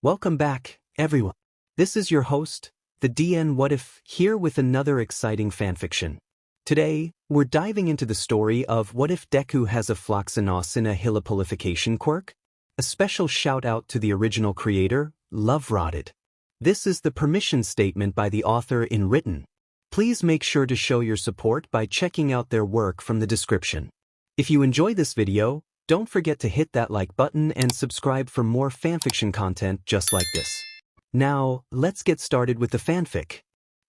Welcome back, everyone. This is your host, the DN WhatIf, here with another exciting fanfiction. Today, we're diving into the story of what if Deku has a Floccinaucinihilipilification Quirk? A special shout out to the original creator, Loverotted. This is the permission statement by the author in written. Please make sure to show your support by checking out their work from the description. If you enjoyed this video, don't forget to hit that like button and subscribe for more fanfiction content just like this. Now, let's get started with the fanfic.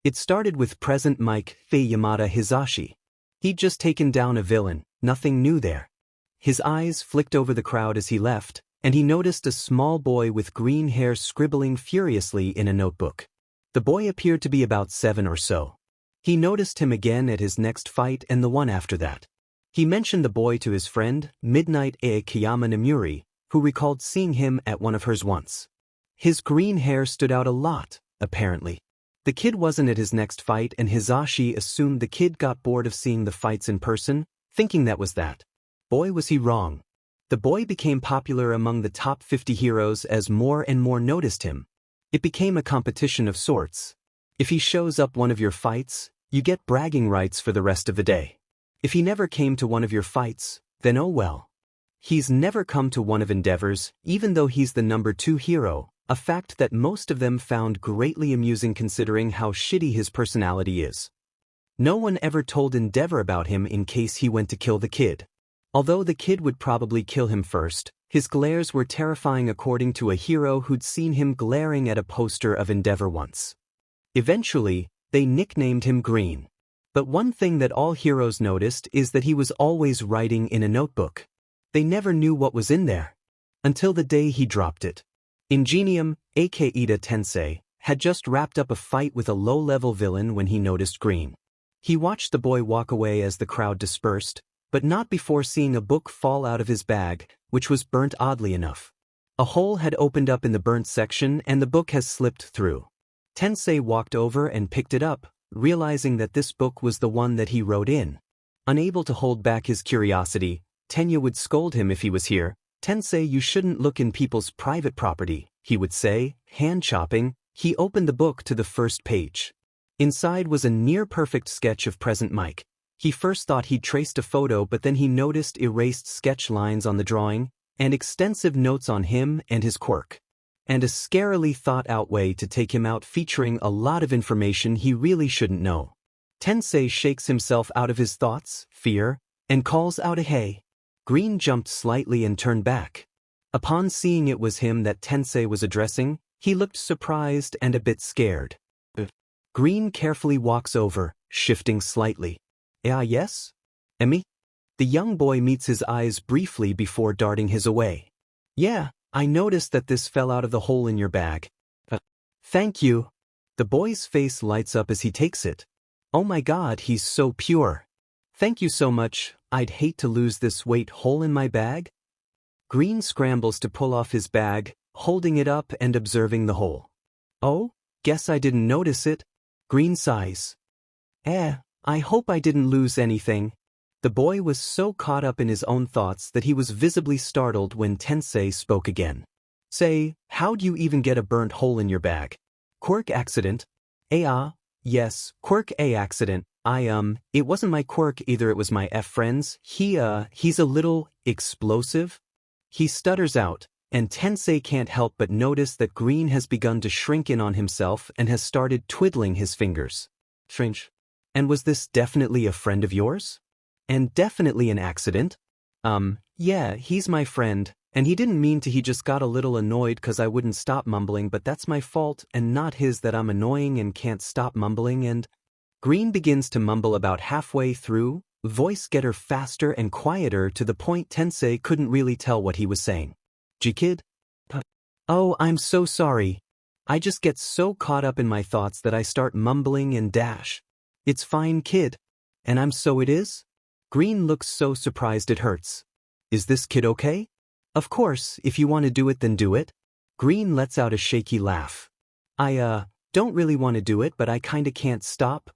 It started with present Mike Yamada Hisashi. He'd just taken down a villain, nothing new there. His eyes flicked over the crowd as he left, and he noticed a small boy with green hair scribbling furiously in a notebook. The boy appeared to be about 7 or so. He noticed him again at his next fight and the one after that. He mentioned the boy to his friend, Midnight Akiyama Namuri, who recalled seeing him at one of hers once. His green hair stood out a lot, apparently. The kid wasn't at his next fight and Hisashi assumed the kid got bored of seeing the fights in person, thinking that was that. Boy, was he wrong. The boy became popular among the top 50 heroes as more and more noticed him. It became a competition of sorts. If he shows up one of your fights, you get bragging rights for the rest of the day. If he never came to one of your fights, then oh well. He's never come to one of Endeavor's, even though he's the number 2 hero, a fact that most of them found greatly amusing considering how shitty his personality is. No one ever told Endeavor about him in case he went to kill the kid. Although the kid would probably kill him first, his glares were terrifying according to a hero who'd seen him glaring at a poster of Endeavor once. Eventually, they nicknamed him Green. But one thing that all heroes noticed is that he was always writing in a notebook. They never knew what was in there. Until the day he dropped it. Ingenium, aka Tensei, had just wrapped up a fight with a low-level villain when he noticed Green. He watched the boy walk away as the crowd dispersed, but not before seeing a book fall out of his bag, which was burnt oddly enough. A hole had opened up in the burnt section and the book has slipped through. Tensei walked over and picked it up, realizing that this book was the one that he wrote in. Unable to hold back his curiosity, Tenya would scold him if he was here. Tensei, you shouldn't look in people's private property, he would say, hand-chopping. He opened the book to the first page. Inside was a near-perfect sketch of present Mike. He first thought he'd traced a photo, but then he noticed erased sketch lines on the drawing, and extensive notes on him and his quirk. And a scarily thought-out way to take him out featuring a lot of information he really shouldn't know. Tensei shakes himself out of his thoughts, fear, and calls out a hey. Green jumped slightly and turned back. Upon seeing it was him that Tensei was addressing, he looked surprised and a bit scared. Green carefully walks over, shifting slightly. Yes? Emmy? The young boy meets his eyes briefly before darting his away. Yeah, I noticed that this fell out of the hole in your bag. Thank you. The boy's face lights up as he takes it. Oh my god, he's so pure. Thank you so much. I'd hate to lose this weight hole in my bag. Green scrambles to pull off his bag, holding it up and observing the hole. Oh, guess I didn't notice it. Green sighs. I hope I didn't lose anything. The boy was so caught up in his own thoughts that he was visibly startled when Tensei spoke again. Say, how'd you even get a burnt hole in your bag? Quirk accident? Yes, quirk accident. It wasn't my quirk either, it was my friend's. He's a little explosive. He stutters out, and Tensei can't help but notice that Green has begun to shrink in on himself and has started twiddling his fingers. Strange. And was this definitely a friend of yours? And definitely an accident? Yeah, he's my friend, and he didn't mean to, he just got a little annoyed cause I wouldn't stop mumbling, but that's my fault and not his that I'm annoying and can't stop mumbling. And Green begins to mumble about halfway through, voice getter faster and quieter to the point Tensei couldn't really tell what he was saying. G-kid? Oh, I'm so sorry. I just get so caught up in my thoughts that I start mumbling and dash. It's fine, kid. And I'm so it is? Green looks so surprised it hurts. Is this kid okay? Of course, if you want to do it then do it. Green lets out a shaky laugh. I don't really want to do it, but I kinda can't stop.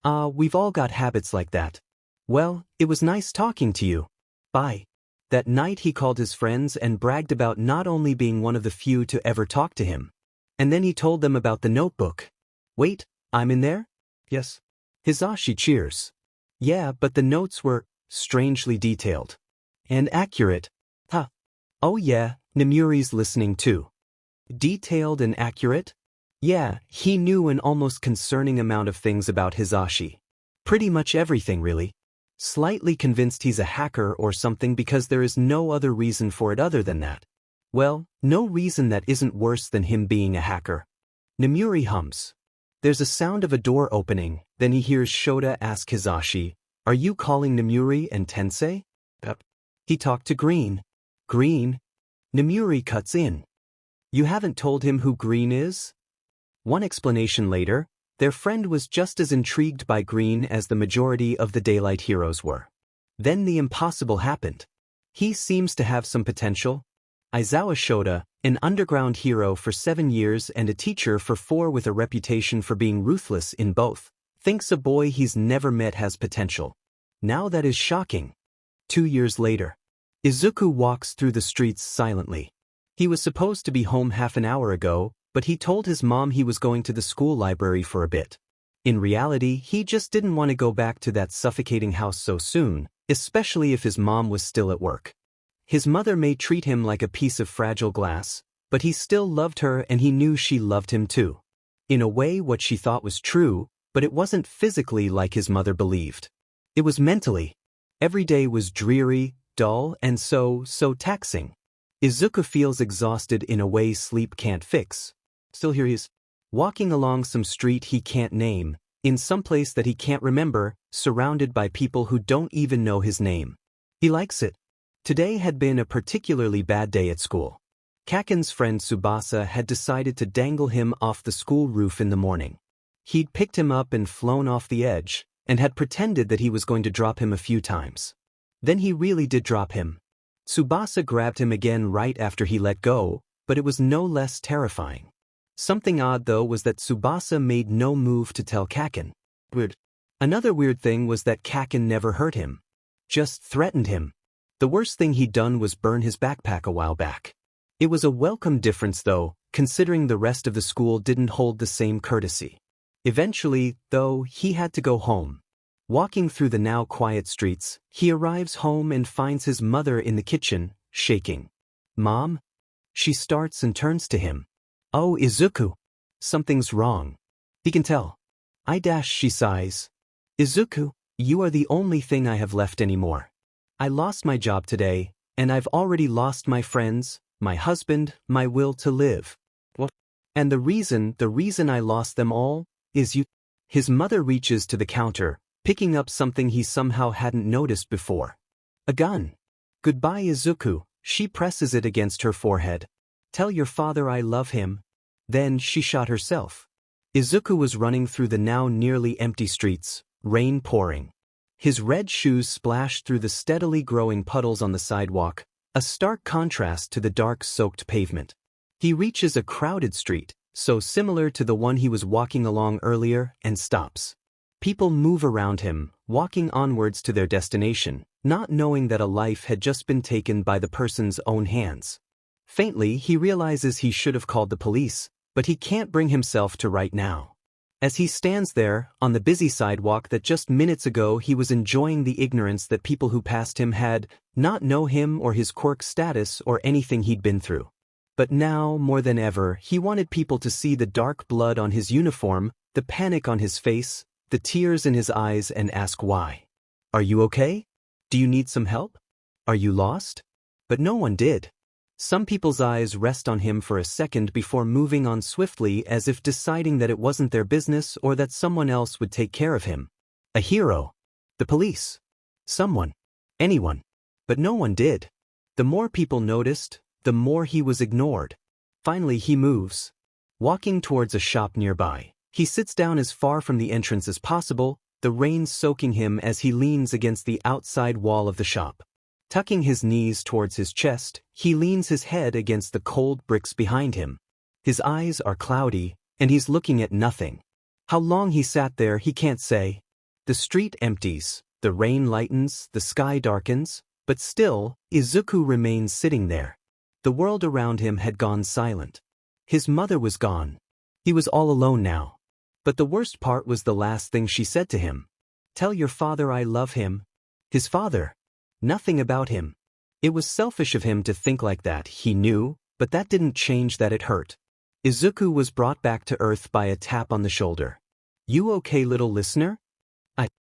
We've all got habits like that. Well, it was nice talking to you. Bye. That night he called his friends and bragged about not only being one of the few to ever talk to him. And then he told them about the notebook. Wait, I'm in there? Yes. Hisashi cheers. Yeah, but the notes were strangely detailed. And accurate. Huh. Oh yeah, Nemuri's listening too. Detailed and accurate? Yeah, he knew an almost concerning amount of things about Hisashi. Pretty much everything really. Slightly convinced he's a hacker or something because there is no other reason for it other than that. Well, no reason that isn't worse than him being a hacker. Nemuri hums. There's a sound of a door opening, then he hears Shota ask Hisashi, "Are you calling Nemuri and Tensei?" Yep. He talked to Green. Green? Nemuri cuts in. You haven't told him who Green is? One explanation later, their friend was just as intrigued by Green as the majority of the Daylight heroes were. Then the impossible happened. He seems to have some potential. Aizawa Shota, an underground hero for 7 years and a teacher for 4 with a reputation for being ruthless in both, thinks a boy he's never met has potential. Now that is shocking. 2 years later. Isuku walks through the streets silently. He was supposed to be home half an hour ago, but he told his mom he was going to the school library for a bit. In reality, he just didn't want to go back to that suffocating house so soon, especially if his mom was still at work. His mother may treat him like a piece of fragile glass, but he still loved her and he knew she loved him too. In a way, what she thought was true, but it wasn't physically like his mother believed. It was mentally. Every day was dreary, dull, and so taxing. Izuku feels exhausted in a way sleep can't fix. Still here he is, walking along some street he can't name, in some place that he can't remember, surrounded by people who don't even know his name. He likes it. Today had been a particularly bad day at school. Kaken's friend Tsubasa had decided to dangle him off the school roof in the morning. He'd picked him up and flown off the edge, and had pretended that he was going to drop him a few times. Then he really did drop him. Tsubasa grabbed him again right after he let go, but it was no less terrifying. Something odd though was that Tsubasa made no move to tell Kaken. Weird. Another weird thing was that Kaken never hurt him. Just threatened him. The worst thing he'd done was burn his backpack a while back. It was a welcome difference though, considering the rest of the school didn't hold the same courtesy. Eventually, though, he had to go home. Walking through the now quiet streets, he arrives home and finds his mother in the kitchen, shaking. Mom? She starts and turns to him. Oh, Izuku. Something's wrong. He can tell. She sighs. Izuku, you are the only thing I have left anymore. I lost my job today, and I've already lost my friends, my husband, my will to live. What? And the reason I lost them all, is you. His mother reaches to the counter, picking up something he somehow hadn't noticed before. A gun. Goodbye, Izuku. She presses it against her forehead. Tell your father I love him. Then she shot herself. Izuku was running through the now nearly empty streets, rain pouring. His red shoes splashed through the steadily growing puddles on the sidewalk, a stark contrast to the dark-soaked pavement. He reaches a crowded street, so similar to the one he was walking along earlier, and stops. People move around him, walking onwards to their destination, not knowing that a life had just been taken by the person's own hands. Faintly, he realizes he should have called the police, but he can't bring himself to right now. As he stands there, on the busy sidewalk that just minutes ago he was enjoying the ignorance that people who passed him had not know him or his quirk status or anything he'd been through. But now, more than ever, he wanted people to see the dark blood on his uniform, the panic on his face, the tears in his eyes and ask why. Are you okay? Do you need some help? Are you lost? But no one did. Some people's eyes rest on him for a second before moving on swiftly as if deciding that it wasn't their business or that someone else would take care of him. A hero. The police. Someone. Anyone. But no one did. The more people noticed, the more he was ignored. Finally he moves. Walking towards a shop nearby, he sits down as far from the entrance as possible, the rain soaking him as he leans against the outside wall of the shop. Tucking his knees towards his chest, he leans his head against the cold bricks behind him. His eyes are cloudy, and he's looking at nothing. How long he sat there he can't say. The street empties, the rain lightens, the sky darkens, But still, Izuku remained sitting there. The world around him had gone silent. His mother was gone. He was all alone now. But the worst part was the last thing she said to him. "Tell your father I love him." His father. Nothing about him. It was selfish of him to think like that, he knew, but that didn't change that it hurt. Izuku was brought back to earth by a tap on the shoulder. "You okay, little listener?"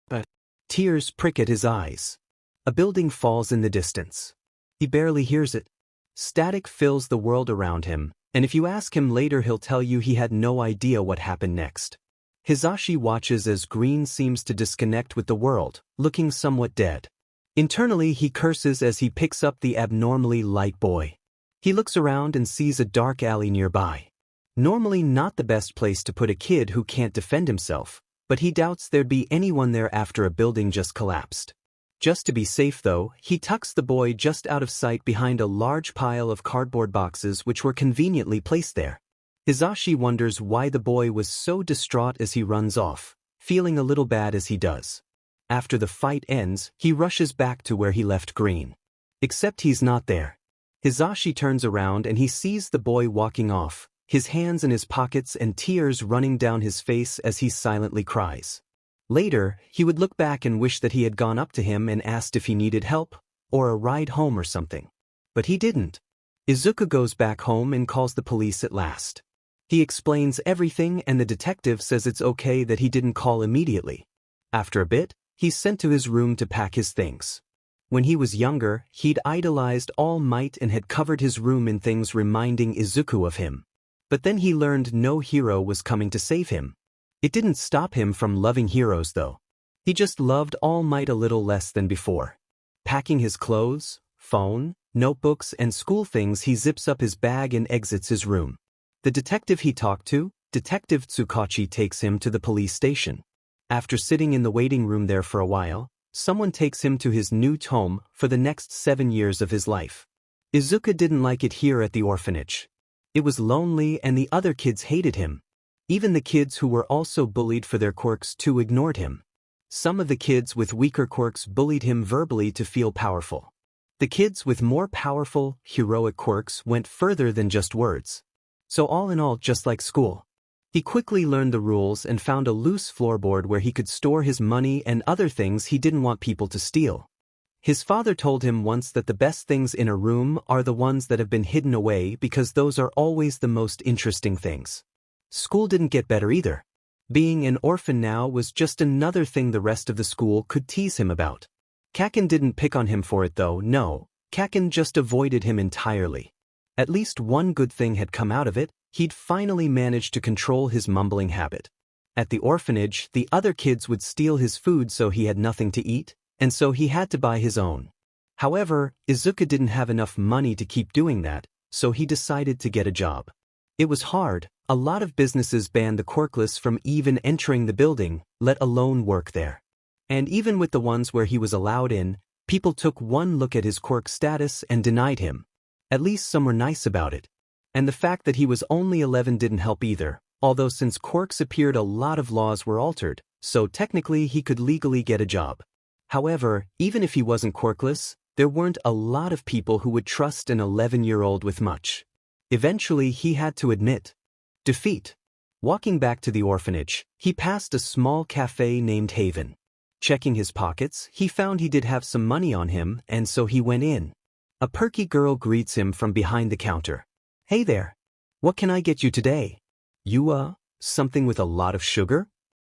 But tears prick at his eyes. A building falls in the distance. He barely hears it. Static fills the world around him, and if you ask him later he'll tell you he had no idea what happened next. Hisashi watches as Green seems to disconnect with the world, looking somewhat dead. Internally he curses as he picks up the abnormally light boy. He looks around and sees a dark alley nearby. Normally not the best place to put a kid who can't defend himself, but he doubts there'd be anyone there after a building just collapsed. Just to be safe though, he tucks the boy just out of sight behind a large pile of cardboard boxes which were conveniently placed there. Hisashi wonders why the boy was so distraught as he runs off, feeling a little bad as he does. After the fight ends, he rushes back to where he left Green. Except he's not there. Hisashi turns around and he sees the boy walking off, his hands in his pockets and tears running down his face as he silently cries. Later, he would look back and wish that he had gone up to him and asked if he needed help, or a ride home or something. But he didn't. Izuku goes back home and calls the police at last. He explains everything and the detective says it's okay that he didn't call immediately. After a bit, he's sent to his room to pack his things. When he was younger, he'd idolized All Might and had covered his room in things reminding Izuku of him. But then he learned no hero was coming to save him. It didn't stop him from loving heroes though. He just loved All Might a little less than before. Packing his clothes, phone, notebooks and school things, he zips up his bag and exits his room. The detective he talked to, Detective Tsukachi, takes him to the police station. After sitting in the waiting room there for a while, someone takes him to his new home for the next 7 years of his life. Izuku didn't like it here at the orphanage. It was lonely and the other kids hated him. Even the kids who were also bullied for their quirks too ignored him. Some of the kids with weaker quirks bullied him verbally to feel powerful. The kids with more powerful, heroic quirks went further than just words. So all in all, just like school. He quickly learned the rules and found a loose floorboard where he could store his money and other things he didn't want people to steal. His father told him once that the best things in a room are the ones that have been hidden away because those are always the most interesting things. School didn't get better either. Being an orphan now was just another thing the rest of the school could tease him about. Kaken didn't pick on him for it though, no, Kaken just avoided him entirely. At least one good thing had come out of it, he'd finally managed to control his mumbling habit. At the orphanage, the other kids would steal his food so he had nothing to eat, and so he had to buy his own. However, Izuku didn't have enough money to keep doing that, so he decided to get a job. It was hard. A lot of businesses banned the quirkless from even entering the building, let alone work there. And even with the ones where he was allowed in, people took one look at his quirk status and denied him. At least some were nice about it. And the fact that he was only 11 didn't help either, although since quirks appeared a lot of laws were altered, so technically he could legally get a job. However, even if he wasn't quirkless, there weren't a lot of people who would trust an 11-year-old with much. Eventually he had to admit defeat. Walking back to the orphanage, he passed a small cafe named Haven. Checking his pockets, he found he did have some money on him, and so he went in. A perky girl greets him from behind the counter. "Hey there. What can I get you today? You, something with a lot of sugar?"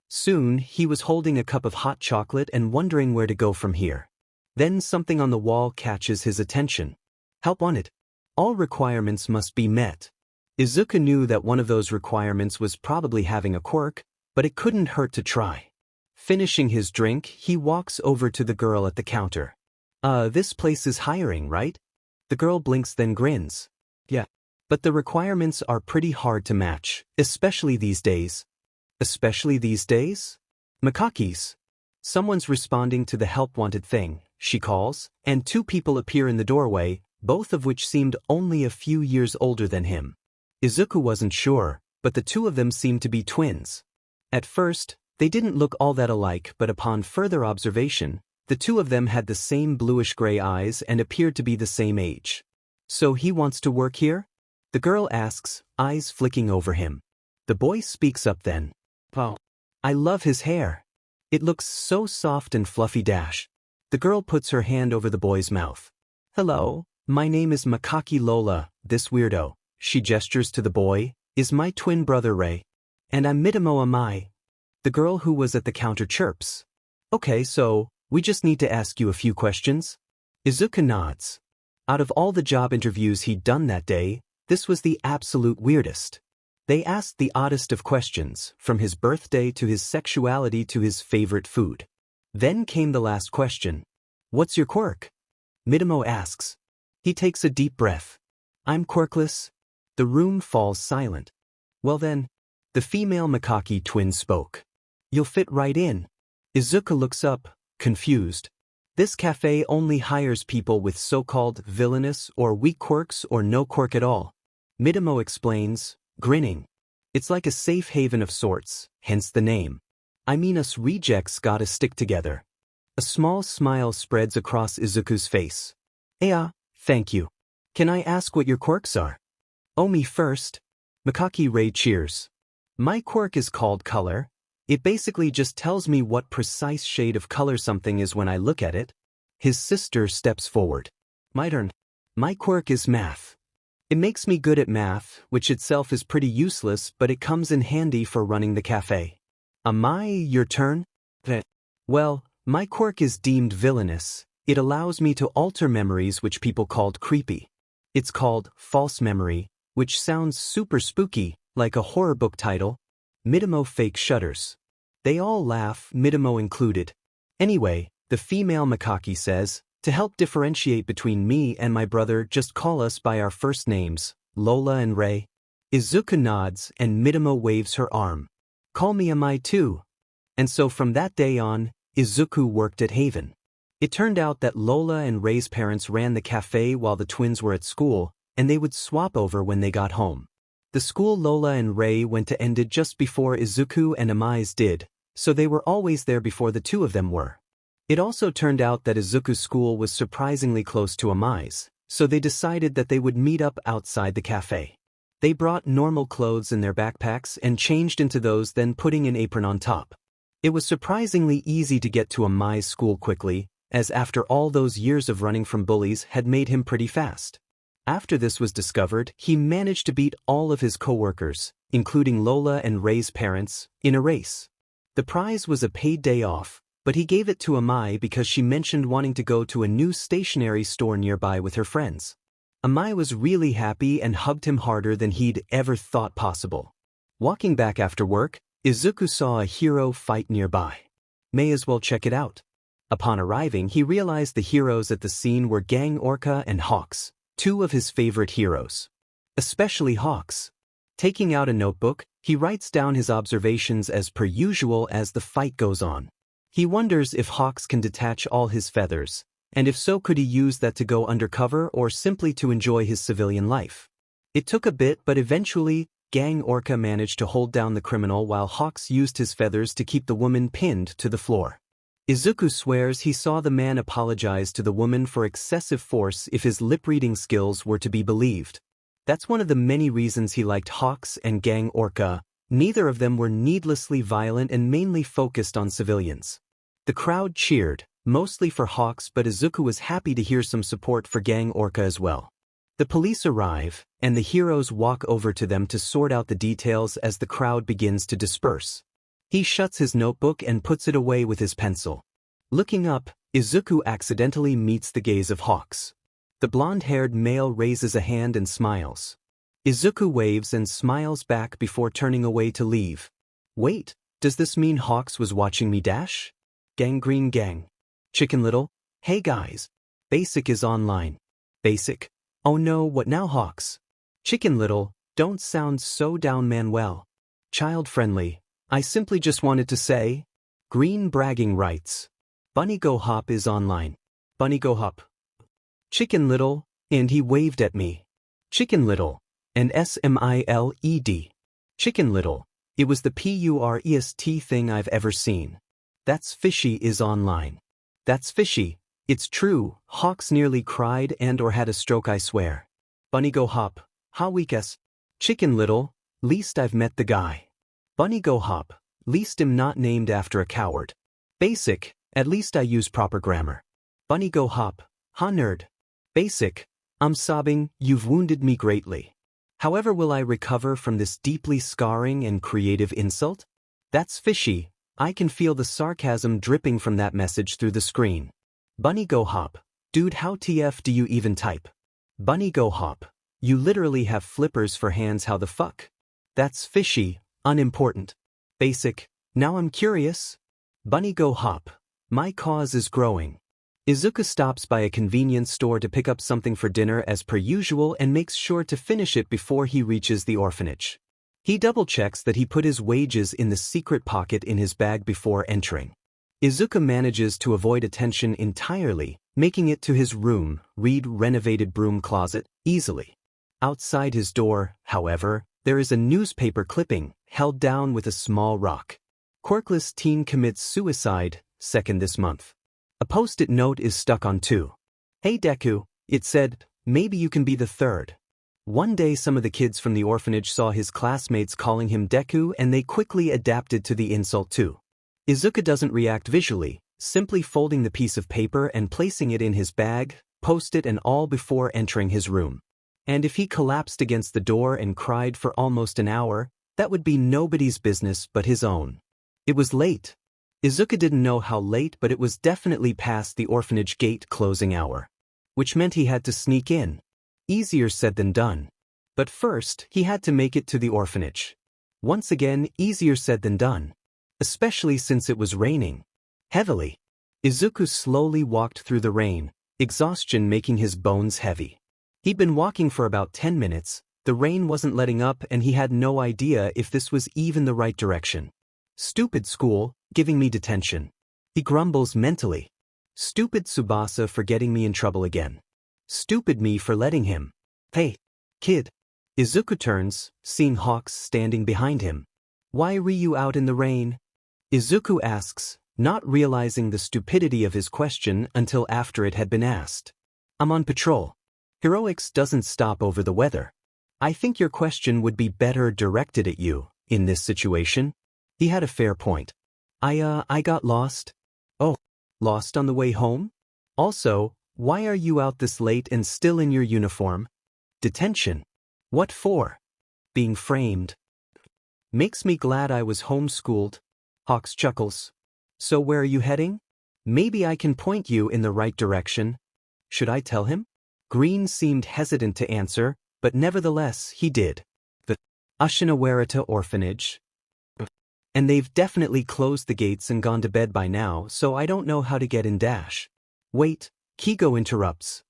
Soon, he was holding a cup of hot chocolate and wondering where to go from here. Then something on the wall catches his attention. "Help on it. All requirements must be met." Izuku knew that one of those requirements was probably having a quirk, but it couldn't hurt to try. Finishing his drink, he walks over to the girl at the counter. This place is hiring, right?" The girl blinks then grins. "Yeah. But the requirements are pretty hard to match, especially these days." "Especially these days?" "Makakis." Someone's responding to the help wanted thing, she calls, and 2 people appear in the doorway, both of which seemed only a few years older than him. Izuku wasn't sure, but the 2 of them seemed to be twins. At first, they didn't look all that alike, but upon further observation, The two of them had the same bluish-gray eyes and appeared to be the same age. So he wants to work here? The girl asks, eyes flicking over him. The boy speaks up then. Oh, I love his hair. It looks so soft and fluffy dash. The girl puts her hand over the boy's mouth. Hello, my name is Makaki Lola, this weirdo, she gestures to the boy, is my twin brother Ray. And I'm Midamo Amai. The girl who was at the counter chirps. Okay, so, we just need to ask you a few questions? Isuku nods. Out of all the job interviews he'd done that day, this was the absolute weirdest. They asked the oddest of questions, from his birthday to his sexuality to his favorite food. Then came the last question. What's your quirk? Midamo asks. He takes a deep breath. I'm quirkless. The room falls silent. Well then, the female Makaki twin spoke. You'll fit right in. Izuku looks up, confused. This cafe only hires people with so-called villainous or weak quirks or no quirk at all. Midamo explains, grinning. It's like a safe haven of sorts, hence the name. I mean us rejects gotta stick together. A small smile spreads across Izuku's face. Thank you. Can I ask what your quirks are? Oh, me first. Makaki Ray cheers. My quirk is called color. It basically just tells me what precise shade of color something is when I look at it. His sister steps forward. My turn. My quirk is math. It makes me good at math, which itself is pretty useless, but it comes in handy for running the cafe. Amai, your turn? Well, my quirk is deemed villainous. It allows me to alter memories which people called creepy. It's called false memory, which sounds super spooky, like a horror book title. Midamo fake shudders. They all laugh, Midamo included. Anyway, the female Makaki says, to help differentiate between me and my brother, just call us by our first names, Lola and Ray. Izuku nods and Midamo waves her arm. Call me Amai too. And so from that day on, Izuku worked at Haven. It turned out that Lola and Ray's parents ran the cafe while the twins were at school, and they would swap over when they got home. The school Lola and Ray went to ended just before Izuku and Amai's did, so they were always there before the two of them were. It also turned out that Izuku's school was surprisingly close to Amai's, so they decided that they would meet up outside the cafe. They brought normal clothes in their backpacks and changed into those, then putting an apron on top. It was surprisingly easy to get to Amai's school quickly, as after all those years of running from bullies had made him pretty fast. After this was discovered, he managed to beat all of his co-workers, including Lola and Ray's parents, in a race. The prize was a paid day off, but he gave it to Amai because she mentioned wanting to go to a new stationery store nearby with her friends. Amai was really happy and hugged him harder than he'd ever thought possible. Walking back after work, Izuku saw a hero fight nearby. May as well check it out. Upon arriving, he realized the heroes at the scene were Gang Orca and Hawks, two of his favorite heroes. Especially Hawks. Taking out a notebook, he writes down his observations as per usual as the fight goes on. He wonders if Hawks can detach all his feathers, and if so, could he use that to go undercover or simply to enjoy his civilian life? It took a bit, but eventually, Gang Orca managed to hold down the criminal while Hawks used his feathers to keep the woman pinned to the floor. Izuku swears he saw the man apologize to the woman for excessive force if his lip-reading skills were to be believed. That's one of the many reasons he liked Hawks and Gang Orca. Neither of them were needlessly violent and mainly focused on civilians. The crowd cheered, mostly for Hawks, but Izuku was happy to hear some support for Gang Orca as well. The police arrive, and the heroes walk over to them to sort out the details as the crowd begins to disperse. He shuts his notebook and puts it away with his pencil. Looking up, Izuku accidentally meets the gaze of Hawks. The blonde-haired male raises a hand and smiles. Izuku waves and smiles back before turning away to leave. Wait, does this mean Hawks was watching me dash? Gangrene Gang. Chicken Little? Hey guys. Basic is online. Basic? Oh no, what now Hawks? Chicken Little, don't sound so down Manuel. Child-friendly. I simply just wanted to say. Green bragging rights. Bunny Go Hop is online. Bunny Go Hop. Chicken Little, and he waved at me. Chicken Little. And SMILED. Chicken Little. It was the PUREST thing I've ever seen. That's fishy is online. That's fishy. It's true, Hawks nearly cried and or had a stroke, I swear. Bunny go hop. How weakest. Chicken Little, least I've met the guy. Bunny go hop, least I'm not named after a coward. Basic, at least I use proper grammar. Bunny go hop, ha nerd. Basic, I'm sobbing, you've wounded me greatly. However will I recover from this deeply scarring and creative insult? That's fishy, I can feel the sarcasm dripping from that message through the screen. Bunny go hop, dude how TF do you even type? Bunny go hop, you literally have flippers for hands, how the fuck? That's fishy, unimportant. Basic, now I'm curious. Bunny go hop, my cause is growing. Isuku stops by a convenience store to pick up something for dinner as per usual and makes sure to finish it before he reaches the orphanage. He double-checks that he put his wages in the secret pocket in his bag before entering. Isuku manages to avoid attention entirely, making it to his room, read renovated broom closet, easily. Outside his door, however, there is a newspaper clipping, held down with a small rock. Quirkless teen commits suicide, second this month. A post-it note is stuck on too. Hey Deku, it said, maybe you can be the third. One day some of the kids from the orphanage saw his classmates calling him Deku and they quickly adapted to the insult too. Isuku doesn't react visually, simply folding the piece of paper and placing it in his bag, post-it and all before entering his room. And if he collapsed against the door and cried for almost an hour, that would be nobody's business but his own. It was late. Isuku didn't know how late, but it was definitely past the orphanage gate closing hour. Which meant he had to sneak in. Easier said than done. But first, he had to make it to the orphanage. Once again, easier said than done. Especially since it was raining. Heavily. Isuku slowly walked through the rain, exhaustion making his bones heavy. He'd been walking for about 10 minutes, the rain wasn't letting up and he had no idea if this was even the right direction. Stupid school, giving me detention. He grumbles mentally. Stupid Tsubasa for getting me in trouble again. Stupid me for letting him. Hey, kid. Isuku turns, seeing Hawks standing behind him. Why were you out in the rain? Isuku asks, not realizing the stupidity of his question until after it had been asked. I'm on patrol. Heroics doesn't stop over the weather. I think your question would be better directed at you, in this situation. He had a fair point. I got lost. Oh, lost on the way home? Also, why are you out this late and still in your uniform? Detention. What for? Being framed. Makes me glad I was homeschooled. Hawks chuckles. So where are you heading? Maybe I can point you in the right direction. Should I tell him? Green seemed hesitant to answer, but nevertheless he did. The Ashinawarita orphanage. And they've definitely closed the gates and gone to bed by now, so I don't know how to get in dash. Wait, Kigo interrupts.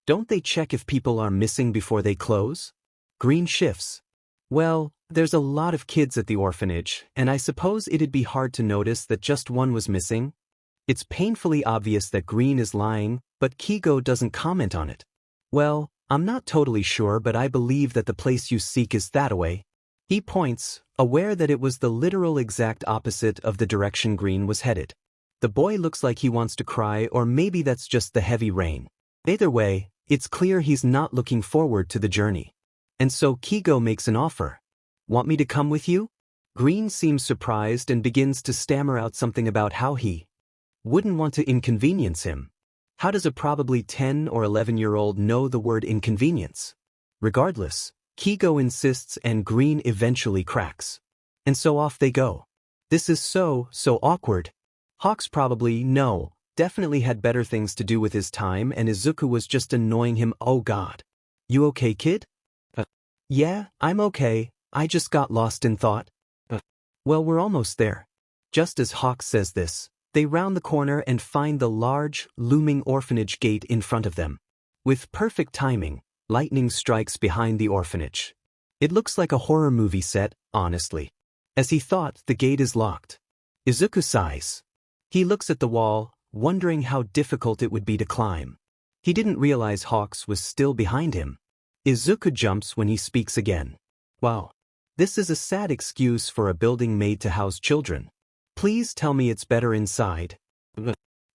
Don't they check if people are missing before they close? Green shifts. Well, there's a lot of kids at the orphanage, and I suppose it'd be hard to notice that just one was missing. It's painfully obvious that Green is lying, but Kigo doesn't comment on it. Well, I'm not totally sure, but I believe that the place you seek is thataway. He points, aware that it was the literal exact opposite of the direction Green was headed. The boy looks like he wants to cry, or maybe that's just the heavy rain. Either way, it's clear he's not looking forward to the journey. And so Kigo makes an offer. Want me to come with you? Green seems surprised and begins to stammer out something about how he wouldn't want to inconvenience him. How does a probably 10 or 11-year-old know the word inconvenience? Regardless, Kigo insists and Green eventually cracks. And so off they go. This is so awkward. Hawks probably, definitely had better things to do with his time and Isuku was just annoying him. Oh god. You okay, kid? Yeah, I'm okay, I just got lost in thought. Well, we're almost there. Just as Hawks says this, they round the corner and find the large, looming orphanage gate in front of them. With perfect timing, lightning strikes behind the orphanage. It looks like a horror movie set, honestly. As he thought, the gate is locked. Isuku sighs. He looks at the wall, wondering how difficult it would be to climb. He didn't realize Hawks was still behind him. Isuku jumps when he speaks again. Wow. This is a sad excuse for a building made to house children. Please tell me it's better inside.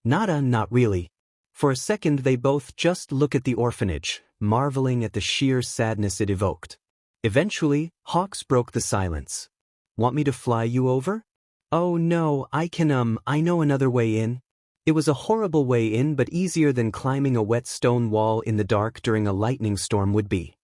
Nada, not really. For a second they both just look at the orphanage, marveling at the sheer sadness it evoked. Eventually, Hawks broke the silence. Want me to fly you over? Oh no, I know another way in. It was a horrible way in, but easier than climbing a wet stone wall in the dark during a lightning storm would be.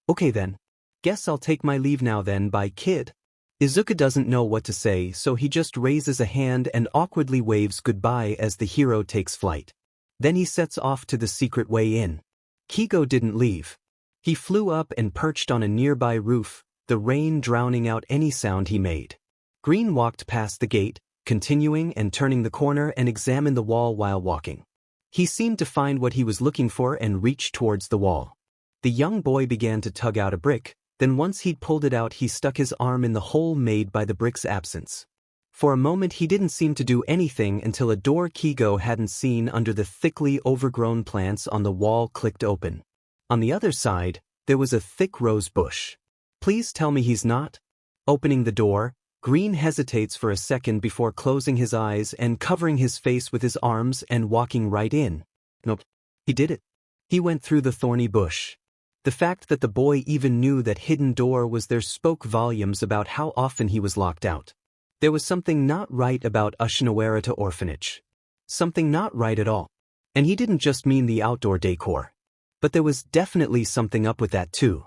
Okay then. Guess I'll take my leave now then, bye kid. Izuku doesn't know what to say, so he just raises a hand and awkwardly waves goodbye as the hero takes flight. Then he sets off to the secret way in. Kigo didn't leave. He flew up and perched on a nearby roof, the rain drowning out any sound he made. Green walked past the gate, continuing and turning the corner and examined the wall while walking. He seemed to find what he was looking for and reached towards the wall. The young boy began to tug out a brick, then once he'd pulled it out he stuck his arm in the hole made by the brick's absence. For a moment he didn't seem to do anything until a door Kigo hadn't seen under the thickly overgrown plants on the wall clicked open. On the other side, there was a thick rose bush. Please tell me he's not? Opening the door, Green hesitates for a second before closing his eyes and covering his face with his arms and walking right in. Nope. He did it. He went through the thorny bush. The fact that the boy even knew that hidden door was there spoke volumes about how often he was locked out. There was something not right about Ashinowerata Orphanage. Something not right at all. And he didn't just mean the outdoor decor. But there was definitely something up with that too.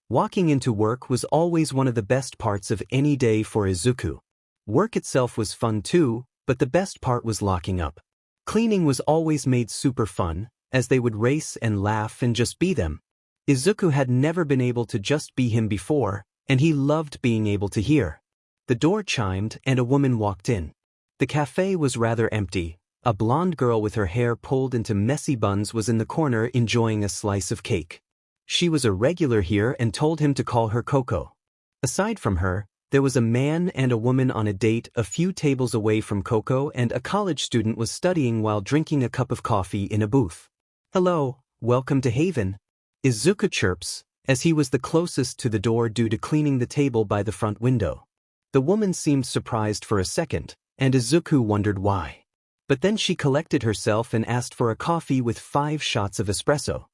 Walking into work was always one of the best parts of any day for Izuku. Work itself was fun too, but the best part was locking up. Cleaning was always made super fun, as they would race and laugh and just be them. Izuku had never been able to just be him before, and he loved being able to hear. The door chimed and a woman walked in. The cafe was rather empty. A blonde girl with her hair pulled into messy buns was in the corner enjoying a slice of cake. She was a regular here and told him to call her Coco. Aside from her, there was a man and a woman on a date a few tables away from Coco, and a college student was studying while drinking a cup of coffee in a booth. Hello, welcome to Haven. Izuku chirps, as he was the closest to the door due to cleaning the table by the front window. The woman seemed surprised for a second, and Izuku wondered why. But then she collected herself and asked for a coffee with 5 shots of espresso.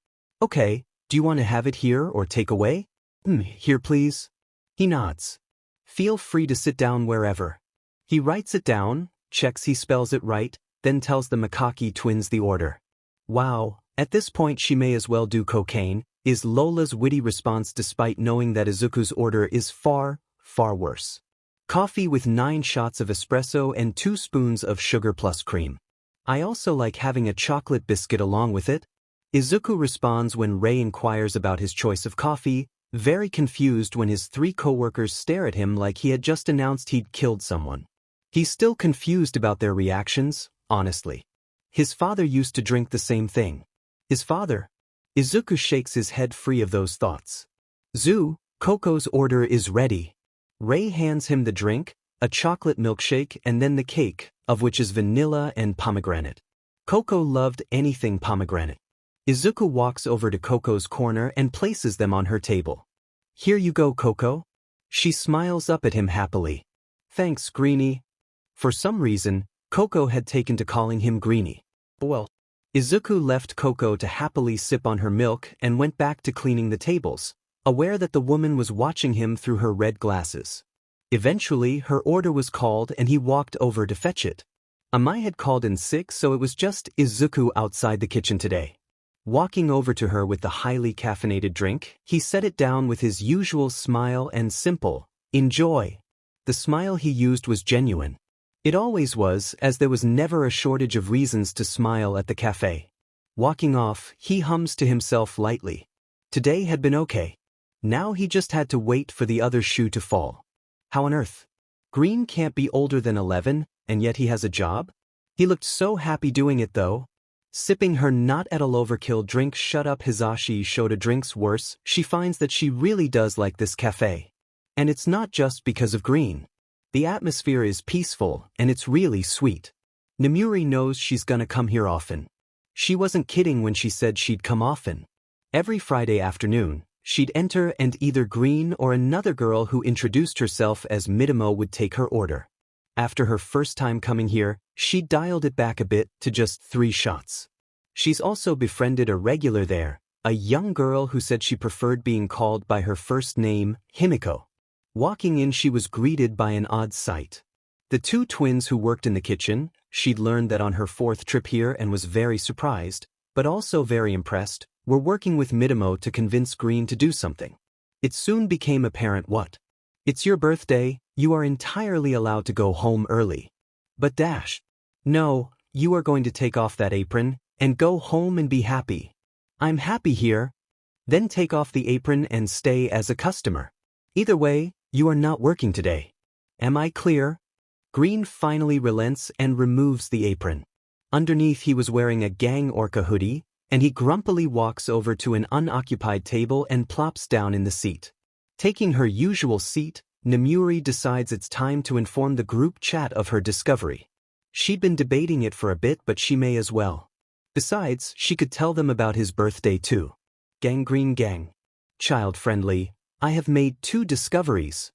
Okay, do you want to have it here or take away? Here please. He nods. Feel free to sit down wherever. He writes it down, checks he spells it right, then tells the Makaki twins the order. Wow, at this point she may as well do cocaine, is Lola's witty response despite knowing that Izuku's order is far, far worse. Coffee with 9 shots of espresso and 2 spoons of sugar plus cream. I also like having a chocolate biscuit along with it. Izuku responds when Rei inquires about his choice of coffee, very confused when his 3 coworkers stare at him like he had just announced he'd killed someone. He's still confused about their reactions, honestly. His father used to drink the same thing. His father? Izuku shakes his head free of those thoughts. Zu, Coco's order is ready. Rei hands him the drink, a chocolate milkshake and then the cake, of which is vanilla and pomegranate. Coco loved anything pomegranate. Izuku walks over to Coco's corner and places them on her table. Here you go, Coco. She smiles up at him happily. Thanks, Greenie. For some reason, Coco had taken to calling him Greenie. Well, Izuku left Coco to happily sip on her milk and went back to cleaning the tables, aware that the woman was watching him through her red glasses. Eventually, her order was called and he walked over to fetch it. Amai had called in sick, so it was just Izuku outside the kitchen today. Walking over to her with the highly caffeinated drink, he set it down with his usual smile and simple, enjoy. The smile he used was genuine. It always was, as there was never a shortage of reasons to smile at the cafe. Walking off, he hums to himself lightly. Today had been okay. Now he just had to wait for the other shoe to fall. How on earth? Green can't be older than 11, and yet he has a job? He looked so happy doing it though. Sipping her not-at-all-overkill drink shut up Hisashi showed a drink's worse, she finds that she really does like this cafe. And it's not just because of Green. The atmosphere is peaceful, and it's really sweet. Nemuri knows she's gonna come here often. She wasn't kidding when she said she'd come often. Every Friday afternoon, she'd enter and either Green or another girl who introduced herself as Midamo would take her order. After her first time coming here, she dialed it back a bit to just 3 shots. She's also befriended a regular there, a young girl who said she preferred being called by her first name, Himiko. Walking in, she was greeted by an odd sight. The 2 twins who worked in the kitchen, she'd learned that on her 4th trip here and was very surprised, but also very impressed, were working with Midamo to convince Green to do something. It soon became apparent what. It's your birthday, you are entirely allowed to go home early. But Dash. No, you are going to take off that apron, and go home and be happy. I'm happy here. Then take off the apron and stay as a customer. Either way, you are not working today. Am I clear? Green finally relents and removes the apron. Underneath he was wearing a gang orca hoodie, and he grumpily walks over to an unoccupied table and plops down in the seat. Taking her usual seat, Nemuri decides it's time to inform the group chat of her discovery. She'd been debating it for a bit, but she may as well. Besides, she could tell them about his birthday too. Gangrene Gang. Child-friendly. I have made 2 discoveries.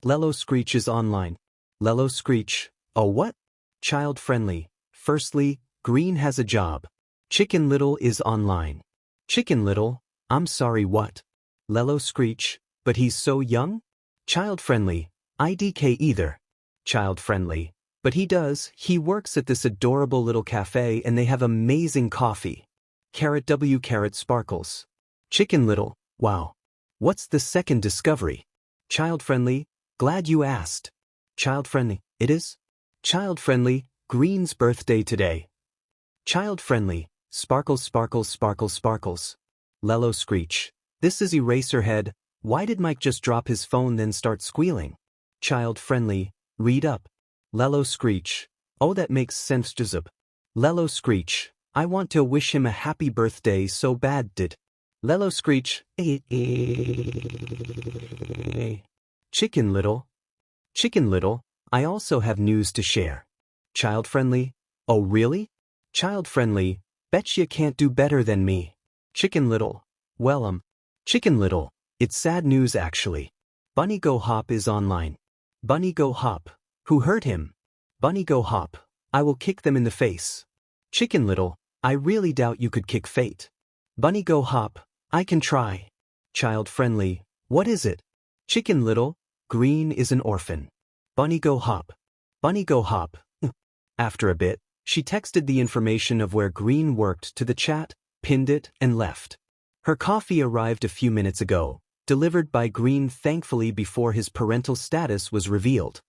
Lelo Screech is online. Lelo Screech. Oh what? Child-friendly. Firstly, Green has a job. Chicken Little is online. Chicken Little, I'm sorry what? Lelo Screech, but he's so young? Child-friendly. IDK either. Child-friendly. But he works at this adorable little cafe and they have amazing coffee. Carrot W Carrot Sparkles. Chicken Little, wow. What's the second discovery? Child-friendly, glad you asked. Child-friendly, it is? Child-friendly, Green's birthday today. Child-friendly, Sparkles Sparkles Sparkles Sparkles. Lelo Screech, this is Eraserhead, why did Mike just drop his phone then start squealing? Child-friendly, read up. Lelo Screech, oh that makes sense Jazub. Lelo Screech, I want to wish him a happy birthday so bad did. Lelo Screech, Chicken Little. Chicken Little, I also have news to share. Child-friendly, oh really? Child-friendly, betcha can't do better than me. Chicken Little, well Chicken Little, it's sad news actually. Bunny Go Hop is online. Bunny Go Hop, who hurt him? Bunny Go Hop, I will kick them in the face. Chicken Little, I really doubt you could kick Fate. Bunny Go Hop, I can try. Child-friendly, what is it? Chicken Little, Green is an orphan. Bunny Go Hop. Bunny Go Hop. After a bit, she texted the information of where Green worked to the chat, pinned it, and left. Her coffee arrived a few minutes ago, delivered by Green thankfully before his parental status was revealed.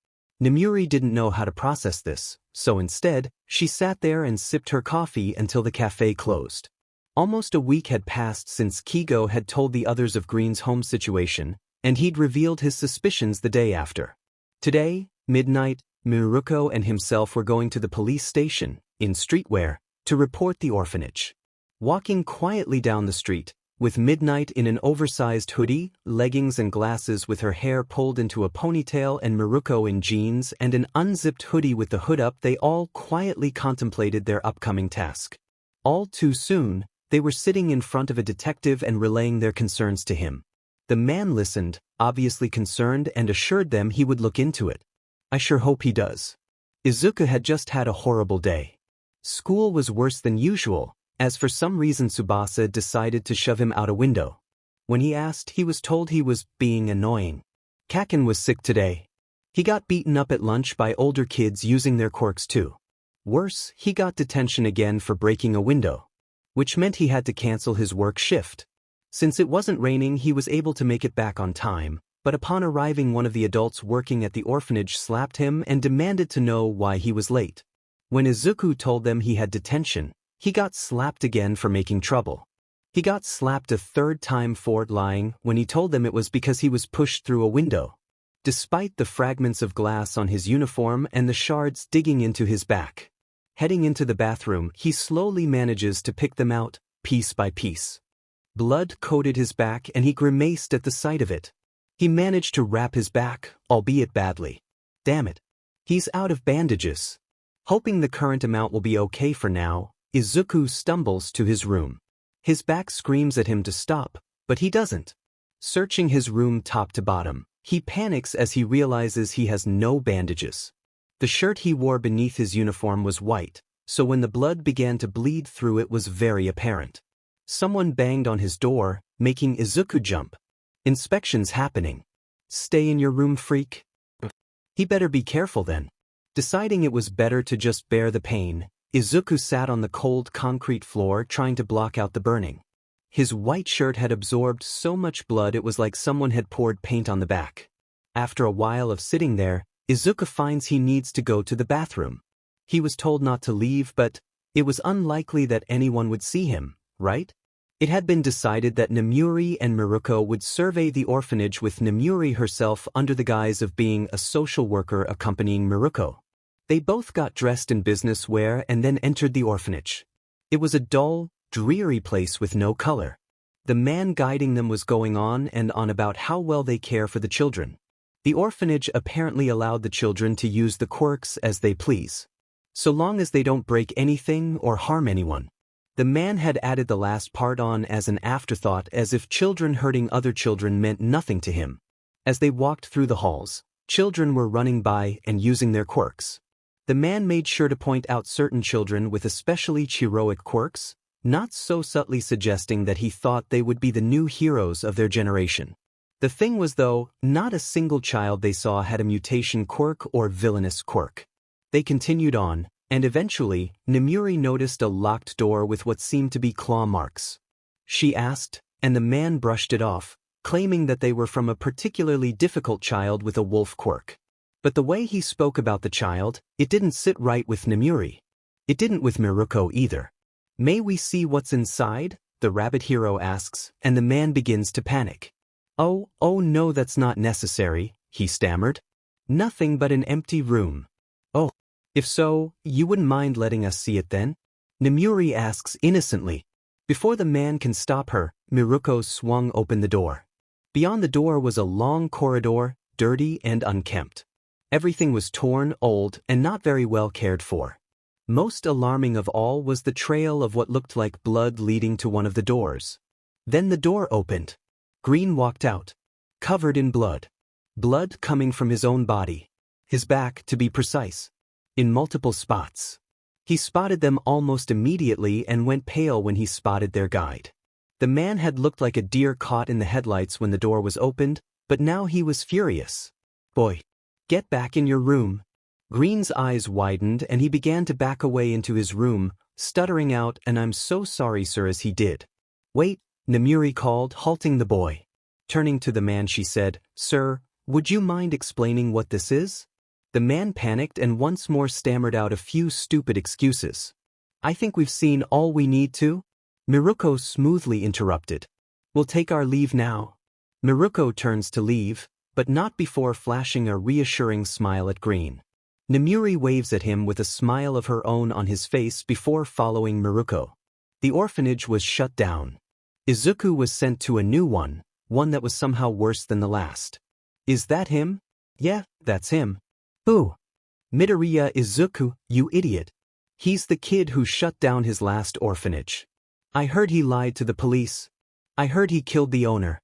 Nemuri didn't know how to process this, so instead, she sat there and sipped her coffee until the cafe closed. Almost a week had passed since Kigo had told the others of Green's home situation, and he'd revealed his suspicions the day after. Today, midnight, Miruko and himself were going to the police station, in streetwear, to report the orphanage. Walking quietly down the street, with Midnight in an oversized hoodie, leggings and glasses with her hair pulled into a ponytail and Miruko in jeans and an unzipped hoodie with the hood up, they all quietly contemplated their upcoming task. All too soon, they were sitting in front of a detective and relaying their concerns to him. The man listened, obviously concerned, and assured them he would look into it. I sure hope he does. Isuku had just had a horrible day. School was worse than usual, as for some reason Tsubasa decided to shove him out a window. When he asked, he was told he was being annoying. Kaken was sick today. He got beaten up at lunch by older kids using their quirks too. Worse, he got detention again for breaking a window, which meant he had to cancel his work shift. Since it wasn't raining, he was able to make it back on time, but upon arriving, one of the adults working at the orphanage slapped him and demanded to know why he was late. When Isuku told them he had detention, he got slapped again for making trouble. He got slapped a third time for lying when he told them it was because he was pushed through a window. Despite the fragments of glass on his uniform and the shards digging into his back. Heading into the bathroom, he slowly manages to pick them out, piece by piece. Blood coated his back and he grimaced at the sight of it. He managed to wrap his back, albeit badly. Damn it. He's out of bandages. Hoping the current amount will be okay for now, Isuku stumbles to his room. His back screams at him to stop, but he doesn't. Searching his room top to bottom, he panics as he realizes he has no bandages. The shirt he wore beneath his uniform was white, so when the blood began to bleed through it was very apparent. Someone banged on his door, making Isuku jump. Inspections happening. Stay in your room, freak. He better be careful then. Deciding it was better to just bear the pain, Isuku sat on the cold concrete floor trying to block out the burning. His white shirt had absorbed so much blood it was like someone had poured paint on the back. After a while of sitting there, Isuku finds he needs to go to the bathroom. He was told not to leave, but it was unlikely that anyone would see him, right? It had been decided that Nemuri and Miruko would survey the orphanage with Nemuri herself under the guise of being a social worker accompanying Miruko. They both got dressed in business wear and then entered the orphanage. It was a dull, dreary place with no color. The man guiding them was going on and on about how well they care for the children. The orphanage apparently allowed the children to use the quirks as they please, so long as they don't break anything or harm anyone. The man had added the last part on as an afterthought, as if children hurting other children meant nothing to him. As they walked through the halls, children were running by and using their quirks. The man made sure to point out certain children with especially heroic quirks, not so subtly suggesting that he thought they would be the new heroes of their generation. The thing was, though, not a single child they saw had a mutation quirk or villainous quirk. They continued on, and eventually, Nemuri noticed a locked door with what seemed to be claw marks. She asked, and the man brushed it off, claiming that they were from a particularly difficult child with a wolf quirk. But the way he spoke about the child, it didn't sit right with Nemuri. It didn't with Miruko either. May we see what's inside? The rabbit hero asks, and the man begins to panic. Oh no, that's not necessary, he stammered. Nothing but an empty room. Oh. If so, you wouldn't mind letting us see it then? Nemuri asks innocently. Before the man can stop her, Miruko swung open the door. Beyond the door was a long corridor, dirty and unkempt. Everything was torn, old, and not very well cared for. Most alarming of all was the trail of what looked like blood leading to one of the doors. Then the door opened. Green walked out, covered in blood. Blood coming from his own body. His back, to be precise. In multiple spots. He spotted them almost immediately and went pale when he spotted their guide. The man had looked like a deer caught in the headlights when the door was opened, but now he was furious. Boy, get back in your room. Green's eyes widened and he began to back away into his room, stuttering out, "And I'm so sorry, sir," as he did. Wait, Nemuri called, halting the boy. Turning to the man she said, "Sir, would you mind explaining what this is?" The man panicked and once more stammered out a few stupid excuses. "I think we've seen all we need to." Miruko smoothly interrupted. "We'll take our leave now." Miruko turns to leave, but not before flashing a reassuring smile at Green. Nemuri waves at him with a smile of her own on his face before following Miruko. The orphanage was shut down. Isuku was sent to a new one that was somehow worse than the last. "Is that him?" "Yeah, that's him." "Who?" "Midoriya Isuku, you idiot. He's the kid who shut down his last orphanage. I heard he lied to the police. I heard he killed the owner.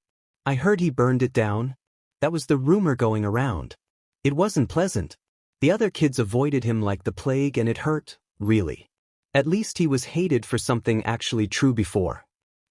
I heard he burned it down. That was the rumor going around. It wasn't pleasant. The other kids avoided him like the plague and it hurt, really. At least he was hated for something actually true before.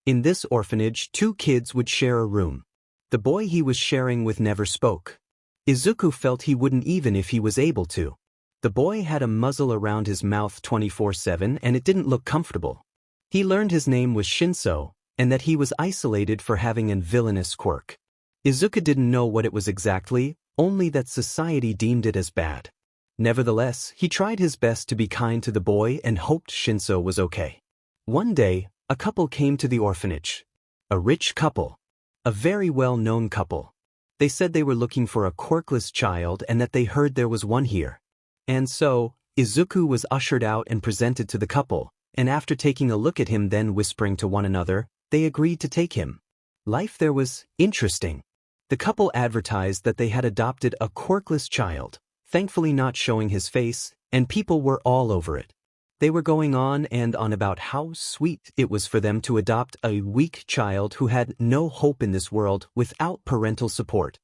In this orphanage, 2 kids would share a room. The boy he was sharing with never spoke. Isuku felt he wouldn't even if he was able to. The boy had a muzzle around his mouth 24/7 and it didn't look comfortable. He learned his name was Shinso, and that he was isolated for having an villainous quirk. Isuku didn't know what it was exactly, only that society deemed it as bad. Nevertheless, he tried his best to be kind to the boy and hoped Shinso was okay. One day, a couple came to the orphanage. A rich couple. A very well-known couple. They said they were looking for a quirkless child and that they heard there was one here. And so, Isuku was ushered out and presented to the couple, and after taking a look at him then whispering to one another, they agreed to take him. Life there was interesting. The couple advertised that they had adopted a quirkless child, thankfully not showing his face, and people were all over it. They were going on and on about how sweet it was for them to adopt a weak child who had no hope in this world without parental support.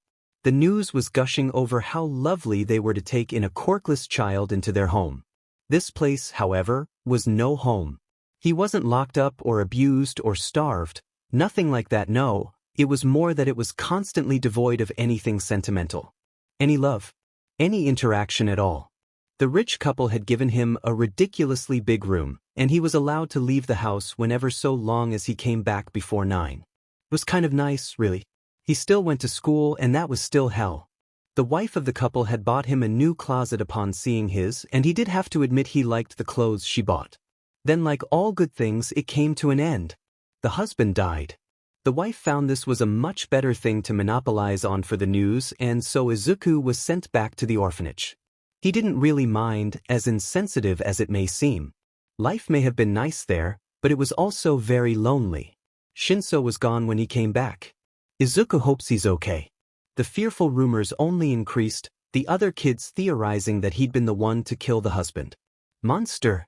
The news was gushing over how lovely they were to take in a quirkless child into their home. This place, however, was no home. He wasn't locked up or abused or starved, nothing like that, no. It was more that it was constantly devoid of anything sentimental. Any love. Any interaction at all. The rich couple had given him a ridiculously big room, and he was allowed to leave the house whenever so long as he came back before 9. It was kind of nice, really. He still went to school, and that was still hell. The wife of the couple had bought him a new closet upon seeing his, and he did have to admit he liked the clothes she bought. Then, like all good things, it came to an end. The husband died. The wife found this was a much better thing to monopolize on for the news, and so Isuku was sent back to the orphanage. He didn't really mind, as insensitive as it may seem. Life may have been nice there, but it was also very lonely. Shinso was gone when he came back. Isuku hopes he's okay. The fearful rumors only increased, the other kids theorizing that he'd been the one to kill the husband. Monster.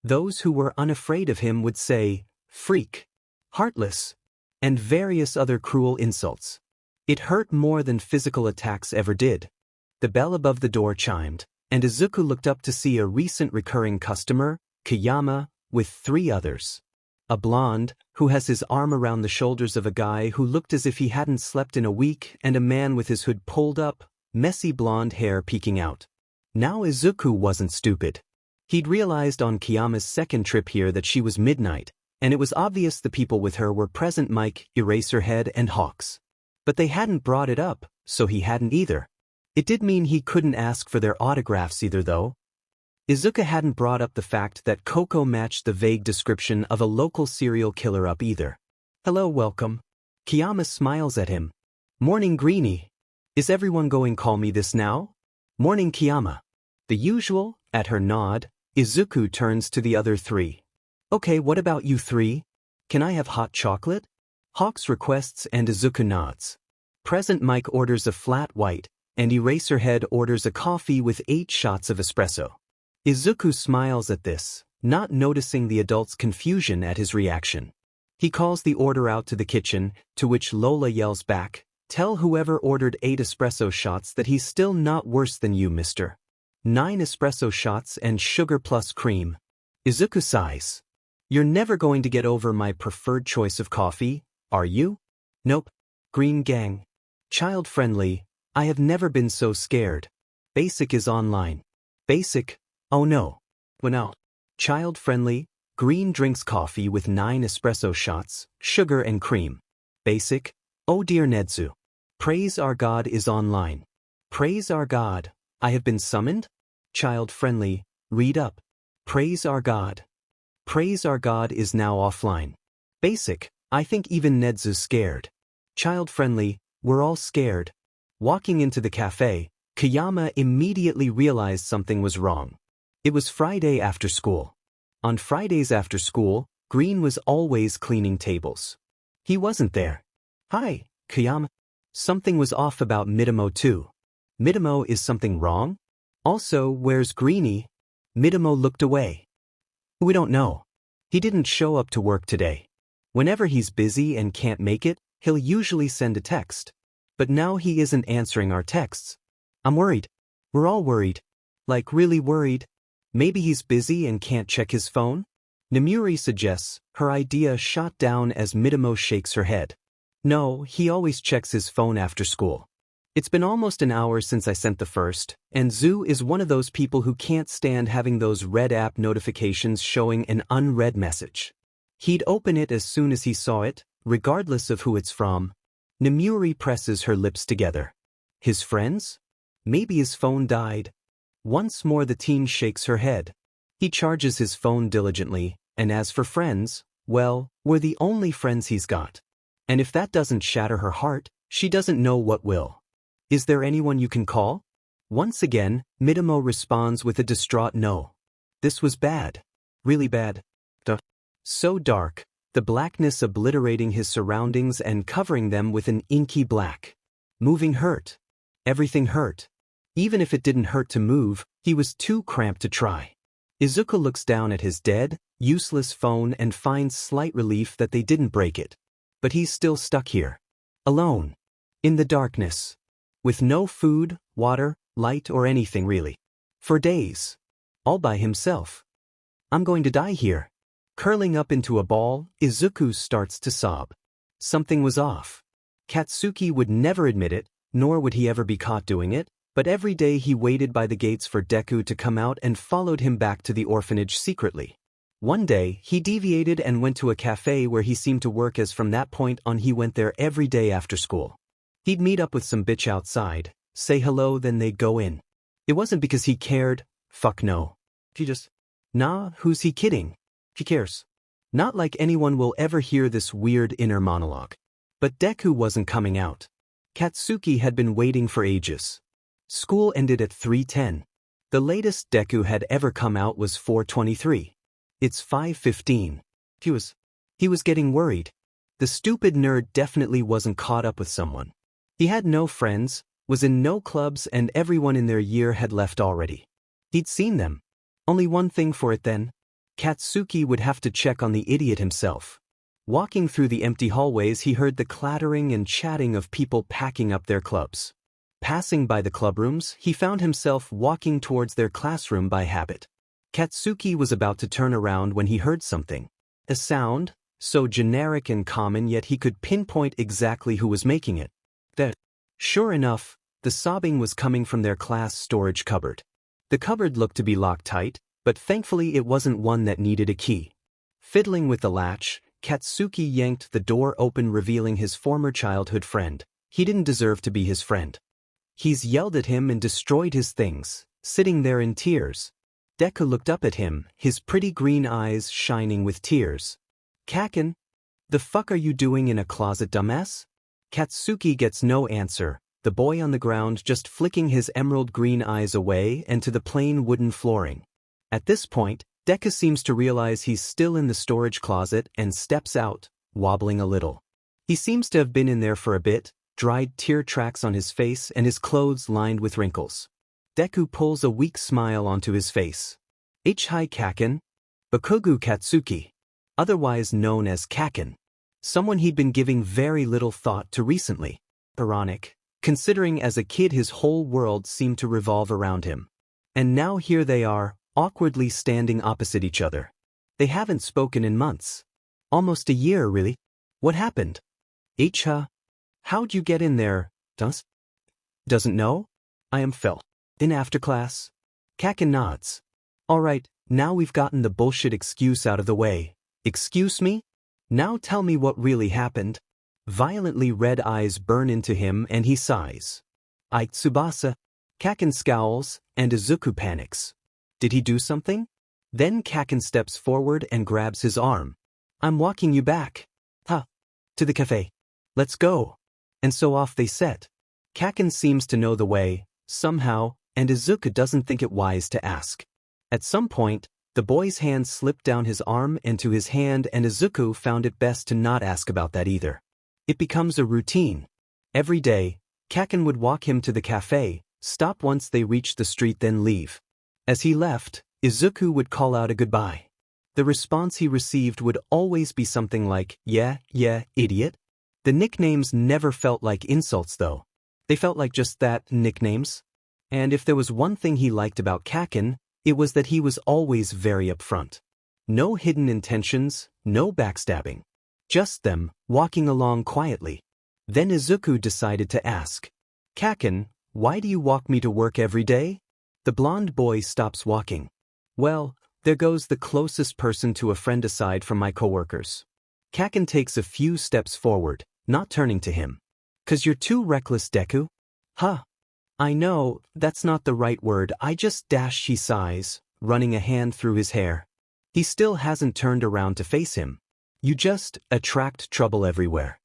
Those who were unafraid of him would say, freak, heartless, and various other cruel insults. It hurt more than physical attacks ever did. The bell above the door chimed, and Isuku looked up to see a recent recurring customer, Kayama, with 3 others. A blonde, who has his arm around the shoulders of a guy who looked as if he hadn't slept in a week, and a man with his hood pulled up, messy blonde hair peeking out. Now Isuku wasn't stupid. He'd realized on Kayama's second trip here that she was Midnight, and it was obvious the people with her were Present Mike, Eraserhead, and Hawks. But they hadn't brought it up, so he hadn't either. It did mean he couldn't ask for their autographs either, though. Izuka hadn't brought up the fact that Coco matched the vague description of a local serial killer up either. Hello, welcome. Kayama smiles at him. Morning, Greenie. Is everyone going call me this now? Morning, Kayama. The usual, at her nod, Izuku turns to the other 3. Okay, what about you 3? Can I have hot chocolate? Hawks requests and Izuku nods. Present Mike orders a flat white, and Eraserhead orders a coffee with 8 shots of espresso. Izuku smiles at this, not noticing the adult's confusion at his reaction. He calls the order out to the kitchen, to which Lola yells back, "Tell whoever ordered 8 espresso shots that he's still not worse than you, mister. 9 espresso shots and sugar plus cream." Izuku sighs. You're never going to get over my preferred choice of coffee, are you? Nope. Green gang. Child-friendly. I have never been so scared. Basic is online. Basic. Oh no. Well no. Child-friendly, green drinks coffee with 9 espresso shots, sugar and cream. Basic. Oh dear Nedzu. Praise our God is online. Praise our God. I have been summoned? Child-friendly, read up. Praise our God. Praise our God is now offline. Basic. I think even Nedzu's scared. Child-friendly, we're all scared. Walking into the cafe, Kayama immediately realized something was wrong. It was Friday after school. On Fridays after school, Green was always cleaning tables. He wasn't there. Hi, Kayama. Something was off about Midamo too. Midamo, is something wrong? Also, where's Greenie? Midamo looked away. We don't know. He didn't show up to work today. Whenever he's busy and can't make it, he'll usually send a text. But now he isn't answering our texts. I'm worried. We're all worried. Like really worried. Maybe he's busy and can't check his phone? Namuri suggests, her idea shot down as Midamo shakes her head. No, he always checks his phone after school. It's been almost an hour since I sent the first, and Zu is one of those people who can't stand having those red app notifications showing an unread message. He'd open it as soon as he saw it, regardless of who it's from. Namuri presses her lips together. His friends? Maybe his phone died. Once more the teen shakes her head. He charges his phone diligently, and as for friends, well, we're the only friends he's got. And if that doesn't shatter her heart, she doesn't know what will. Is there anyone you can call? Once again, Midamo responds with a distraught no. This was bad. Really bad. So dark, the blackness obliterating his surroundings and covering them with an inky black. Moving hurt. Everything hurt. Even if it didn't hurt to move, he was too cramped to try. Izuku looks down at his dead, useless phone and finds slight relief that they didn't break it. But he's still stuck here. Alone. In the darkness. with no food, water, light or anything really. For days. All by himself. I'm going to die here. Curling up into a ball, Izuku starts to sob. Something was off. Katsuki would never admit it, nor would he ever be caught doing it, but every day he waited by the gates for Deku to come out and followed him back to the orphanage secretly. One day, he deviated and went to a cafe where he seemed to work, as from that point on he went there every day after school. He'd meet up with some bitch outside, say hello, then they'd go in. It wasn't because he cared, fuck no. He just, nah, who's he kidding? He cares. Not like anyone will ever hear this weird inner monologue. But Deku wasn't coming out. Katsuki had been waiting for ages. School ended at 3:10. The latest Deku had ever come out was 4:23. It's 5:15. He was getting worried. The stupid nerd definitely wasn't caught up with someone. He had no friends, was in no clubs, and everyone in their year had left already. He'd seen them. Only one thing for it then. Katsuki would have to check on the idiot himself. Walking through the empty hallways, he heard the clattering and chatting of people packing up their clubs. Passing by the clubrooms, he found himself walking towards their classroom by habit. Katsuki was about to turn around when he heard something. A sound, so generic and common, yet he could pinpoint exactly who was making it. Sure enough, the sobbing was coming from their class storage cupboard. The cupboard looked to be locked tight, but thankfully it wasn't one that needed a key. Fiddling with the latch, Katsuki yanked the door open, revealing his former childhood friend. He didn't deserve to be his friend. He's yelled at him and destroyed his things, sitting there in tears. Deku looked up at him, his pretty green eyes shining with tears. Kaken? The fuck are you doing in a closet, dumbass? Katsuki gets no answer, the boy on the ground just flicking his emerald green eyes away and to the plain wooden flooring. At this point, Deku seems to realize he's still in the storage closet and steps out, wobbling a little. He seems to have been in there for a bit, dried tear tracks on his face and his clothes lined with wrinkles. Deku pulls a weak smile onto his face. Hi Kaken. Bakugo Katsuki. Otherwise known as Kaken. Someone he'd been giving very little thought to recently. Ironic, considering as a kid his whole world seemed to revolve around him. And now here they are, awkwardly standing opposite each other. They haven't spoken in months. Almost a year, really. What happened? How'd you get in there? Doesn't know? I am fell. In after class. Kaken nods. Alright, now we've gotten the bullshit excuse out of the way. Excuse me? Now tell me what really happened. Violently red eyes burn into him and he sighs. Tsubasa. Kaken scowls, and Izuku panics. Did he do something? Then Kaken steps forward and grabs his arm. I'm walking you back. To the cafe. Let's go. And so off they set. Kaken seems to know the way, somehow, and Izuku doesn't think it wise to ask. At some point, the boy's hand slipped down his arm and to his hand, and Izuku found it best to not ask about that either. It becomes a routine. Every day, Kaken would walk him to the cafe, stop once they reached the street, then leave. As he left, Izuku would call out a goodbye. The response he received would always be something like, yeah, idiot. The nicknames never felt like insults though. They felt like just that, nicknames. And if there was one thing he liked about Kaken, it was that he was always very upfront. No hidden intentions, no backstabbing. Just them, walking along quietly. Then Izuku decided to ask. Kaken, why do you walk me to work every day? The blonde boy stops walking. Well, there goes the closest person to a friend aside from my coworkers. Kaken takes a few steps forward, not turning to him. 'Cause you're too reckless, Deku. I know, that's not the right word, she sighs, running a hand through his hair. He still hasn't turned around to face him. You just attract trouble everywhere.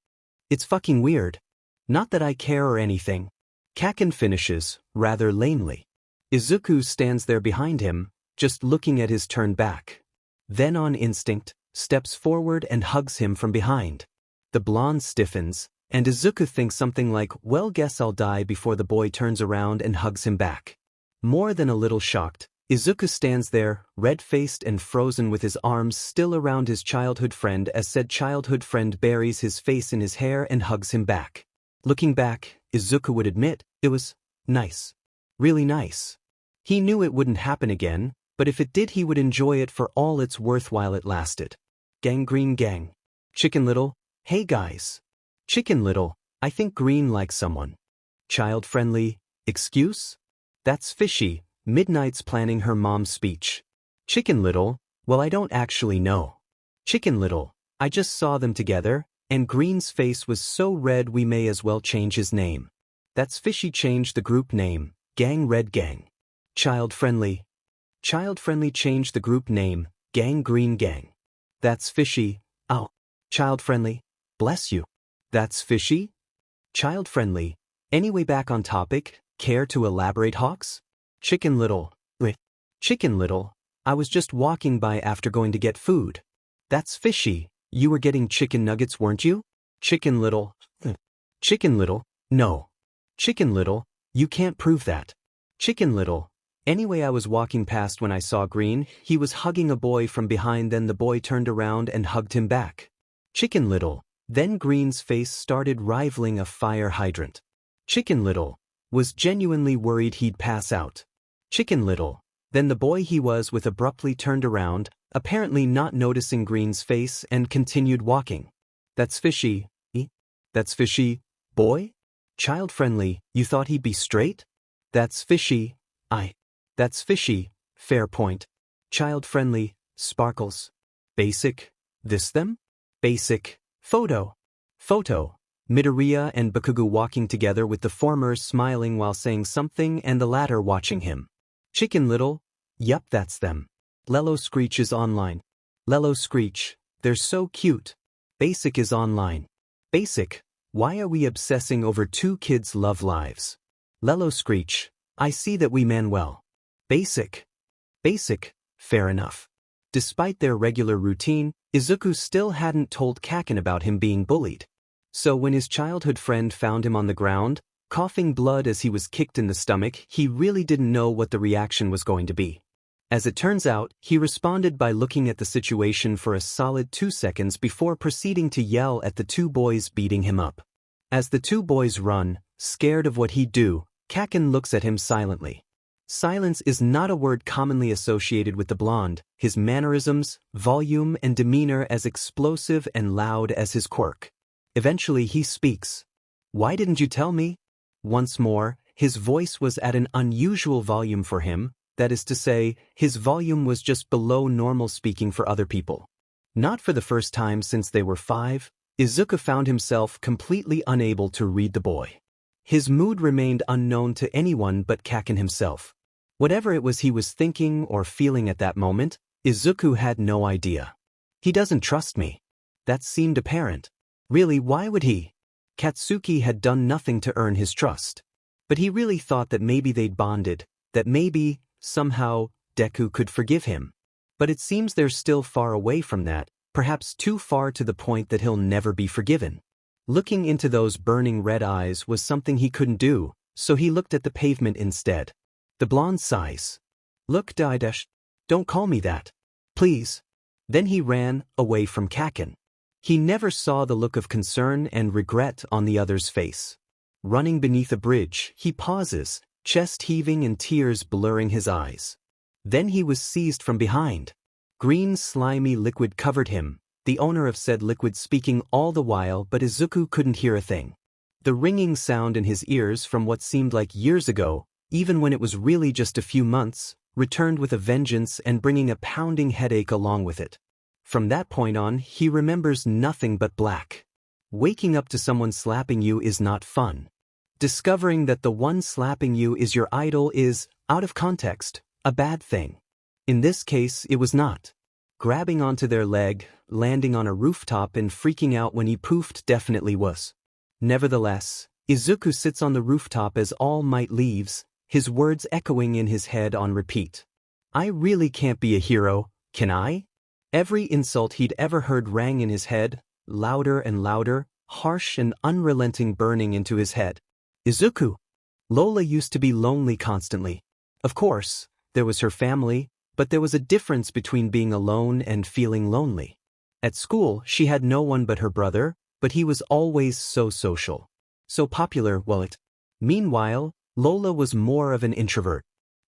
It's fucking weird. Not that I care or anything. Kaken finishes, rather lamely. Izuku stands there behind him, just looking at his turn back. Then on instinct, steps forward and hugs him from behind. The blonde stiffens, and Izuku thinks something like, well, guess I'll die, before the boy turns around and hugs him back. More than a little shocked, Izuku stands there, red-faced and frozen, with his arms still around his childhood friend as said childhood friend buries his face in his hair and hugs him back. Looking back, Izuku would admit, it was nice. Really nice. He knew it wouldn't happen again, but if it did he would enjoy it for all it's worth while it lasted. Gang Green Gang. Chicken Little, hey guys. Chicken Little, I think Green likes someone. Child friendly, excuse? That's fishy, Midnight's planning her mom's speech. Chicken Little, well I don't actually know. Chicken Little, I just saw them together, and Green's face was so red we may as well change his name. That's fishy, change the group name, Gang Red Gang. Child friendly. Child friendly, change the group name, Gang Green Gang. That's fishy, ow. Child friendly, bless you. That's fishy? Child friendly, anyway back on topic, care to elaborate Hawks? Chicken Little, wait. Chicken Little, I was just walking by after going to get food. That's fishy, you were getting chicken nuggets weren't you? Chicken Little, Chicken Little, no. Chicken Little, you can't prove that. Chicken Little, anyway I was walking past when I saw Green, he was hugging a boy from behind, then the boy turned around and hugged him back. Chicken Little, then Green's face started rivaling a fire hydrant. Chicken Little, was genuinely worried he'd pass out. Chicken Little, then the boy he was with abruptly turned around, apparently not noticing Green's face, and continued walking. That's fishy, eh? That's fishy, boy? Child friendly, you thought he'd be straight? That's fishy, That's fishy, fair point. Child friendly, sparkles. Basic, this them? Basic, photo. Photo, Midoriya and Bakugo walking together with the former smiling while saying something and the latter watching him. Chicken Little, yup that's them. Lelo Screech is online. Lelo Screech, they're so cute. Basic is online. Basic, why are we obsessing over two kids' love lives? Lelo Screech, I see that we man well. Basic. Basic, fair enough. Despite their regular routine, Izuku still hadn't told Kaken about him being bullied. So when his childhood friend found him on the ground, coughing blood as he was kicked in the stomach, he really didn't know what the reaction was going to be. As it turns out, he responded by looking at the situation for a solid 2 seconds before proceeding to yell at the two boys beating him up. As the two boys run, scared of what he'd do, Kaken looks at him silently. Silence is not a word commonly associated with the blonde, his mannerisms, volume, and demeanor as explosive and loud as his quirk. Eventually he speaks. Why didn't you tell me? Once more, his voice was at an unusual volume for him, that is to say, his volume was just below normal speaking for other people. Not for the first time since they were 5, Izuku found himself completely unable to read the boy. His mood remained unknown to anyone but Kaken himself. Whatever it was he was thinking or feeling at that moment, Izuku had no idea. He doesn't trust me. That seemed apparent. Really, why would he? Katsuki had done nothing to earn his trust. But he really thought that maybe they'd bonded, that maybe, somehow, Deku could forgive him. But it seems they're still far away from that, perhaps too far to the point that he'll never be forgiven. Looking into those burning red eyes was something he couldn't do, so he looked at the pavement instead. The blonde sighs. Look, Daidesh, don't call me that. Please. Then he ran away from Kaken. He never saw the look of concern and regret on the other's face. Running beneath a bridge, he pauses, chest heaving and tears blurring his eyes. Then he was seized from behind. Green slimy liquid covered him, the owner of said liquid speaking all the while, but Izuku couldn't hear a thing. The ringing sound in his ears from what seemed like years ago, even when it was really just a few months, returned with a vengeance and bringing a pounding headache along with it. From that point on, he remembers nothing but black. Waking up to someone slapping you is not fun. Discovering that the one slapping you is your idol is, out of context, a bad thing. In this case, it was not. Grabbing onto their leg, landing on a rooftop and freaking out when he poofed definitely was. Nevertheless, Izuku sits on the rooftop as All Might leaves, his words echoing in his head on repeat. I really can't be a hero, can I? Every insult he'd ever heard rang in his head, louder and louder, harsh and unrelenting, burning into his head. Izuku. Lola used to be lonely constantly. Of course, there was her family, but there was a difference between being alone and feeling lonely. At school, she had no one but her brother, but he was always so social. so popular, Meanwhile, Lola was more of an introvert.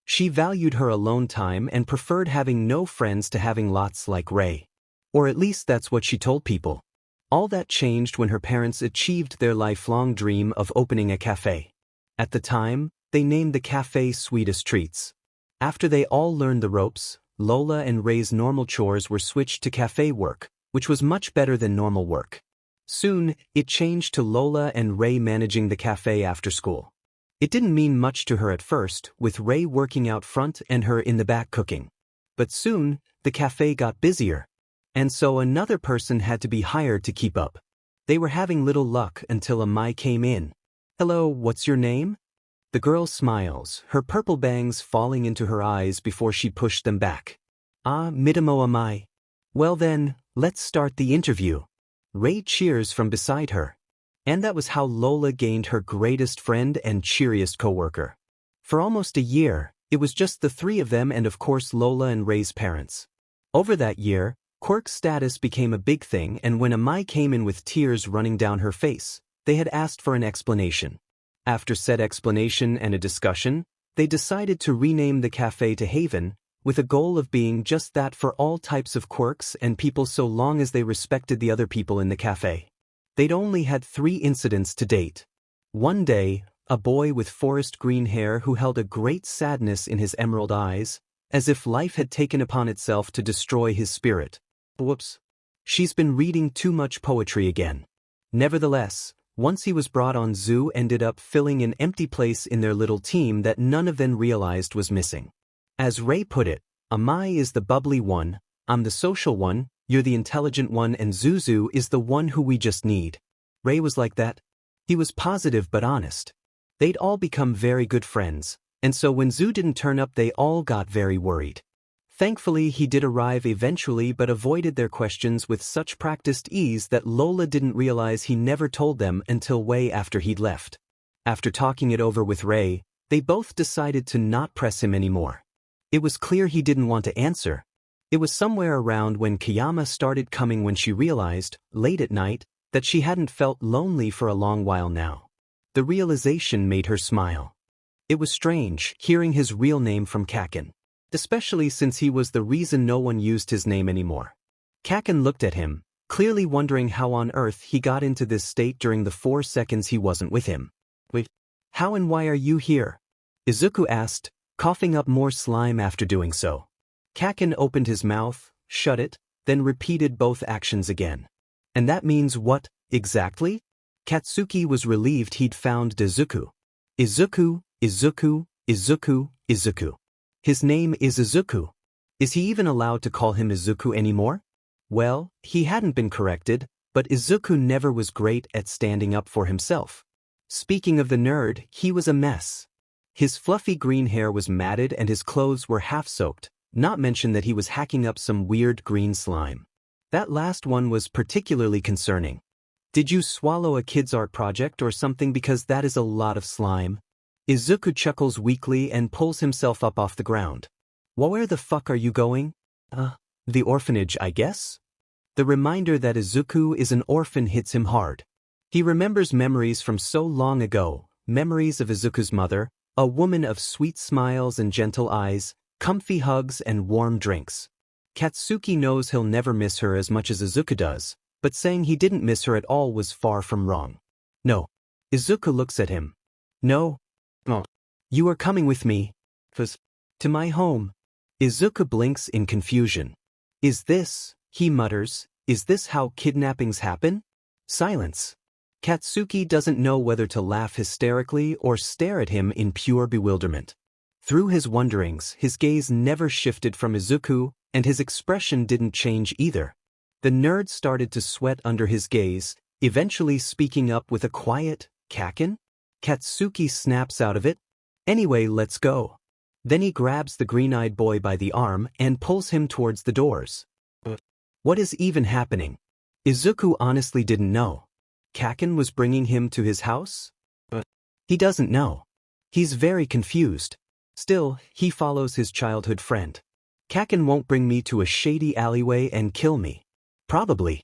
She valued her alone time and preferred having no friends to having lots like Ray. Or at least that's what she told people. All that changed when her parents achieved their lifelong dream of opening a cafe. At the time, they named the cafe Sweetest Treats. After they all learned the ropes, Lola and Ray's normal chores were switched to cafe work, which was much better than normal work. Soon, it changed to Lola and Ray managing the cafe after school. It didn't mean much to her at first, with Ray working out front and her in the back cooking. But soon, the cafe got busier. And so another person had to be hired to keep up. They were having little luck until Amai came in. "Hello, what's your name?" The girl smiles, her purple bangs falling into her eyes before she pushed them back. "Ah, Midamo Amai. Well then, let's start the interview." Ray cheers from beside her. And that was how Lola gained her greatest friend and cheeriest coworker. For almost a year, it was just the three of them and of course Lola and Ray's parents. Over that year, Quirk's status became a big thing, and when Amai came in with tears running down her face, they had asked for an explanation. After said explanation and a discussion, they decided to rename the cafe to Haven, with a goal of being just that for all types of quirks and people so long as they respected the other people in the cafe. They'd only had 3 incidents to date. One day, a boy with forest green hair who held a great sadness in his emerald eyes, as if life had taken upon itself to destroy his spirit. Whoops. She's been reading too much poetry again. Nevertheless, once he was brought on, Zoo ended up filling an empty place in their little team that none of them realized was missing. As Ray put it, Amai is the bubbly one, I'm the social one, you're the intelligent one, and Zuzu is the one who we just need. Ray was like that. He was positive but honest. They'd all become very good friends, and so when Zoo didn't turn up they all got very worried. Thankfully he did arrive eventually but avoided their questions with such practiced ease that Lola didn't realize he never told them until way after he'd left. After talking it over with Ray, they both decided to not press him anymore. It was clear he didn't want to answer. It was somewhere around when Kayama started coming when she realized, late at night, that she hadn't felt lonely for a long while now. The realization made her smile. It was strange, hearing his real name from Kaken. Especially since he was the reason no one used his name anymore. Kaken looked at him, clearly wondering how on earth he got into this state during the 4 seconds he wasn't with him. "Wait, how and why are you here?" Isuku asked, coughing up more slime after doing so. Kaken opened his mouth, shut it, then repeated both actions again. "And that means what, exactly?" Katsuki was relieved he'd found Dezuku. Izuku, Izuku, Izuku, Izuku. His name is Isuku. Is he even allowed to call him Izuku anymore? Well, he hadn't been corrected, but Isuku never was great at standing up for himself. Speaking of the nerd, he was a mess. His fluffy green hair was matted and his clothes were half-soaked, not mention that he was hacking up some weird green slime. That last one was particularly concerning. Did you swallow a kid's art project or something, because that is a lot of slime? Izuku chuckles weakly and pulls himself up off the ground. Where the fuck are you going? The orphanage, I guess? The reminder that Izuku is an orphan hits him hard. He remembers memories from so long ago, memories of Izuku's mother, a woman of sweet smiles and gentle eyes, comfy hugs and warm drinks. Katsuki knows he'll never miss her as much as Izuku does, but saying he didn't miss her at all was far from wrong. No. Izuku looks at him. No. You are coming with me. To my home. Izuku blinks in confusion. Is this, he mutters, is this how kidnappings happen? Silence. Katsuki doesn't know whether to laugh hysterically or stare at him in pure bewilderment. Through his wonderings, his gaze never shifted from Izuku, and his expression didn't change either. The nerd started to sweat under his gaze, eventually speaking up with a quiet, "Kaken?" Katsuki snaps out of it. "Anyway, let's go." Then he grabs the green-eyed boy by the arm and pulls him towards the doors. What is even happening? Izuku honestly didn't know. Kaken was bringing him to his house? He doesn't know. He's very confused. Still, he follows his childhood friend. Kaken won't bring me to a shady alleyway and kill me. Probably.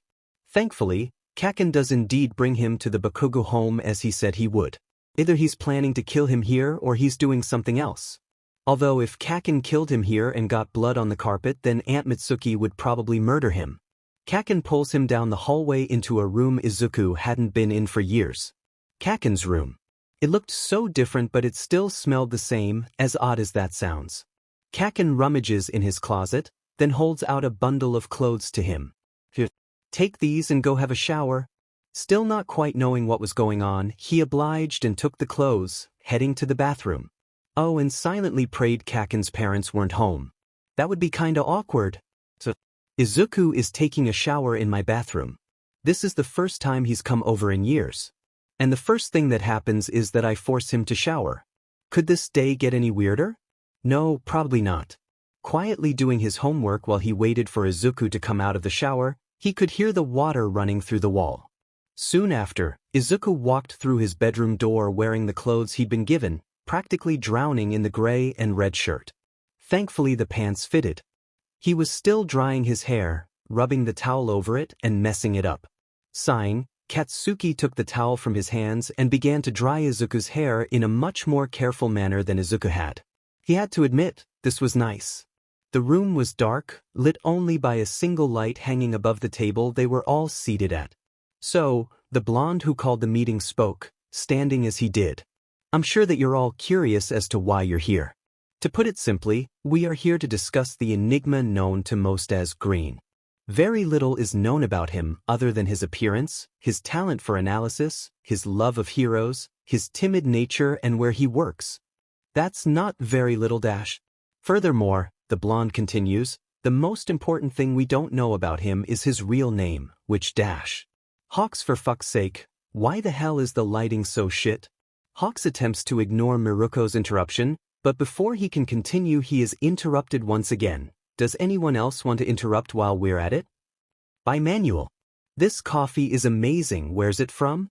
Thankfully, Kaken does indeed bring him to the Bakugo home as he said he would. Either he's planning to kill him here or he's doing something else. Although if Kaken killed him here and got blood on the carpet, then Aunt Mitsuki would probably murder him. Kaken pulls him down the hallway into a room Isuku hadn't been in for years. Kaken's room. It looked so different, but it still smelled the same, as odd as that sounds. Kaken rummages in his closet, then holds out a bundle of clothes to him. Here, take these and go have a shower. Still not quite knowing what was going on, he obliged and took the clothes, heading to the bathroom. Oh, and silently prayed Kaken's parents weren't home. That would be kinda awkward. So, Izuku is taking a shower in my bathroom. This is the first time he's come over in years. And the first thing that happens is that I force him to shower. Could this day get any weirder? No, probably not. Quietly doing his homework while he waited for Izuku to come out of the shower, he could hear the water running through the wall. Soon after, Izuku walked through his bedroom door wearing the clothes he'd been given, practically drowning in the gray and red shirt. Thankfully the pants fitted. He was still drying his hair, rubbing the towel over it and messing it up. Sighing, Katsuki took the towel from his hands and began to dry Izuku's hair in a much more careful manner than Izuku had. He had to admit, this was nice. The room was dark, lit only by a single light hanging above the table they were all seated at. So, the blonde who called the meeting spoke, standing as he did. I'm sure that you're all curious as to why you're here. To put it simply, we are here to discuss the enigma known to most as Green. Very little is known about him other than his appearance, his talent for analysis, his love of heroes, his timid nature, and where he works. That's not very little dash. Furthermore, the blonde continues, the most important thing we don't know about him is his real name, which dash. Hawks, for fuck's sake, why the hell is the lighting so shit? Hawks attempts to ignore Miruko's interruption, but before he can continue he is interrupted once again. Does anyone else want to interrupt while we're at it? By Manuel. This coffee is amazing, where's it from?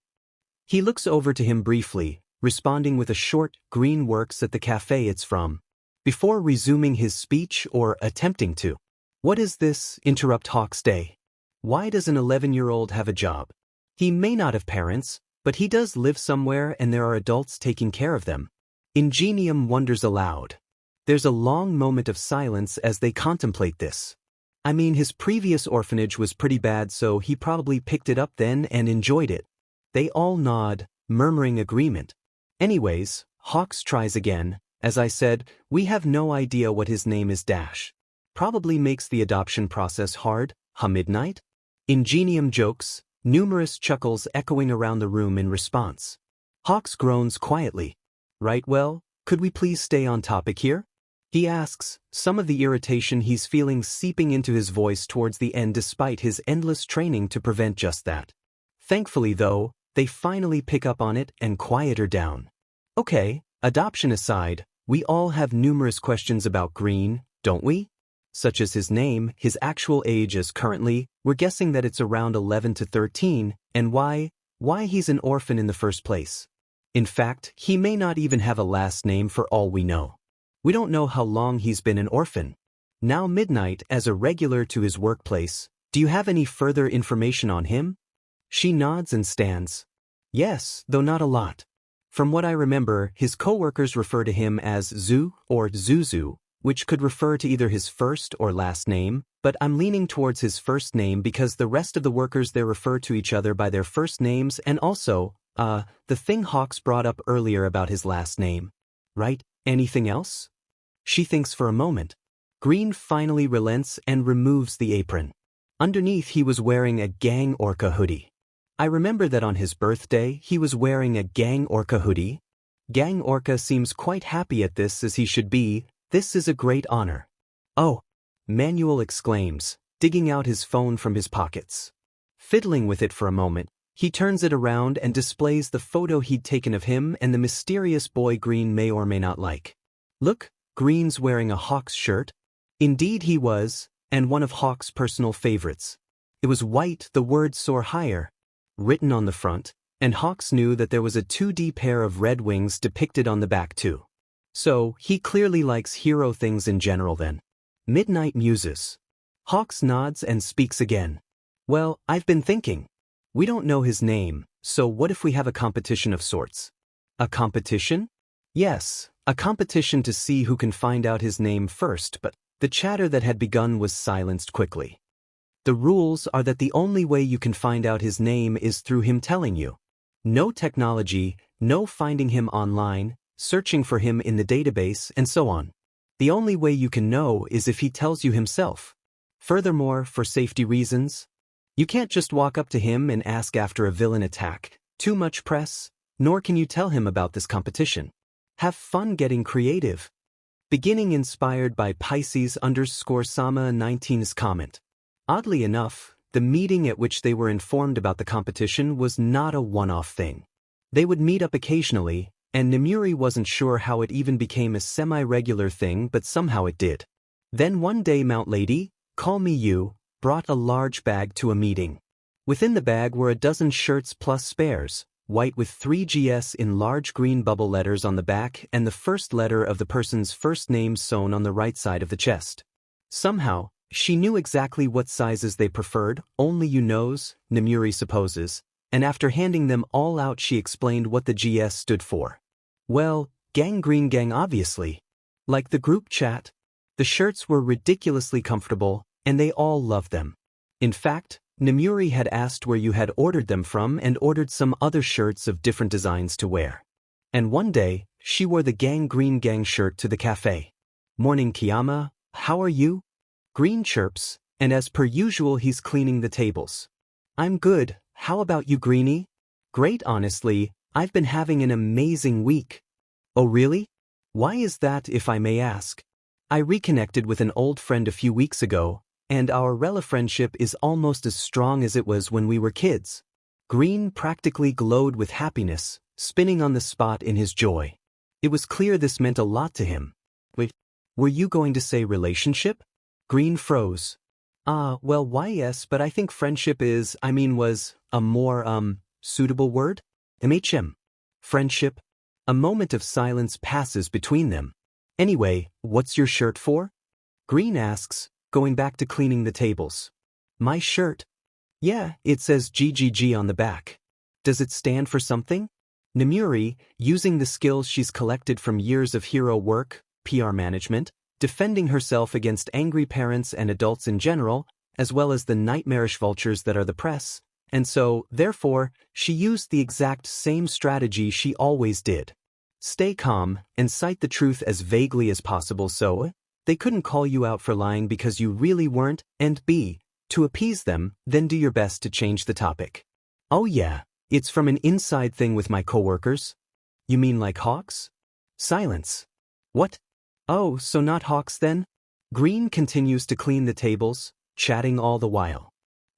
He looks over to him briefly, responding with a short, Green works at the cafe it's from. Before resuming his speech or attempting to. What is this, interrupt Hawks Day? Why does an 11-year-old have a job? He may not have parents, but he does live somewhere and there are adults taking care of them. Ingenium wonders aloud. There's a long moment of silence as they contemplate this. I mean, his previous orphanage was pretty bad, so he probably picked it up then and enjoyed it. They all nod, murmuring agreement. Anyways, Hawks tries again. As I said, we have no idea what his name is dash. Probably makes the adoption process hard, huh midnight? Ingenium jokes, numerous chuckles echoing around the room in response. Hawks groans quietly. Right, well, could we please stay on topic here? He asks, some of the irritation he's feeling seeping into his voice towards the end despite his endless training to prevent just that. Thankfully though, they finally pick up on it and quiet her down. Okay, adoption aside, we all have numerous questions about Green, don't we? Such as his name, his actual age as currently, we're guessing that it's around 11 to 13, and why he's an orphan in the first place. In fact, he may not even have a last name for all we know. We don't know how long he's been an orphan. Now Midnight as a regular to his workplace, do you have any further information on him? She nods and stands. Yes, though not a lot. From what I remember, his co-workers refer to him as Zu or Zuzu, which could refer to either his first or last name, but I'm leaning towards his first name because the rest of the workers there refer to each other by their first names and also, the thing Hawks brought up earlier about his last name. Right? Anything else? She thinks for a moment. Green finally relents and removes the apron. Underneath he was wearing a Gang Orca hoodie. I remember that on his birthday he was wearing a Gang Orca hoodie. Gang Orca seems quite happy at this as he should be. This is a great honor. Oh! Manuel exclaims, digging out his phone from his pockets. Fiddling with it for a moment, he turns it around and displays the photo he'd taken of him and the mysterious boy Green may or may not like. Look, Green's wearing a Hawks shirt. Indeed he was, and one of Hawks' personal favorites. It was white, the word soar higher, written on the front, and Hawks knew that there was a 2D pair of red wings depicted on the back too. So, he clearly likes hero things in general then. Midnight muses. Hawks nods and speaks again. Well, I've been thinking. We don't know his name, so what if we have a competition of sorts? A competition? Yes, a competition to see who can find out his name first, but the chatter that had begun was silenced quickly. The rules are that the only way you can find out his name is through him telling you. No technology, no finding him online, searching for him in the database, and so on. The only way you can know is if he tells you himself. Furthermore, for safety reasons, you can't just walk up to him and ask after a villain attack, too much press, nor can you tell him about this competition. Have fun getting creative. Beginning inspired by Pisces_Sama 19's comment. Oddly enough, the meeting at which they were informed about the competition was not a one-off thing. They would meet up occasionally, and Nemuri wasn't sure how it even became a semi-regular thing, but somehow it did. Then one day Mount Lady, call me you, brought a large bag to a meeting. Within the bag were a dozen shirts plus spares, white with 3GS in large green bubble letters on the back and the first letter of the person's first name sewn on the right side of the chest. Somehow, she knew exactly what sizes they preferred, only you knows, Nemuri supposes, and after handing them all out she explained what the GS stood for. Well, Gang Green Gang obviously. Like the group chat. The shirts were ridiculously comfortable, and they all loved them. In fact, Nemuri had asked where you had ordered them from and ordered some other shirts of different designs to wear. And one day, she wore the Gang Green Gang shirt to the cafe. Morning Kiyama, how are you? Green chirps, and as per usual he's cleaning the tables. I'm good, how about you Greenie? Great honestly, I've been having an amazing week. Oh really? Why is that if I may ask? I reconnected with an old friend a few weeks ago, and our rela friendship is almost as strong as it was when we were kids. Green practically glowed with happiness, spinning on the spot in his joy. It was clear this meant a lot to him. Wait, were you going to say relationship? Green froze. Well why yes, but I think friendship was a more, suitable word? MHM. Friendship. A moment of silence passes between them. Anyway, what's your shirt for? Green asks, going back to cleaning the tables. My shirt? Yeah, it says GGG on the back. Does it stand for something? Nemuri, using the skills she's collected from years of hero work, PR management, defending herself against angry parents and adults in general, as well as the nightmarish vultures that are the press, and so, therefore, she used the exact same strategy she always did. Stay calm and cite the truth as vaguely as possible so they couldn't call you out for lying because you really weren't, and B, to appease them, then do your best to change the topic. Oh yeah, it's from an inside thing with my coworkers. You mean like Hawks? Silence. What? Oh, so not Hawks then? Green continues to clean the tables, chatting all the while.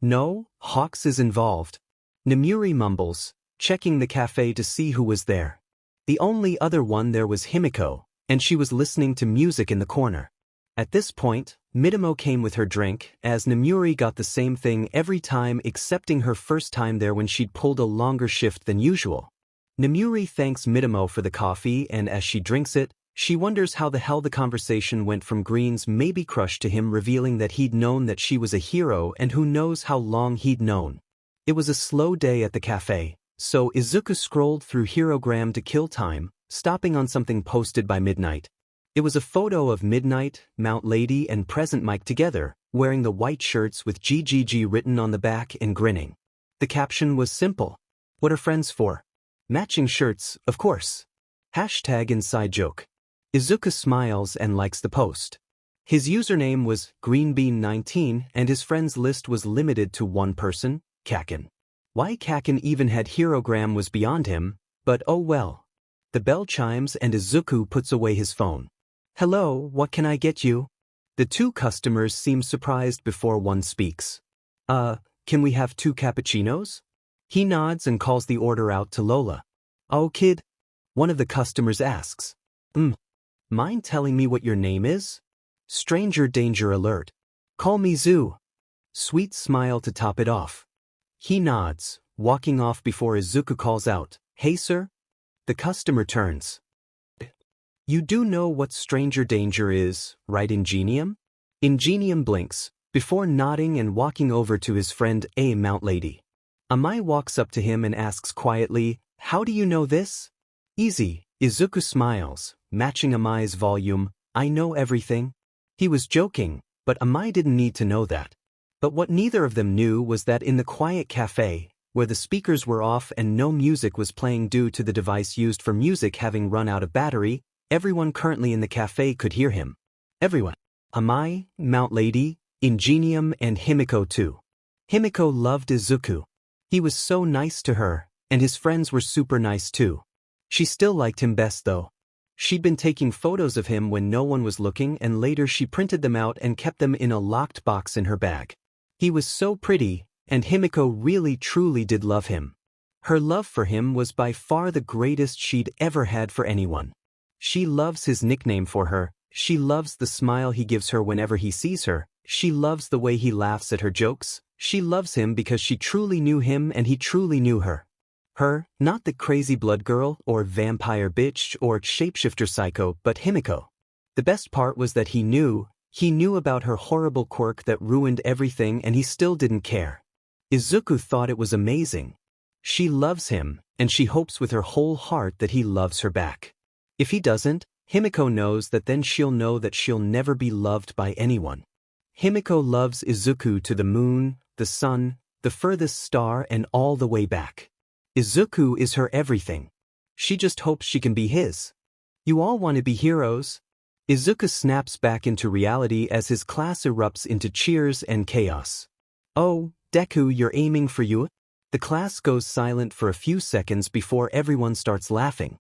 No, Hawks is involved. Nemuri mumbles, checking the cafe to see who was there. The only other one there was Himiko, and she was listening to music in the corner. At this point, Midamo came with her drink, as Nemuri got the same thing every time excepting her first time there when she'd pulled a longer shift than usual. Nemuri thanks Midamo for the coffee and as she drinks it, she wonders how the hell the conversation went from Green's maybe crush to him revealing that he'd known that she was a hero and who knows how long he'd known. It was a slow day at the cafe, so Isuku scrolled through Herogram to kill time, stopping on something posted by Midnight. It was a photo of Midnight, Mount Lady and Present Mike together, wearing the white shirts with GGG written on the back and grinning. The caption was simple. What are friends for? Matching shirts, of course. Hashtag inside joke. Izuku smiles and likes the post. His username was greenbean19 and his friends list was limited to one person, Kaken. Why Kaken even had Herogram was beyond him, but oh well. The bell chimes and Izuku puts away his phone. Hello, what can I get you? The two customers seem surprised before one speaks. Can we have 2 cappuccinos? He nods and calls the order out to Lola. Oh kid? One of the customers asks. Mind telling me what your name is? Stranger danger alert. Call me Zoo. Sweet smile to top it off. He nods, walking off before Izuku calls out, Hey sir? The customer turns. You do know what stranger danger is, right Ingenium? Ingenium blinks, before nodding and walking over to his friend A Mount Lady. Amai walks up to him and asks quietly, "How do you know this?" "Easy." Izuku smiles, matching Amai's volume. "I know everything." He was joking, but Amai didn't need to know that. But what neither of them knew was that in the quiet cafe, where the speakers were off and no music was playing due to the device used for music having run out of battery, everyone currently in the cafe could hear him. Everyone. Amai, Mount Lady, Ingenium and Himiko too. Himiko loved Izuku. He was so nice to her, and his friends were super nice too. She still liked him best though. She'd been taking photos of him when no one was looking, and later she printed them out and kept them in a locked box in her bag. He was so pretty, and Himiko really truly did love him. Her love for him was by far the greatest she'd ever had for anyone. She loves his nickname for her, she loves the smile he gives her whenever he sees her, she loves the way he laughs at her jokes, she loves him because she truly knew him and he truly knew her. Her, not the crazy blood girl or vampire bitch or shapeshifter psycho, but Himiko. The best part was that he knew about her horrible quirk that ruined everything, and he still didn't care. Izuku thought it was amazing. She loves him, and she hopes with her whole heart that he loves her back. If he doesn't, Himiko knows that then she'll know that she'll never be loved by anyone. Himiko loves Izuku to the moon, the sun, the furthest star, and all the way back. Izuku is her everything. She just hopes she can be his. You all want to be heroes? Izuku snaps back into reality as his class erupts into cheers and chaos. "Oh, Deku, you're aiming for you?" The class goes silent for a few seconds before everyone starts laughing.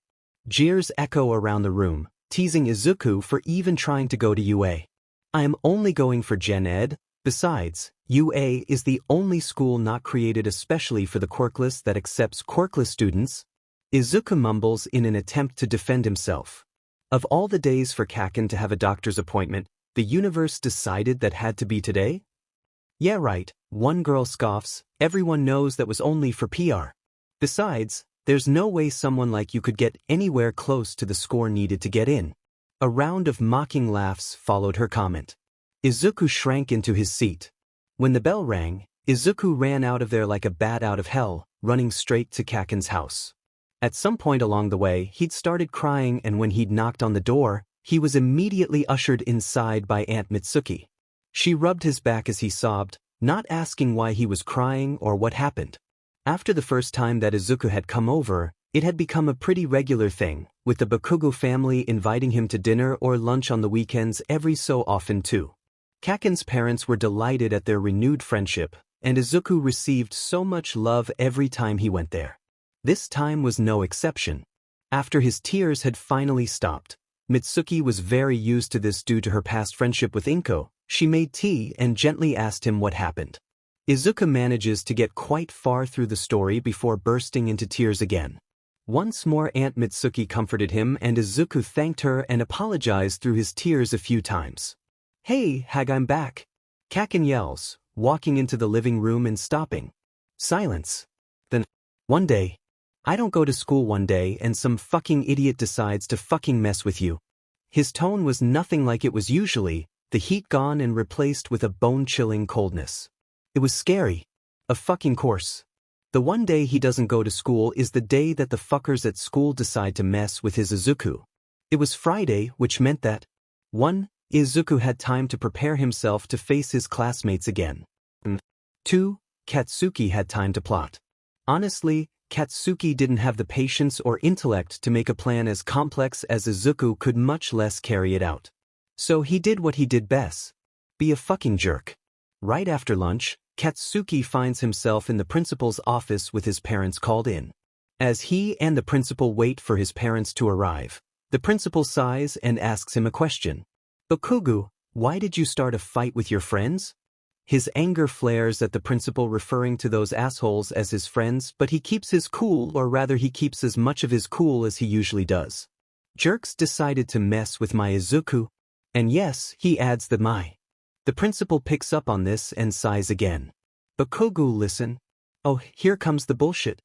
Jeers echo around the room, teasing Izuku for even trying to go to UA. "I am only going for Gen Ed. Besides, UA is the only school not created especially for the quirkless that accepts quirkless students." Izuku mumbles in an attempt to defend himself. Of all the days for Kaken to have a doctor's appointment, the universe decided that had to be today? "Yeah, right," one girl scoffs. "Everyone knows that was only for PR. Besides, there's no way someone like you could get anywhere close to the score needed to get in." A round of mocking laughs followed her comment. Izuku shrank into his seat. When the bell rang, Izuku ran out of there like a bat out of hell, running straight to Kaken's house. At some point along the way, he'd started crying, and when he'd knocked on the door, he was immediately ushered inside by Aunt Mitsuki. She rubbed his back as he sobbed, not asking why he was crying or what happened. After the first time that Izuku had come over, it had become a pretty regular thing, with the Bakugo family inviting him to dinner or lunch on the weekends every so often too. Kaken's parents were delighted at their renewed friendship, and Izuku received so much love every time he went there. This time was no exception. After his tears had finally stopped, Mitsuki was very used to this due to her past friendship with Inko. She made tea and gently asked him what happened. Izuku manages to get quite far through the story before bursting into tears again. Once more Aunt Mitsuki comforted him, and Izuku thanked her and apologized through his tears a few times. "Hey, Hag, I'm back!" Kaken yells, walking into the living room and stopping. Silence. Then, one day, "I don't go to school one day and some fucking idiot decides to fucking mess with you." His tone was nothing like it was usually, the heat gone and replaced with a bone-chilling coldness. It was scary. Of fucking course. The one day he doesn't go to school is the day that the fuckers at school decide to mess with his Izuku. It was Friday, which meant that 1. Izuku had time to prepare himself to face his classmates again. 2. Katsuki had time to plot. Honestly, Katsuki didn't have the patience or intellect to make a plan as complex as Izuku could, much less carry it out. So he did what he did best. Be a fucking jerk. Right after lunch, Katsuki finds himself in the principal's office with his parents called in. As he and the principal wait for his parents to arrive, the principal sighs and asks him a question. "Bakugo, why did you start a fight with your friends?" His anger flares at the principal referring to those assholes as his friends, but he keeps his cool, or rather he keeps as much of his cool as he usually does. "Jerks decided to mess with my Izuku." And yes, he adds the my. The principal picks up on this and sighs again. "Bakugo, listen. Oh, here comes the bullshit.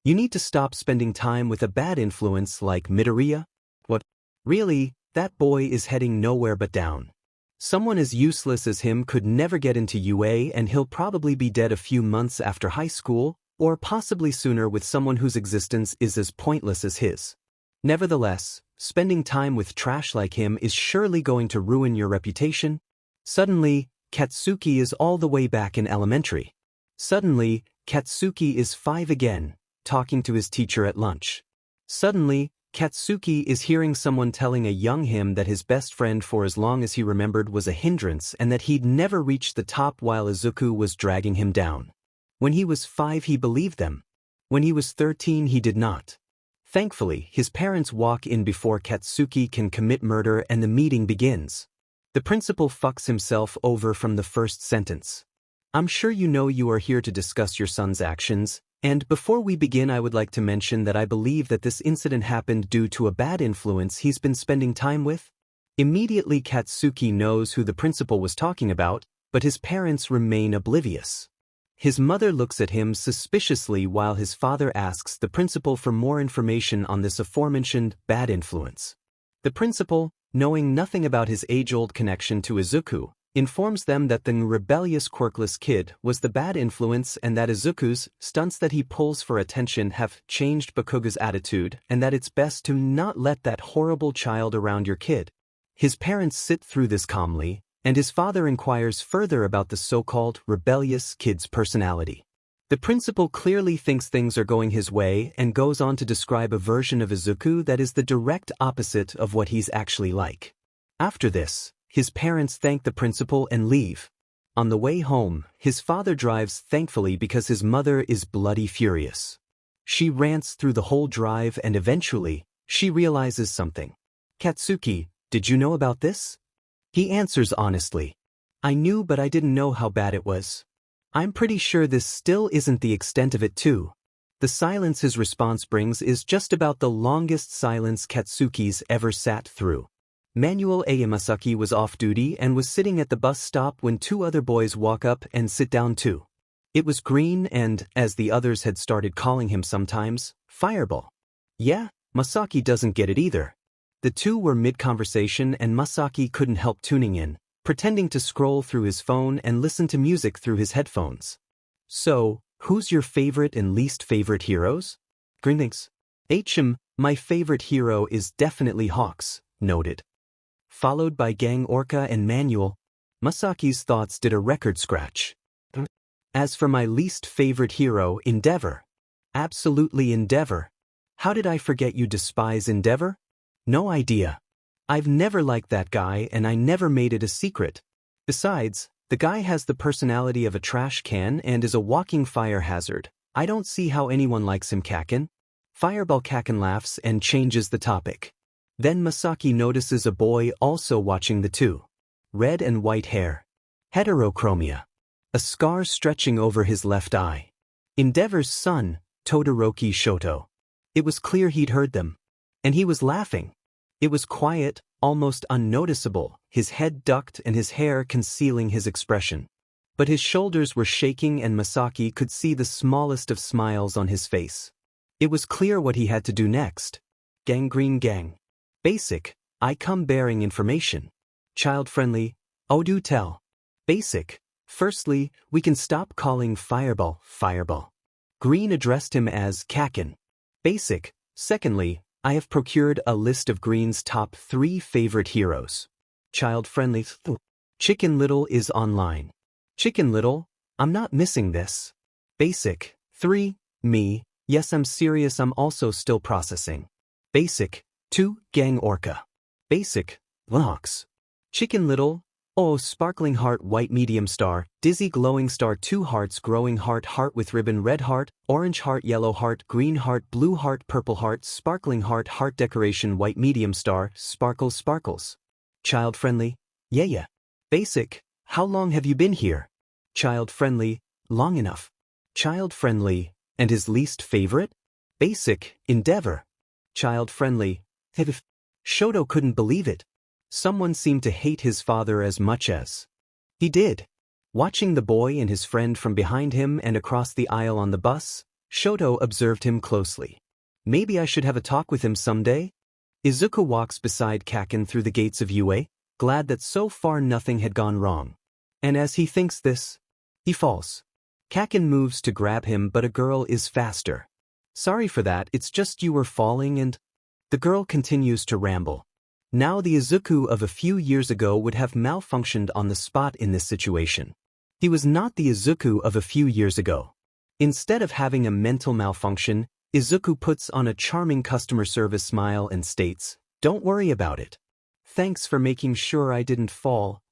You need to stop spending time with a bad influence like Midoriya. What? Really, that boy is heading nowhere but down. Someone as useless as him could never get into UA, and he'll probably be dead a few months after high school. or possibly sooner with someone whose existence is as pointless as his. Nevertheless, spending time with trash like him is surely going to ruin your reputation. Suddenly, Katsuki is all the way back in elementary. Suddenly, Katsuki is 5 again, talking to his teacher at lunch. Suddenly, Katsuki is hearing someone telling a young him that his best friend for as long as he remembered was a hindrance and that he'd never reach the top while Isuku was dragging him down. When he was 5 he believed them. When he was 13 he did not. Thankfully, his parents walk in before Katsuki can commit murder and the meeting begins. The principal fucks himself over from the first sentence. I'm sure you know you are here to discuss your son's actions, and before we begin I would like to mention that I believe that this incident happened due to a bad influence he's been spending time with. Immediately Katsuki knows who the principal was talking about, but his parents remain oblivious. His mother looks at him suspiciously while his father asks the principal for more information on this aforementioned bad influence. The principal, knowing nothing about his age-old connection to Isuku, informs them that the rebellious quirkless kid was the bad influence and that Izuku's stunts that he pulls for attention have changed Bakugo's attitude and that it's best to not let that horrible child around your kid. His parents sit through this calmly, and his father inquires further about the so-called rebellious kid's personality. The principal clearly thinks things are going his way and goes on to describe a version of Isuku that is the direct opposite of what he's actually like. After this, his parents thank the principal and leave. On the way home, his father drives thankfully because his mother is bloody furious. She rants through the whole drive and eventually, she realizes something. Katsuki, did you know about this? He answers honestly. I knew but I didn't know how bad it was. I'm pretty sure this still isn't the extent of it too. The silence his response brings is just about the longest silence Katsuki's ever sat through. Manuel Ayamasaki was off duty and was sitting at the bus stop when 2 other boys walk up and sit down too. It was Green and, as the others had started calling him sometimes, Fireball. Yeah, Masaki doesn't get it either. The two were mid-conversation and Masaki couldn't help tuning in, pretending to scroll through his phone and listen to music through his headphones. So, who's your favorite and least favorite heroes? Green thinks. My favorite hero is definitely Hawks, noted. Followed by Gang Orca and Manuel. Masaki's thoughts did a record scratch. As for my least favorite hero, Endeavor. Absolutely Endeavor. How did I forget you despise Endeavor? No idea. I've never liked that guy and I never made it a secret. Besides, the guy has the personality of a trash can and is a walking fire hazard. I don't see how anyone likes him. Kaken. Fireball Kaken laughs and changes the topic. Then Masaki notices a boy also watching the two. Red and white hair. Heterochromia. A scar stretching over his left eye. Endeavor's son, Todoroki Shoto. It was clear he'd heard them. And he was laughing. It was quiet, almost unnoticeable, his head ducked and his hair concealing his expression. But his shoulders were shaking and Masaki could see the smallest of smiles on his face. It was clear what he had to do next. Gangrene Gang. Basic, I come bearing information. Child-friendly, oh do tell. Basic, firstly, we can stop calling Fireball, Fireball. Green addressed him as Kaken. Basic, secondly, I have procured a list of Green's top 3 favorite heroes. Child-friendly, Chicken Little is online. Chicken Little, I'm not missing this. Basic, 3, me, yes I'm serious I'm also still processing. Basic, 2, Gang Orca. Basic, Hawks. Chicken Little, oh sparkling heart white medium star, dizzy glowing star 2 hearts growing heart heart with ribbon red heart, orange heart yellow heart green heart blue heart purple heart sparkling heart heart decoration white medium star, sparkles sparkles. Child friendly, yeah. Basic, how long have you been here? Child friendly, long enough. Child friendly, and his least favorite? Basic, Endeavor. Child friendly, Shoto couldn't believe it. Someone seemed to hate his father as much as he did. Watching the boy and his friend from behind him and across the aisle on the bus, Shoto observed him closely. Maybe I should have a talk with him someday? Izuku walks beside Kaken through the gates of UA, glad that so far nothing had gone wrong. And as he thinks this, he falls. Kaken moves to grab him but a girl is faster. Sorry for that, it's just you were falling and… The girl continues to ramble. Now the Isuku of a few years ago would have malfunctioned on the spot in this situation. He was not the Isuku of a few years ago. Instead of having a mental malfunction, Isuku puts on a charming customer service smile and states, "Don't worry about it. Thanks for making sure I didn't fall."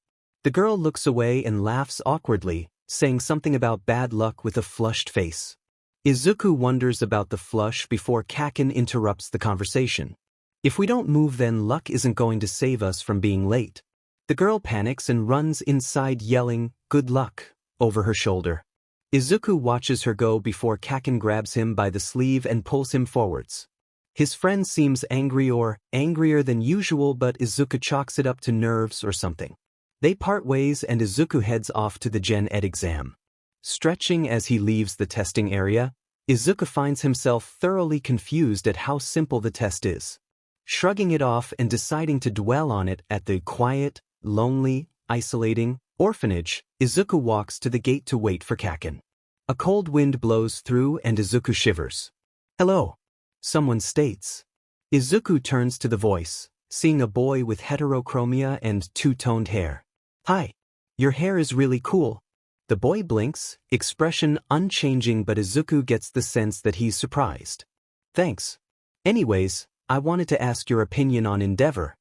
The girl looks away and laughs awkwardly, saying something about bad luck with a flushed face. Isuku wonders about the flush before Kaken interrupts the conversation. If we don't move then luck isn't going to save us from being late. The girl panics and runs inside yelling, "Good luck," over her shoulder. Isuku watches her go before Kaken grabs him by the sleeve and pulls him forwards. His friend seems angry or angrier than usual, but Isuku chalks it up to nerves or something. They part ways and Isuku heads off to the Gen Ed exam. Stretching as he leaves the testing area, Isuku finds himself thoroughly confused at how simple the test is. Shrugging it off and deciding to dwell on it at the quiet, lonely, isolating orphanage, Isuku walks to the gate to wait for Kaken. A cold wind blows through and Isuku shivers. "Hello," someone states. Isuku turns to the voice, seeing a boy with heterochromia and two-toned hair. "Hi. Your hair is really cool." The boy blinks, expression unchanging, but Isuku gets the sense that he's surprised. "Thanks. Anyways, I wanted to ask your opinion on Endeavor."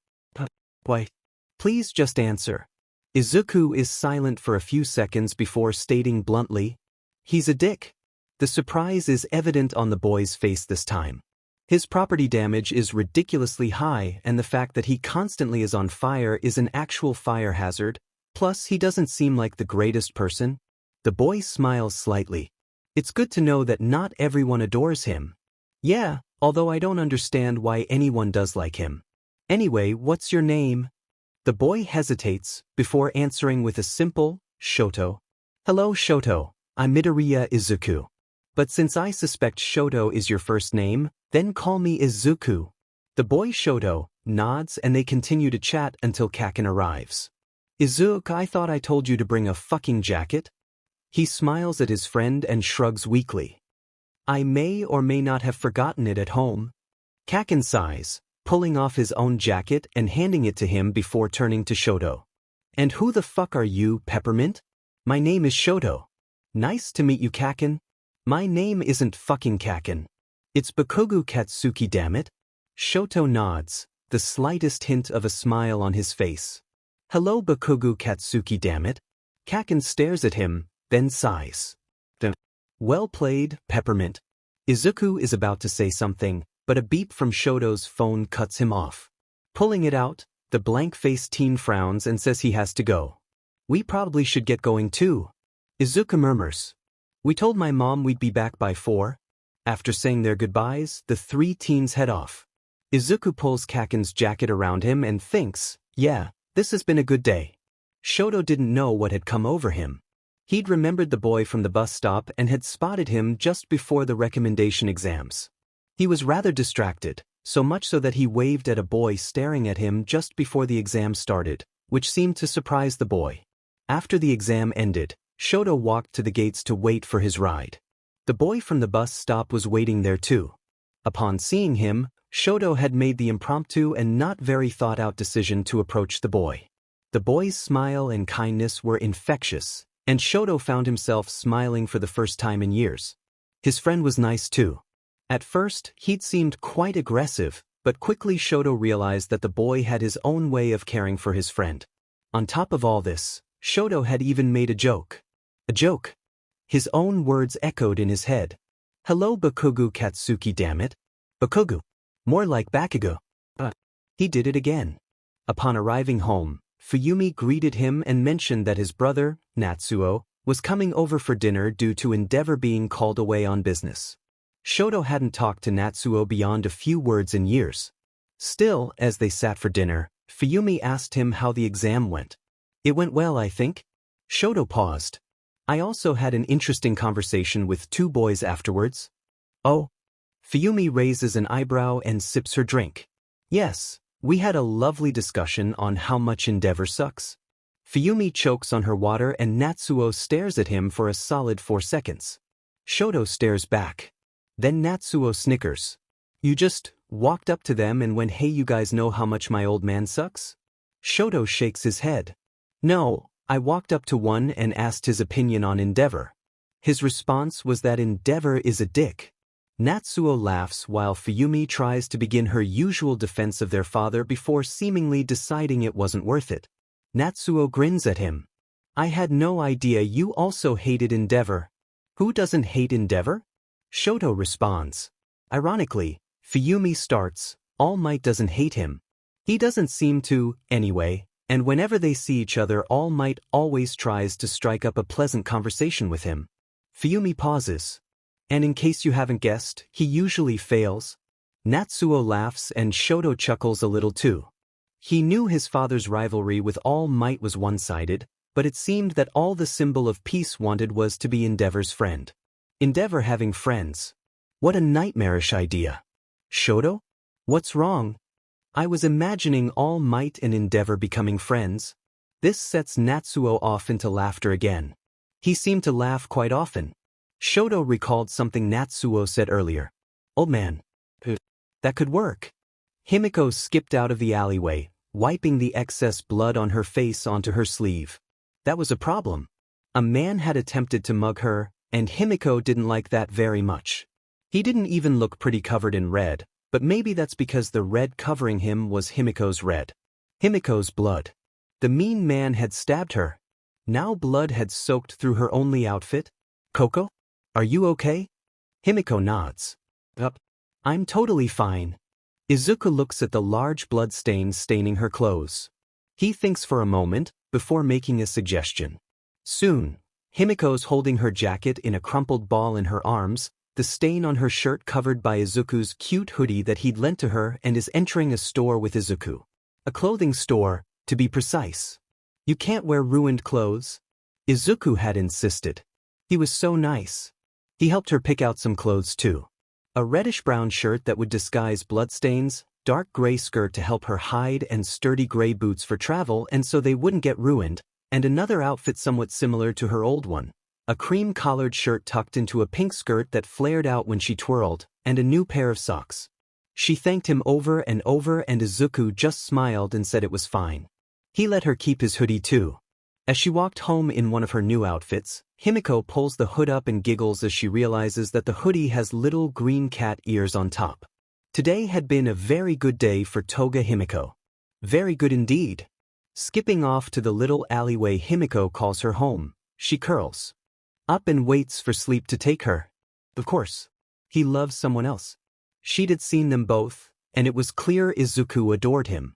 Why? Please just answer." Isuku is silent for a few seconds before stating bluntly, "He's a dick." The surprise is evident on the boy's face this time. His property damage is ridiculously high, and the fact that he constantly is on fire is an actual fire hazard, plus he doesn't seem like the greatest person. The boy smiles slightly. It's good to know that not everyone adores him. Yeah, although I don't understand why anyone does like him. Anyway, what's your name? The boy hesitates, before answering with a simple, "Shoto." "Hello Shoto, I'm Midoriya Izuku. But since I suspect Shoto is your first name, then call me Izuku." The boy Shoto nods and they continue to chat until Kaken arrives. "Izuku, I thought I told you to bring a fucking jacket?" He smiles at his friend and shrugs weakly. "I may or may not have forgotten it at home." Kaken sighs, pulling off his own jacket and handing it to him before turning to Shoto. "And who the fuck are you, Peppermint?" "My name is Shoto." "Nice to meet you, Kaken." "My name isn't fucking Kaken. It's Bakugo Katsuki, dammit." Shoto nods, the slightest hint of a smile on his face. "Hello Bakugo Katsuki, dammit." Kaken stares at him, then sighs. "Well played, Peppermint." Izuku is about to say something, but a beep from Shoto's phone cuts him off. Pulling it out, the blank-faced teen frowns and says he has to go. "We probably should get going too." Izuku murmurs. "We told my mom we'd be back by 4. After saying their goodbyes, the three teens head off. Izuku pulls Kaken's jacket around him and thinks, yeah, this has been a good day. Shoto didn't know what had come over him. He'd remembered the boy from the bus stop and had spotted him just before the recommendation exams. He was rather distracted, so much so that he waved at a boy staring at him just before the exam started, which seemed to surprise the boy. After the exam ended, Shoto walked to the gates to wait for his ride. The boy from the bus stop was waiting there too. Upon seeing him, Shoto had made the impromptu and not very thought-out decision to approach the boy. The boy's smile and kindness were infectious, and Shoto found himself smiling for the first time in years. His friend was nice too. At first, he'd seemed quite aggressive, but quickly Shoto realized that the boy had his own way of caring for his friend. On top of all this, Shoto had even made a joke. A joke. His own words echoed in his head. "Hello Bakugo Katsuki, dammit." Bakugo. More like Bakugo. He did it again. Upon arriving home, Fuyumi greeted him and mentioned that his brother, Natsuo, was coming over for dinner due to Endeavor being called away on business. Shoto hadn't talked to Natsuo beyond a few words in years. Still, as they sat for dinner, Fuyumi asked him how the exam went. "It went well, I think." Shoto paused. "I also had an interesting conversation with 2 boys afterwards." "Oh?" Fuyumi raises an eyebrow and sips her drink. "Yes, we had a lovely discussion on how much Endeavor sucks." Fuyumi chokes on her water and Natsuo stares at him for a solid 4 seconds. Shoto stares back. Then Natsuo snickers. You just walked up to them and went, "Hey, you guys know how much my old man sucks?" Shoto shakes his head. "No, I walked up to one and asked his opinion on Endeavor. His response was that Endeavor is a dick." Natsuo laughs while Fuyumi tries to begin her usual defense of their father before seemingly deciding it wasn't worth it. Natsuo grins at him. "I had no idea you also hated Endeavor." "Who doesn't hate Endeavor?" Shoto responds. Ironically, Fuyumi starts, "All Might doesn't hate him. He doesn't seem to, anyway, and whenever they see each other All Might always tries to strike up a pleasant conversation with him." Fuyumi pauses. "And in case you haven't guessed, he usually fails." Natsuo laughs and Shoto chuckles a little too. He knew his father's rivalry with All Might was one-sided, but it seemed that all the symbol of peace wanted was to be Endeavor's friend. Endeavor having friends. What a nightmarish idea. "Shoto? What's wrong?" "I was imagining All Might and Endeavor becoming friends." This sets Natsuo off into laughter again. He seemed to laugh quite often. Shoto recalled something Natsuo said earlier. "Old man. That could work." Himiko skipped out of the alleyway, wiping the excess blood on her face onto her sleeve. That was a problem. A man had attempted to mug her, and Himiko didn't like that very much. He didn't even look pretty covered in red, but maybe that's because the red covering him was Himiko's red. Himiko's blood. The mean man had stabbed her. Now blood had soaked through her only outfit. "Koko? Are you okay?" Himiko nods. "I'm totally fine." Izuku looks at the large blood stains staining her clothes. He thinks for a moment, before making a suggestion. Soon, Himiko's holding her jacket in a crumpled ball in her arms, the stain on her shirt covered by Izuku's cute hoodie that he'd lent to her, and is entering a store with Izuku. A clothing store, to be precise. "You can't wear ruined clothes." Izuku had insisted. He was so nice. He helped her pick out some clothes too. A reddish-brown shirt that would disguise bloodstains, dark gray skirt to help her hide, and sturdy gray boots for travel and so they wouldn't get ruined, and another outfit somewhat similar to her old one. A cream-collared shirt tucked into a pink skirt that flared out when she twirled, and a new pair of socks. She thanked him over and Izuku just smiled and said it was fine. He let her keep his hoodie too. As she walked home in one of her new outfits, Himiko pulls the hood up and giggles as she realizes that the hoodie has little green cat ears on top. Today had been a very good day for Toga Himiko. Very good indeed. Skipping off to the little alleyway Himiko calls her home, she curls up and waits for sleep to take her. Of course. He loves someone else. She'd had seen them both, and it was clear Izuku adored him.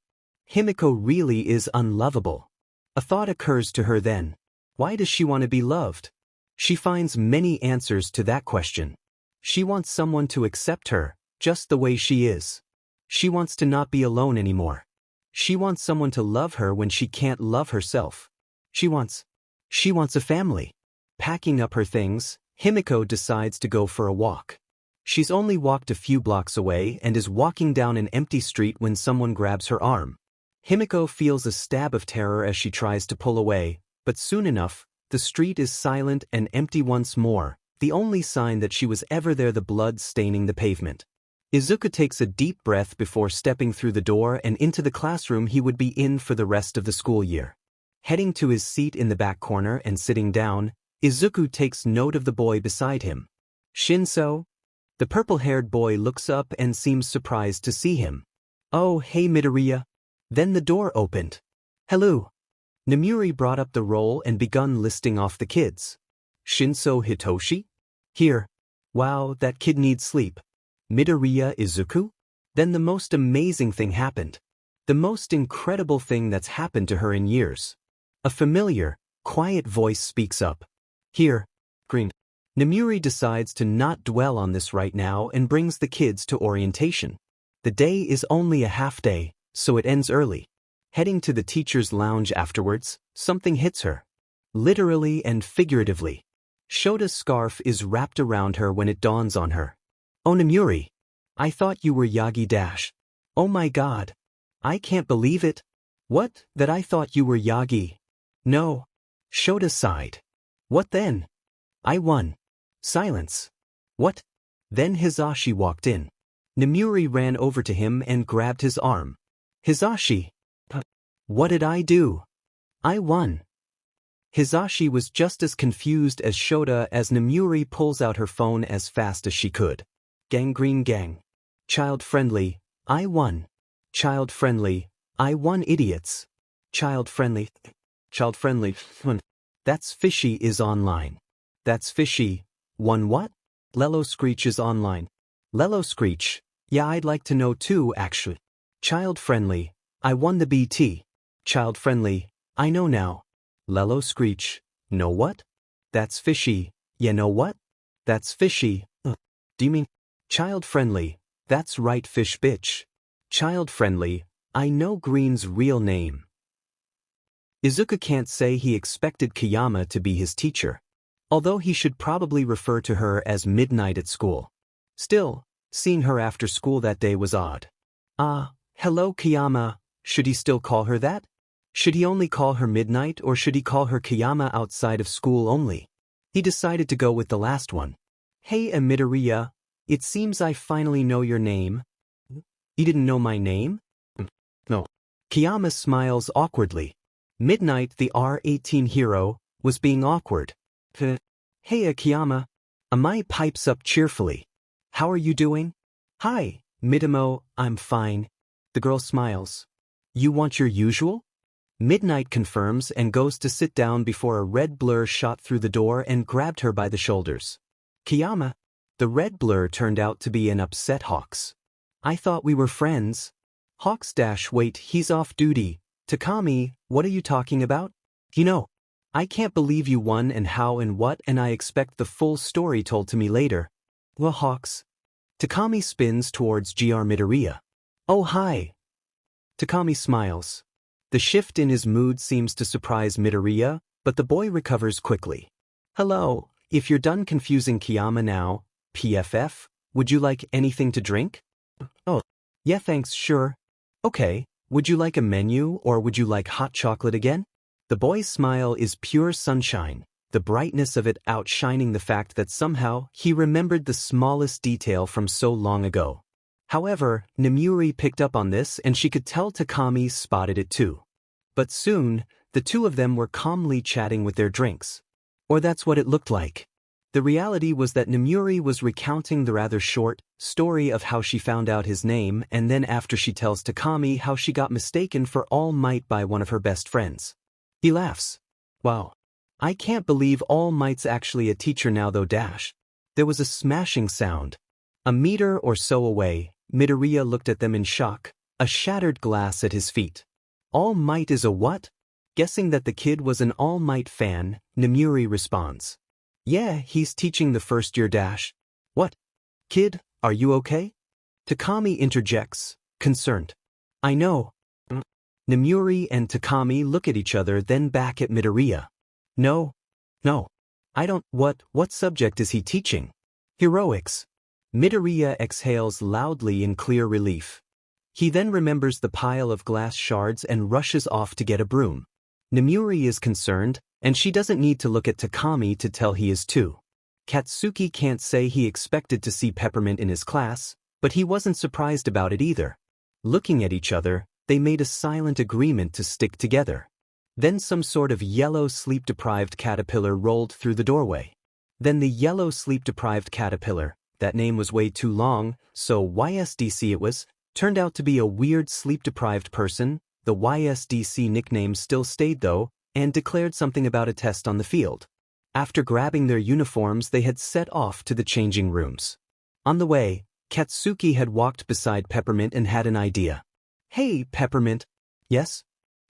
Himiko really is unlovable. A thought occurs to her then. Why does she want to be loved? She finds many answers to that question. She wants someone to accept her, just the way she is. She wants to not be alone anymore. She wants someone to love her when she can't love herself. She wants a family. Packing up her things, Himiko decides to go for a walk. She's only walked a few blocks away and is walking down an empty street when someone grabs her arm. Himiko feels a stab of terror as she tries to pull away, but soon enough, the street is silent and empty once more, the only sign that she was ever there, the blood staining the pavement. Izuku takes a deep breath before stepping through the door and into the classroom he would be in for the rest of the school year. Heading to his seat in the back corner and sitting down, Izuku takes note of the boy beside him. "Shinso?" The purple-haired boy looks up and seems surprised to see him. "Oh, hey Midoriya." Then the door opened. "Hello." Namuri brought up the roll and begun listing off the kids. "Shinso Hitoshi? Here. Wow, that kid needs sleep. Midoriya Izuku?" Then the most amazing thing happened. The most incredible thing that's happened to her in years. A familiar, quiet voice speaks up. "Here. Green." Namuri decides to not dwell on this right now and brings the kids to orientation. The day is only a half day, so it ends early. Heading to the teacher's lounge afterwards, something hits her. Literally and figuratively. Shota's scarf is wrapped around her when it dawns on her. "Oh Namuri. I thought you were Yagi Dash. Oh my god. I can't believe it. What, that I thought you were Yagi?" No. Shota sighed. What then? I won. Silence. What? Then Hisashi walked in. Nemuri ran over to him and grabbed his arm. Hisashi. What did I do? I won. Hisashi was just as confused as Shota as Nemuri pulls out her phone as fast as she could. Gangrene gang. Child-friendly, I won. Child-friendly, I won idiots. Child-friendly. Child-friendly. That's fishy is online. That's fishy. Won what? Lelo Screech is online. Lelo Screech. Yeah, I'd like to know too, actually. Child-friendly, I won the BT. Child-friendly, I know now. Lelo Screech. Know what? That's fishy. Yeah, know what? That's fishy. Do you mean? Child-friendly. That's right, fish bitch. Child-friendly. I know Green's real name. Izuku can't say he expected Kayama to be his teacher, although he should probably refer to her as Midnight at school. Still, seeing her after school that day was odd. Hello Kayama, should he still call her that? Should he only call her Midnight or should he call her Kayama outside of school only? He decided to go with the last one. Hey Midoriya, it seems I finally know your name. You didn't know my name? No. Kayama smiles awkwardly. Midnight, the R18 hero, was being awkward. Hey Kayama. Amai pipes up cheerfully. How are you doing? Hi, Midamo, I'm fine. The girl smiles. You want your usual? Midnight confirms and goes to sit down before a red blur shot through the door and grabbed her by the shoulders. Kayama. The red blur turned out to be an upset Hawks. I thought we were friends. Hawks dash wait, he's off duty. Takami, what are you talking about? You know, I can't believe you won and how and what and I expect the full story told to me later. Well Hawks. Takami spins towards GR Midoriya. Oh hi. Takami smiles. The shift in his mood seems to surprise Midoriya, but the boy recovers quickly. Hello, if you're done confusing Kayama now, PFF, would you like anything to drink? Oh, yeah thanks, sure. Okay, would you like a menu or would you like hot chocolate again? The boy's smile is pure sunshine, the brightness of it outshining the fact that somehow he remembered the smallest detail from so long ago. However, Nemuri picked up on this and she could tell Takami spotted it too. But soon, the two of them were calmly chatting with their drinks. Or that's what it looked like. The reality was that Nemuri was recounting the rather short story of how she found out his name and then after she tells Takami how she got mistaken for All Might by one of her best friends. He laughs. Wow. I can't believe All Might's actually a teacher now though dash. There was a smashing sound. A meter or so away, Midoriya looked at them in shock, a shattered glass at his feet. All Might is a what? Guessing that the kid was an All Might fan, Nemuri responds. Yeah, he's teaching the first year dash. What? Kid, are you okay? Takami interjects, concerned. I know. Nemuri and Takami look at each other then back at Midoriya. No. I don't. What subject is he teaching? Heroics. Midoriya exhales loudly in clear relief. He then remembers the pile of glass shards and rushes off to get a broom. Nemuri is concerned, and she doesn't need to look at Takami to tell he is too. Katsuki can't say he expected to see Peppermint in his class, but he wasn't surprised about it either. Looking at each other, they made a silent agreement to stick together. Then some sort of yellow sleep-deprived caterpillar rolled through the doorway. Then the yellow sleep-deprived caterpillar, that name was way too long, so YSDC it was, turned out to be a weird sleep-deprived person. The YSDC nickname still stayed though, and declared something about a test on the field. After grabbing their uniforms they had set off to the changing rooms. On the way, Katsuki had walked beside Peppermint and had an idea. Hey, Peppermint. Yes?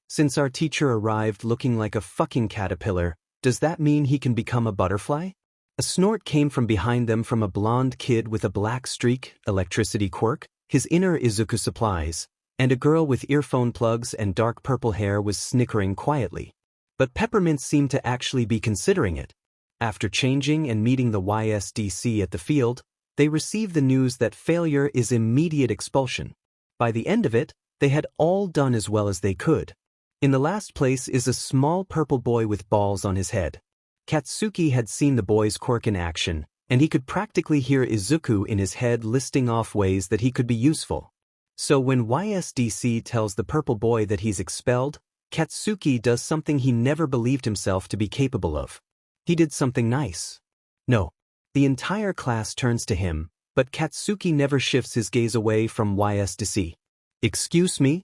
Since our teacher arrived looking like a fucking caterpillar, does that mean he can become a butterfly? A snort came from behind them from a blonde kid with a black streak, electricity quirk, his inner Isuku supplies, and a girl with earphone plugs and dark purple hair was snickering quietly. But Peppermint seemed to actually be considering it. After changing and meeting the YSDC at the field, they received the news that failure is immediate expulsion. By the end of it, they had all done as well as they could. In the last place is a small purple boy with balls on his head. Katsuki had seen the boy's quirk in action, and he could practically hear Isuku in his head listing off ways that he could be useful. So when YSDC tells the purple boy that he's expelled, Katsuki does something he never believed himself to be capable of. He did something nice. No. The entire class turns to him, but Katsuki never shifts his gaze away from YSDC. "Excuse me?"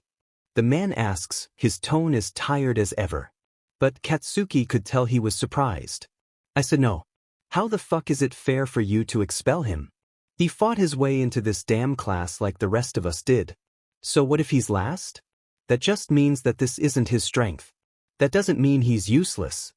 The man asks, his tone as tired as ever. But Katsuki could tell he was surprised. "I said no. How the fuck is it fair for you to expel him? He fought his way into this damn class like the rest of us did. So what if he's last? That just means that this isn't his strength. That doesn't mean he's useless."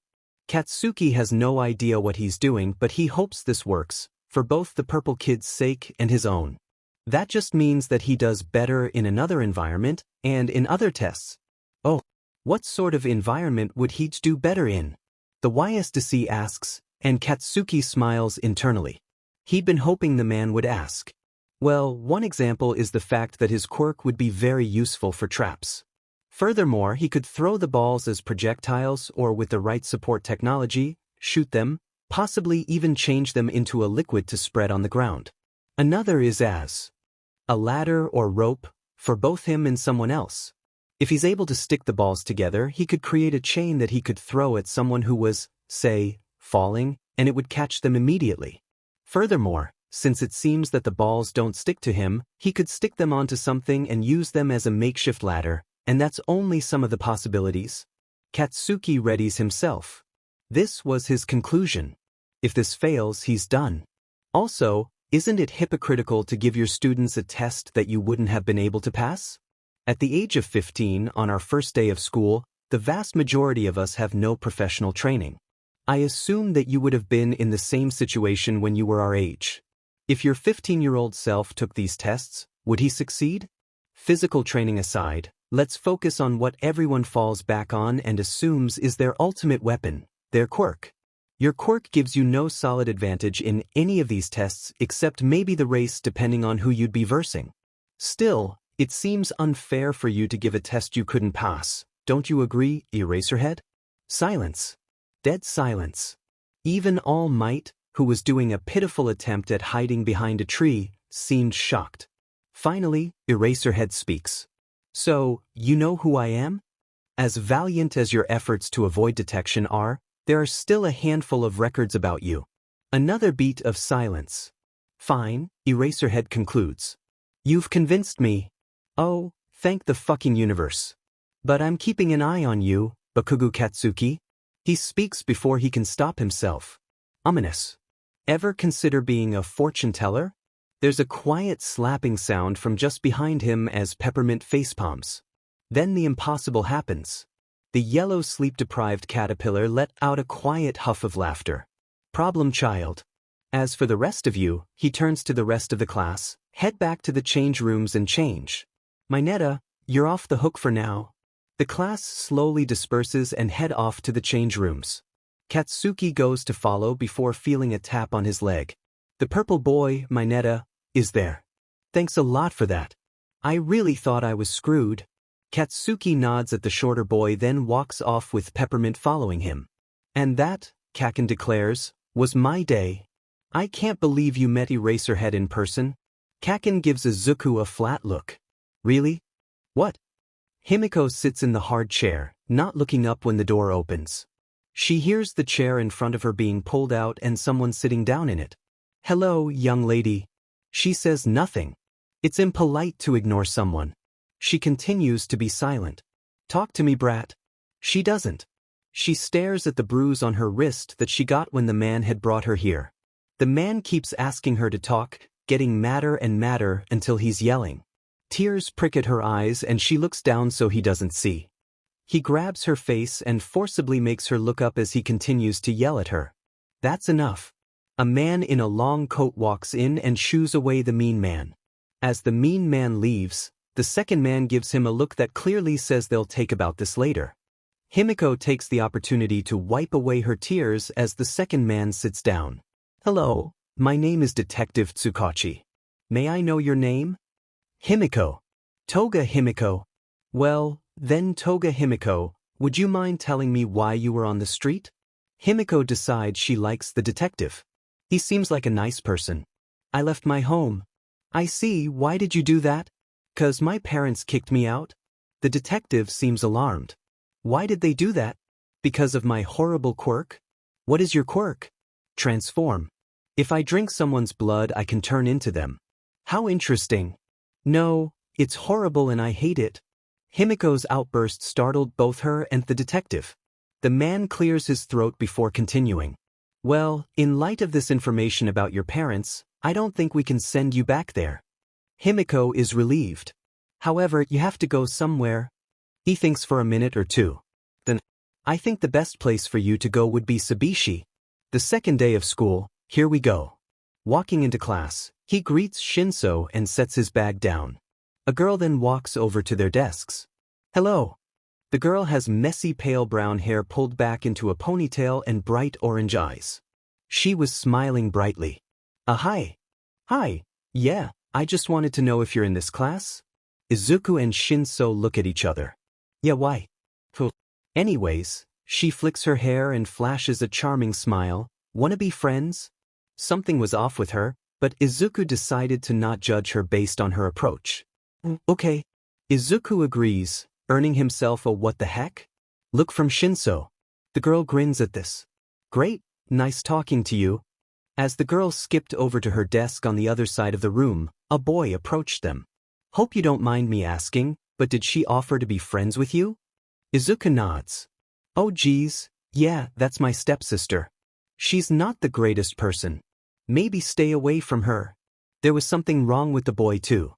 Katsuki has no idea what he's doing, but he hopes this works, for both the purple kid's sake and his own. That just means that he does better in another environment and in other tests. Oh, what sort of environment would he do better in? The YSDC asks, and Katsuki smiles internally. He'd been hoping the man would ask. Well, one example is the fact that his quirk would be very useful for traps. Furthermore, he could throw the balls as projectiles or with the right support technology, shoot them, possibly even change them into a liquid to spread on the ground. Another is as a ladder or rope for both him and someone else. If he's able to stick the balls together, he could create a chain that he could throw at someone who was, say, falling, and it would catch them immediately. Furthermore, since it seems that the balls don't stick to him, he could stick them onto something and use them as a makeshift ladder, and that's only some of the possibilities. Katsuki readies himself. This was his conclusion. If this fails, he's done. Also, isn't it hypocritical to give your students a test that you wouldn't have been able to pass? At the age of 15, on our first day of school, the vast majority of us have no professional training. I assume that you would have been in the same situation when you were our age. If your 15-year-old self took these tests, would he succeed? Physical training aside, let's focus on what everyone falls back on and assumes is their ultimate weapon, their quirk. Your quirk gives you no solid advantage in any of these tests except maybe the race depending on who you'd be versing. Still, it seems unfair for you to give a test you couldn't pass. Don't you agree, Eraserhead? Silence. Dead silence. Even All Might, who was doing a pitiful attempt at hiding behind a tree, seemed shocked. Finally, Eraserhead speaks. So, you know who I am? As valiant as your efforts to avoid detection are, there are still a handful of records about you. Another beat of silence. Fine, Eraserhead concludes. You've convinced me. Oh, thank the fucking universe. But I'm keeping an eye on you, Bakugo Katsuki. He speaks before he can stop himself. Ominous. Ever consider being a fortune teller? There's a quiet slapping sound from just behind him as peppermint facepalms. Then the impossible happens. The yellow sleep-deprived caterpillar let out a quiet huff of laughter. Problem child. As for the rest of you, he turns to the rest of the class, head back to the change rooms and change. Mineta, you're off the hook for now. The class slowly disperses and head off to the change rooms. Katsuki goes to follow before feeling a tap on his leg. The purple boy, Mineta, is there. Thanks a lot for that. I really thought I was screwed. Katsuki nods at the shorter boy, then walks off with Peppermint following him. And that, Kaken declares, was my day. I can't believe you met Eraserhead in person. Kaken gives Isuku a flat look. Really? What? Himiko sits in the hard chair, not looking up when the door opens. She hears the chair in front of her being pulled out and someone sitting down in it. Hello, young lady. She says nothing. It's impolite to ignore someone. She continues to be silent. Talk to me, brat. She doesn't. She stares at the bruise on her wrist that she got when the man had brought her here. The man keeps asking her to talk, getting madder and madder until he's yelling. Tears prick at her eyes and she looks down so he doesn't see. He grabs her face and forcibly makes her look up as he continues to yell at her. That's enough. A man in a long coat walks in and shoos away the mean man. As the mean man leaves, the second man gives him a look that clearly says they'll take about this later. Himiko takes the opportunity to wipe away her tears as the second man sits down. Hello, my name is Detective Tsukachi. May I know your name? Himiko. Toga Himiko. Well, Then Toga Himiko, would you mind telling me why you were on the street? Himiko decides she likes the detective. He seems like a nice person. I left my home. I see, why did you do that? 'Cause my parents kicked me out? The detective seems alarmed. Why did they do that? Because of my horrible quirk? What is your quirk? Transform. If I drink someone's blood, I can turn into them. How interesting. No, it's horrible and I hate it. Himiko's outburst startled both her and the detective. The man clears his throat before continuing. Well, in light of this information about your parents, I don't think we can send you back there. Himiko is relieved. However, you have to go somewhere. He thinks for a minute or two. Then, I think the best place for you to go would be Sabishi. The second day of school, here we go. Walking into class, he greets Shinso and sets his bag down. A girl then walks over to their desks. Hello. The girl has messy pale brown hair pulled back into a ponytail and bright orange eyes. She was smiling brightly. Hi. Hi. Yeah, I just wanted to know if you're in this class? Izuku and Shinso look at each other. Yeah, why? Anyways, she flicks her hair and flashes a charming smile. Wanna be friends? Something was off with her, but Izuku decided to not judge her based on her approach. Okay. Izuku agrees, earning himself a what the heck? Look from Shinso. The girl grins at this. Great, nice talking to you. As the girl skipped over to her desk on the other side of the room, a boy approached them. Hope you don't mind me asking, but did she offer to be friends with you? Izuku nods. Oh geez, yeah, that's my stepsister. She's not the greatest person. Maybe stay away from her. There was something wrong with the boy too.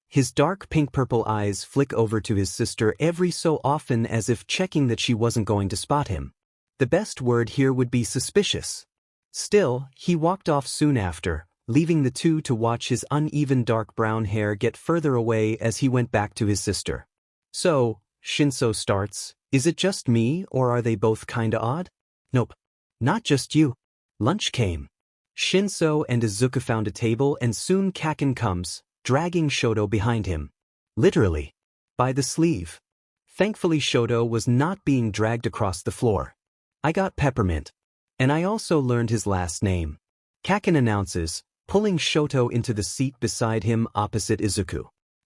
His dark pink-purple eyes flick over to his sister every so often as if checking that she wasn't going to spot him. The best word here would be suspicious. Still, he walked off soon after, leaving the two to watch his uneven dark brown hair get further away as he went back to his sister. So, Shinso starts, is it just me or are they both kinda odd? Nope. Not just you. Lunch came. Shinso and Izuku found a table and soon Kaken comes, dragging Shoto behind him. Literally. By the sleeve. Thankfully Shoto was not being dragged across the floor. I got Peppermint. And I also learned his last name. Kaken announces, pulling Shoto into the seat beside him opposite Izuku.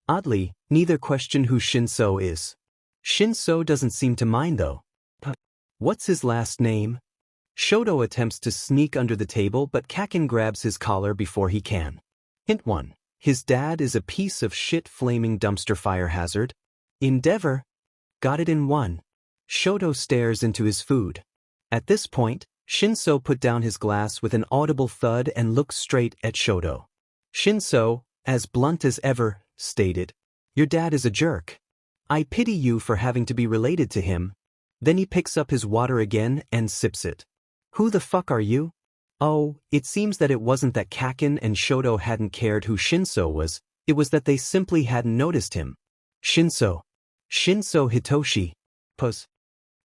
Oddly, neither question who Shinso is. Shinso doesn't seem to mind though. What's his last name? Shoto attempts to sneak under the table but Kaken grabs his collar before he can. Hint 1. His dad is a piece of shit flaming dumpster fire hazard. Endeavor. Got it in 1. Shoto stares into his food. At this point, Shinso put down his glass with an audible thud and looked straight at Shoto. Shinso, as blunt as ever, stated, your dad is a jerk. I pity you for having to be related to him. Then he picks up his water again and sips it. Who the fuck are you? Oh, it seems that it wasn't that Kaken and Shoto hadn't cared who Shinso was, it was that they simply hadn't noticed him. Shinso. Shinso Hitoshi. Puss.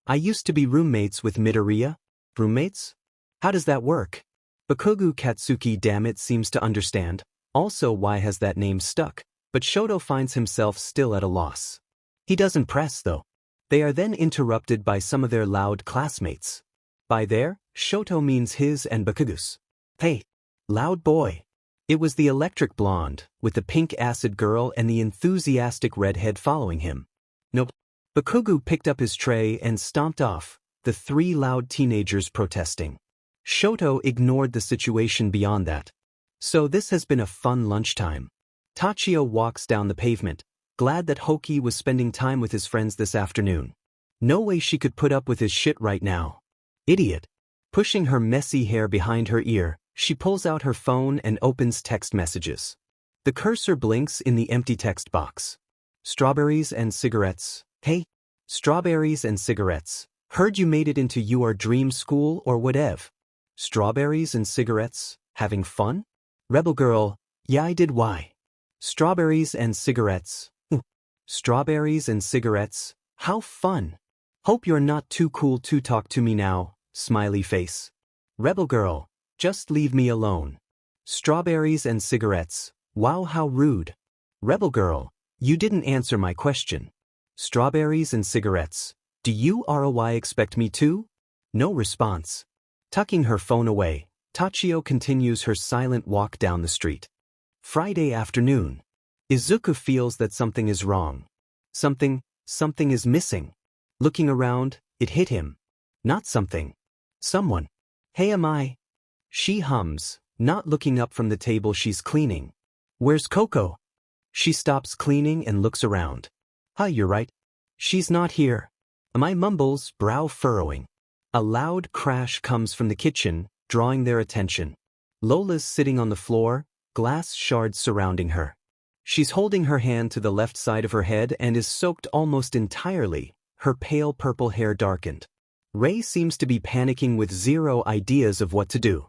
I used to be roommates with Midoriya. Roommates? How does that work? Bakugo Katsuki damn it seems to understand. Also why has that name stuck? But Shoto finds himself still at a loss. He doesn't press though. They are then interrupted by some of their loud classmates. By their, Shoto means his and Bakugo's. Hey, loud boy. It was the electric blonde, with the pink acid girl and the enthusiastic redhead following him. Nope. Bakugo picked up his tray and stomped off, the 3 loud teenagers protesting. Shoto ignored the situation beyond that. So this has been a fun lunchtime. Tachio walks down the pavement, glad that Hoki was spending time with his friends this afternoon. No way she could put up with his shit right now. Idiot. Pushing her messy hair behind her ear, she pulls out her phone and opens text messages. The cursor blinks in the empty text box. Strawberries and cigarettes. Hey, strawberries and cigarettes. Heard you made it into your dream school or WhatIf. Strawberries and cigarettes. Having fun? Rebel girl. Yeah, I did. Why? Strawberries and cigarettes. Strawberries and cigarettes. How fun. Hope you're not too cool to talk to me now. Smiley face. Rebel girl. Just leave me alone. Strawberries and cigarettes. Wow, how rude. Rebel girl. You didn't answer my question. Strawberries and cigarettes. Do you ROI expect me to? No response. Tucking her phone away, Tachio continues her silent walk down the street. Friday afternoon. Izuku feels that something is wrong. Something is missing. Looking around, it hit him. Not something. Someone. Hey, am I? She hums, not looking up from the table she's cleaning. Where's Coco? She stops cleaning and looks around. Huh, you're right. She's not here. Amai mumbles, brow furrowing. A loud crash comes from the kitchen, drawing their attention. Lola's sitting on the floor, glass shards surrounding her. She's holding her hand to the left side of her head and is soaked almost entirely, her pale purple hair darkened. Rei seems to be panicking with zero ideas of what to do.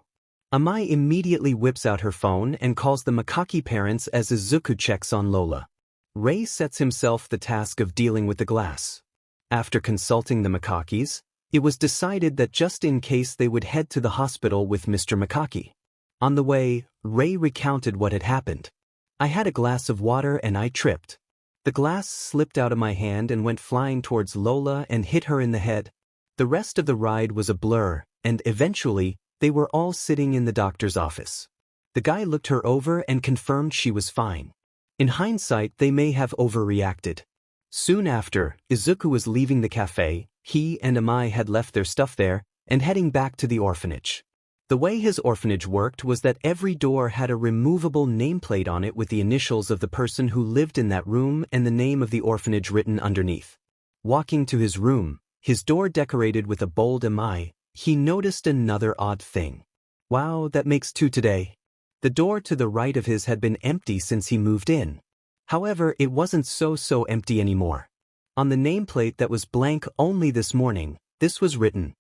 Amai immediately whips out her phone and calls the Makaki parents as Izuku checks on Lola. Rei sets himself the task of dealing with the glass. After consulting the Makakis, it was decided that just in case they would head to the hospital with Mr. Makaki. On the way, Rei recounted what had happened. I had a glass of water and I tripped. The glass slipped out of my hand and went flying towards Lola and hit her in the head. The rest of the ride was a blur, and eventually, they were all sitting in the doctor's office. The guy looked her over and confirmed she was fine. In hindsight, they may have overreacted. Soon after, Izuku was leaving the cafe. He and Amai had left their stuff there and heading back to the orphanage. The way his orphanage worked was that every door had a removable nameplate on it with the initials of the person who lived in that room and the name of the orphanage written underneath. Walking to his room, his door decorated with a bold Amai, he noticed another odd thing. Wow, that makes two today. The door to the right of his had been empty since he moved in. However, it wasn't so empty anymore. On the nameplate that was blank only this morning, this was written.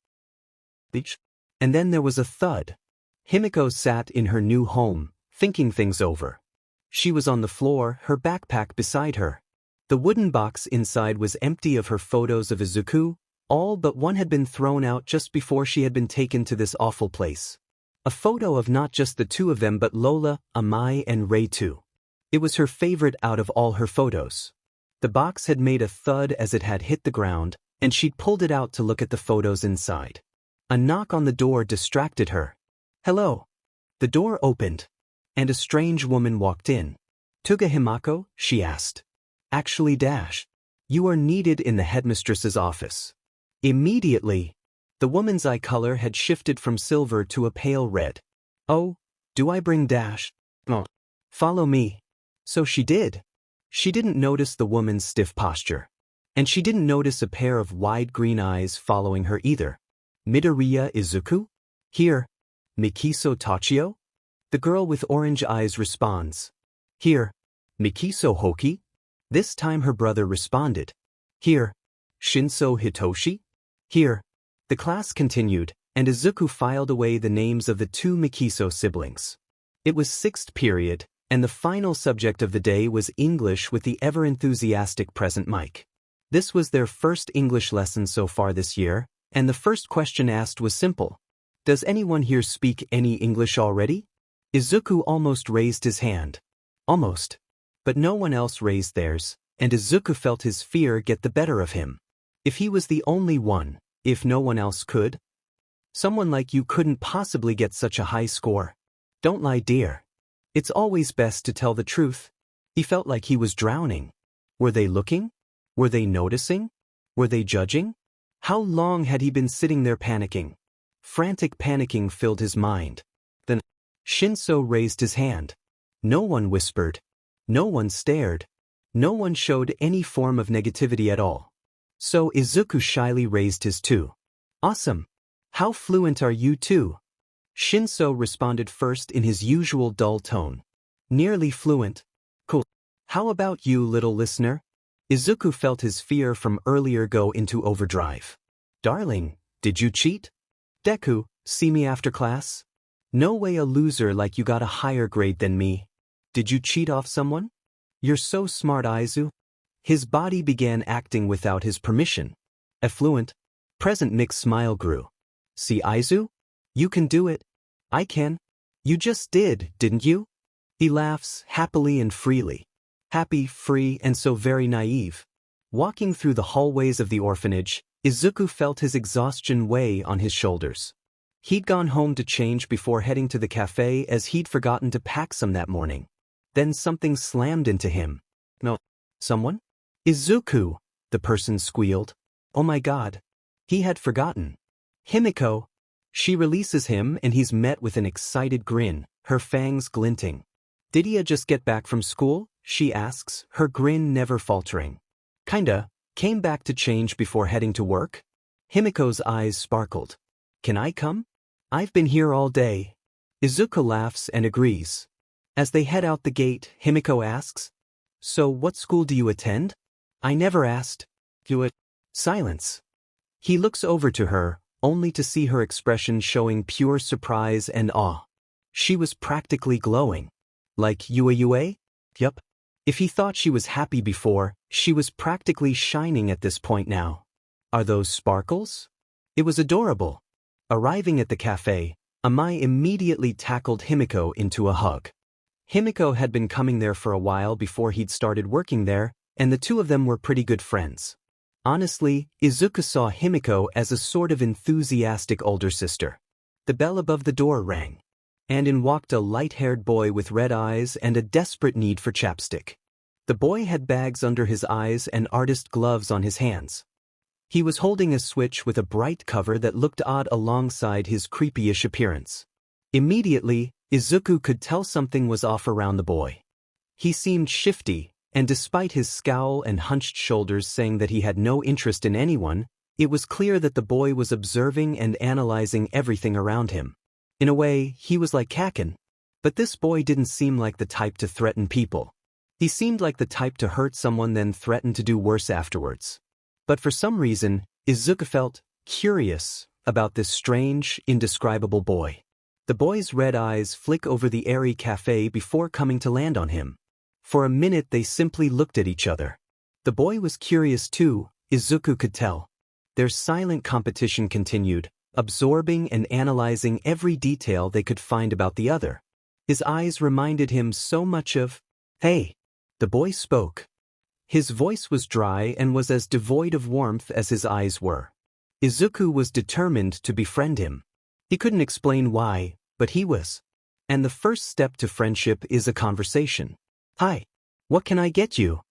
Beach. And then there was a thud. Himiko sat in her new home, thinking things over. She was on the floor, her backpack beside her. The wooden box inside was empty of her photos of Izuku, all but one had been thrown out just before she had been taken to this awful place. A photo of not just the two of them but Lola, Amai and Rei too. It was her favorite out of all her photos. The box had made a thud as it had hit the ground, and she'd pulled it out to look at the photos inside. A knock on the door distracted her. Hello. The door opened, and a strange woman walked in. Toga Himako? She asked. Actually, you are needed in the headmistress's office. Immediately, the woman's eye color had shifted from silver to a pale red. Oh, do I bring ? Oh. Follow me. So she did. She didn't notice the woman's stiff posture. And she didn't notice a pair of wide green eyes following her either. Midoriya Izuku? Here. Mikiso Tachio? The girl with orange eyes responds. Here. Mikiso Hoki? This time her brother responded. Here. Shinso Hitoshi? Here. The class continued, and Izuku filed away the names of the two Mikiso siblings. It was 6th period, and the final subject of the day was English with the ever-enthusiastic present Mike. This was their first English lesson so far this year, and the first question asked was simple. Does anyone here speak any English already? Izuku almost raised his hand. Almost. But no one else raised theirs, and Izuku felt his fear get the better of him. If he was the only one, if no one else could? Someone like you couldn't possibly get such a high score. Don't lie, dear. It's always best to tell the truth. He felt like he was drowning. Were they looking? Were they noticing? Were they judging? How long had he been sitting there panicking? Frantic panicking filled his mind. Then, Shinso raised his hand. No one whispered. No one stared. No one showed any form of negativity at all. So Izuku shyly raised his too. Awesome. How fluent are you too? Shinso responded first in his usual dull tone. Nearly fluent. Cool. How about you, little listener? Izuku felt his fear from earlier go into overdrive. Darling, did you cheat? Deku, see me after class? No way, a loser like you got a higher grade than me. Did you cheat off someone? You're so smart, Aizu. His body began acting without his permission. Effluent. Present Nick's smile grew. See, Aizu? You can do it. I can. You just did, didn't you? He laughs, happily and freely. Happy, free, and so very naive. Walking through the hallways of the orphanage, Isuku felt his exhaustion weigh on his shoulders. He'd gone home to change before heading to the cafe as he'd forgotten to pack some that morning. Then something slammed into him. No. Someone? Isuku, the person squealed. Oh my god. He had forgotten. Himiko. She releases him and he's met with an excited grin, her fangs glinting. Did he just get back from school? She asks, her grin never faltering. Kinda. Came back to change before heading to work? Himiko's eyes sparkled. Can I come? I've been here all day. Izuku laughs and agrees. As they head out the gate, Himiko asks, So what school do you attend? I never asked. You it? Silence. He looks over to her, only to see her expression showing pure surprise and awe. She was practically glowing. Like Yua? Yup. If he thought she was happy before, she was practically shining at this point now. Are those sparkles? It was adorable. Arriving at the cafe, Amai immediately tackled Himiko into a hug. Himiko had been coming there for a while before he'd started working there, and the two of them were pretty good friends. Honestly, Izuku saw Himiko as a sort of enthusiastic older sister. The bell above the door rang, and in walked a light-haired boy with red eyes and a desperate need for chapstick. The boy had bags under his eyes and artist gloves on his hands. He was holding a switch with a bright cover that looked odd alongside his creepyish appearance. Immediately, Izuku could tell something was off around the boy. He seemed shifty, and despite his scowl and hunched shoulders saying that he had no interest in anyone, it was clear that the boy was observing and analyzing everything around him. In a way, he was like Kaken. But this boy didn't seem like the type to threaten people. He seemed like the type to hurt someone then threaten to do worse afterwards. But for some reason, Izuku felt curious about this strange, indescribable boy. The boy's red eyes flick over the airy cafe before coming to land on him. For a minute they simply looked at each other. The boy was curious too, Izuku could tell. Their silent competition continued, absorbing and analyzing every detail they could find about the other. His eyes reminded him so much of, Hey! The boy spoke. His voice was dry and was as devoid of warmth as his eyes were. Izuku was determined to befriend him. He couldn't explain why, but he was. And the first step to friendship is a conversation. Hi. What can I get you?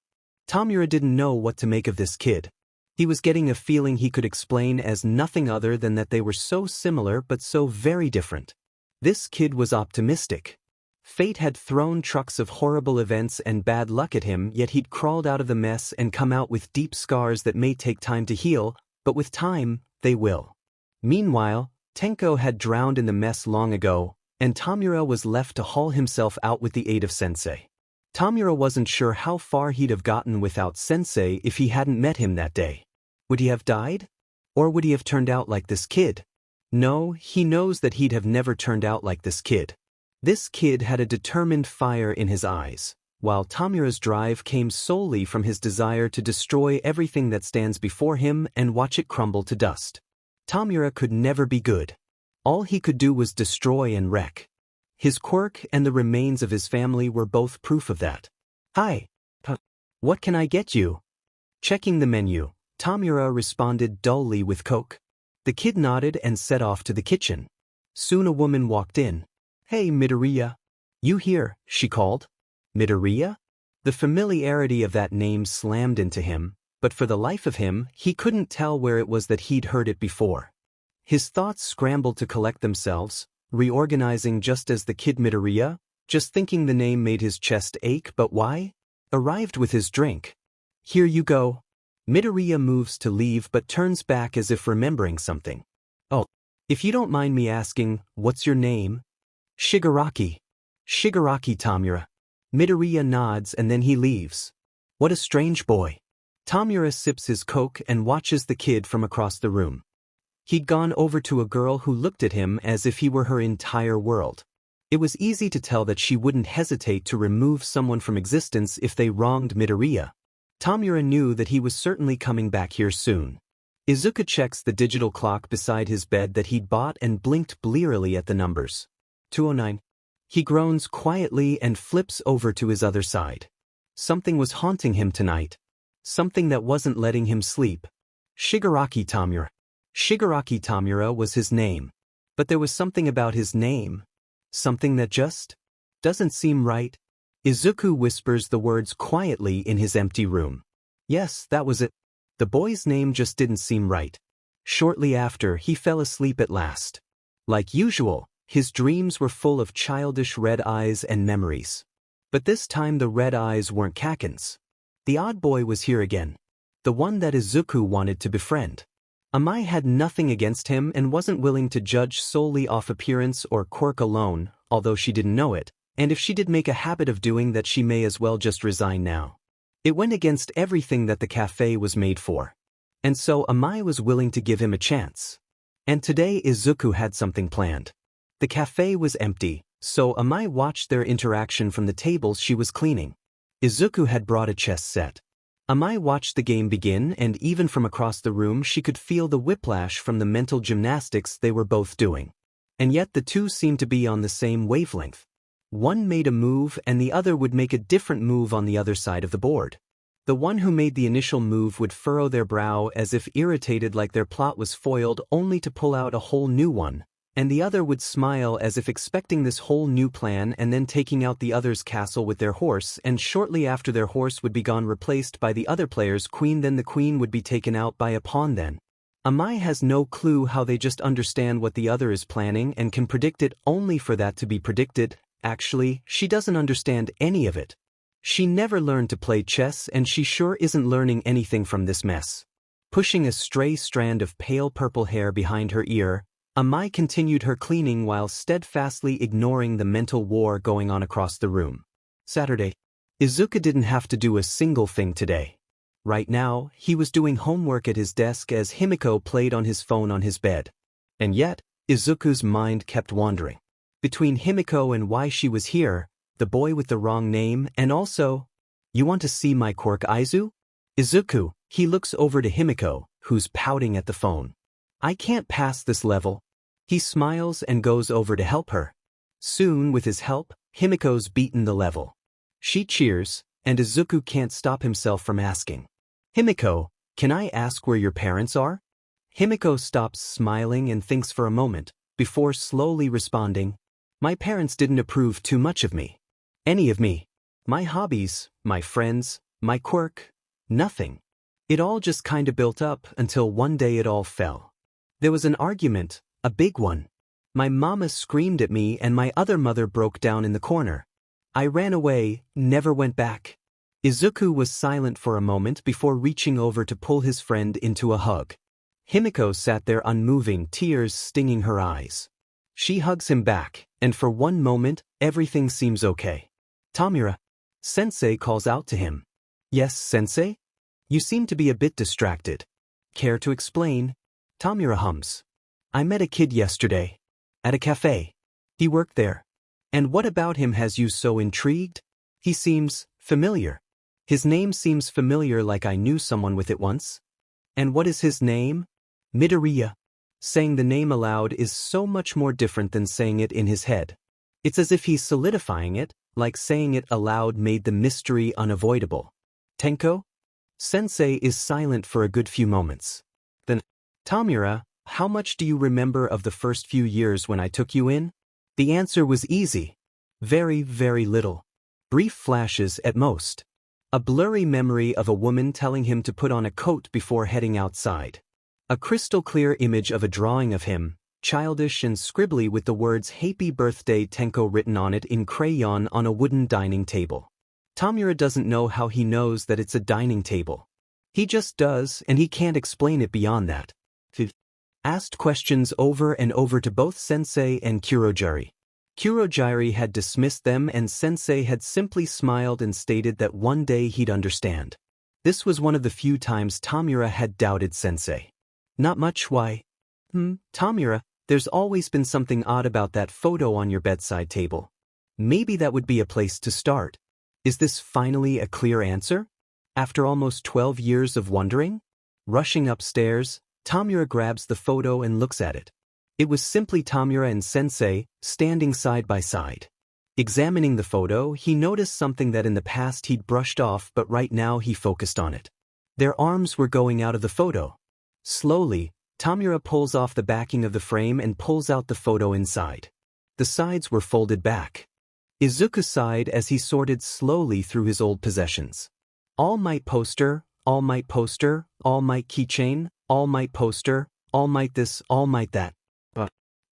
Tomura didn't know what to make of this kid. He was getting a feeling he could explain as nothing other than that they were so similar but so very different. This kid was optimistic. Fate had thrown trucks of horrible events and bad luck at him, yet he'd crawled out of the mess and come out with deep scars that may take time to heal, but with time, they will. Meanwhile, Tenko had drowned in the mess long ago, and Tomura was left to haul himself out with the aid of Sensei. Tomura wasn't sure how far he'd have gotten without Sensei if he hadn't met him that day. Would he have died? Or would he have turned out like this kid? No, he knows that he'd have never turned out like this kid. This kid had a determined fire in his eyes, while Tomura's drive came solely from his desire to destroy everything that stands before him and watch it crumble to dust. Tomura could never be good. All he could do was destroy and wreck. His quirk and the remains of his family were both proof of that. Hi. What can I get you? Checking the menu, Tomura responded dully with Coke. The kid nodded and set off to the kitchen. Soon a woman walked in. Hey, Midoriya. You here? She called. Midoriya? The familiarity of that name slammed into him, but for the life of him, he couldn't tell where it was that he'd heard it before. His thoughts scrambled to collect themselves, reorganizing just as the kid Midoriya, just thinking the name made his chest ache, but why? Arrived with his drink. Here you go. Midoriya moves to leave but turns back as if remembering something. Oh, if you don't mind me asking, what's your name? Shigaraki. Shigaraki Tomura. Midoriya nods and then he leaves. What a strange boy. Tomura sips his Coke and watches the kid from across the room. He'd gone over to a girl who looked at him as if he were her entire world. It was easy to tell that she wouldn't hesitate to remove someone from existence if they wronged Midoriya. Tomura knew that he was certainly coming back here soon. Izuku checks the digital clock beside his bed that he'd bought and blinked blearily at the numbers. 2:09. He groans quietly and flips over to his other side. Something was haunting him tonight. Something that wasn't letting him sleep. Shigaraki Tamura. Shigaraki Tamura was his name. But there was something about his name. Something that just doesn't seem right. Isuku whispers the words quietly in his empty room. Yes, that was it. The boy's name just didn't seem right. Shortly after, he fell asleep at last. Like usual, his dreams were full of childish red eyes and memories. But this time the red eyes weren't Kaken's. The odd boy was here again. The one that Isuku wanted to befriend. Amai had nothing against him and wasn't willing to judge solely off appearance or quirk alone, although she didn't know it, and if she did make a habit of doing that, she may as well just resign now. It went against everything that the cafe was made for. And so Amai was willing to give him a chance. And today Isuku had something planned. The cafe was empty, so Amai watched their interaction from the tables she was cleaning. Isuku had brought a chess set. Amai watched the game begin, and even from across the room she could feel the whiplash from the mental gymnastics they were both doing. And yet the two seemed to be on the same wavelength. One made a move and the other would make a different move on the other side of the board. The one who made the initial move would furrow their brow as if irritated, like their plot was foiled, only to pull out a whole new one, and the other would smile as if expecting this whole new plan and then taking out the other's castle with their horse, and shortly after their horse would be gone, replaced by the other player's queen, then the queen would be taken out by a pawn. Then Amai has no clue how they just understand what the other is planning and can predict it only for that to be predicted. Actually, she doesn't understand any of it. She never learned to play chess, and she sure isn't learning anything from this mess. Pushing a stray strand of pale purple hair behind her ear, Amai continued her cleaning while steadfastly ignoring the mental war going on across the room. Saturday. Izuku didn't have to do a single thing today. Right now, he was doing homework at his desk as Himiko played on his phone on his bed. And yet, Izuku's mind kept wandering. Between Himiko and why she was here, the boy with the wrong name, and also, "You want to see my quirk, Izu?" Izuku, he looks over to Himiko, who's pouting at the phone. "I can't pass this level." He smiles and goes over to help her. Soon, with his help, Himiko's beaten the level. She cheers, and Izuku can't stop himself from asking, "Himiko, can I ask where your parents are?" Himiko stops smiling and thinks for a moment, before slowly responding, "My parents didn't approve too much of me. Any of me. My hobbies, my friends, my quirk, nothing. It all just kinda built up until one day it all fell. There was an argument, a big one. My mama screamed at me and my other mother broke down in the corner. I ran away, never went back." Izuku was silent for a moment before reaching over to pull his friend into a hug. Himiko sat there unmoving, tears stinging her eyes. She hugs him back, and for one moment, everything seems okay. "Tamura." Sensei calls out to him. "Yes, Sensei? You seem to be a bit distracted. Care to explain?" Tamura hums. "I met a kid yesterday. At a cafe. He worked there. And what about him has you so intrigued? He seems familiar. His name seems familiar, like I knew someone with it once." "And what is his name?" "Midoriya." Saying the name aloud is so much more different than saying it in his head. It's as if he's solidifying it, like saying it aloud made the mystery unavoidable. "Tenko?" Sensei is silent for a good few moments. Then, "Tamura, how much do you remember of the first few years when I took you in?" The answer was easy. Very, very little. Brief flashes at most. A blurry memory of a woman telling him to put on a coat before heading outside. A crystal clear image of a drawing of him, childish and scribbly, with the words "Happy Birthday Tenko" written on it in crayon on a wooden dining table. Tamura doesn't know how he knows that it's a dining table. He just does, and he can't explain it beyond that. He asked questions over and over to both Sensei and Kurogiri. Kurogiri had dismissed them and Sensei had simply smiled and stated that one day he'd understand. This was one of the few times Tamura had doubted Sensei. "Not much, why?" Tamura, there's always been something odd about that photo on your bedside table. Maybe that would be a place to start. Is this finally a clear answer? After almost 12 years of wondering? Rushing upstairs, Tamura grabs the photo and looks at it. It was simply Tamura and Sensei, standing side by side. Examining the photo, he noticed something that in the past he'd brushed off, but right now he focused on it. Their arms were going out of the photo. Slowly, Tamura pulls off the backing of the frame and pulls out the photo inside. The sides were folded back. Izuku sighed as he sorted slowly through his old possessions. All Might poster, All Might poster, All Might keychain, All Might poster, All Might this, All Might that.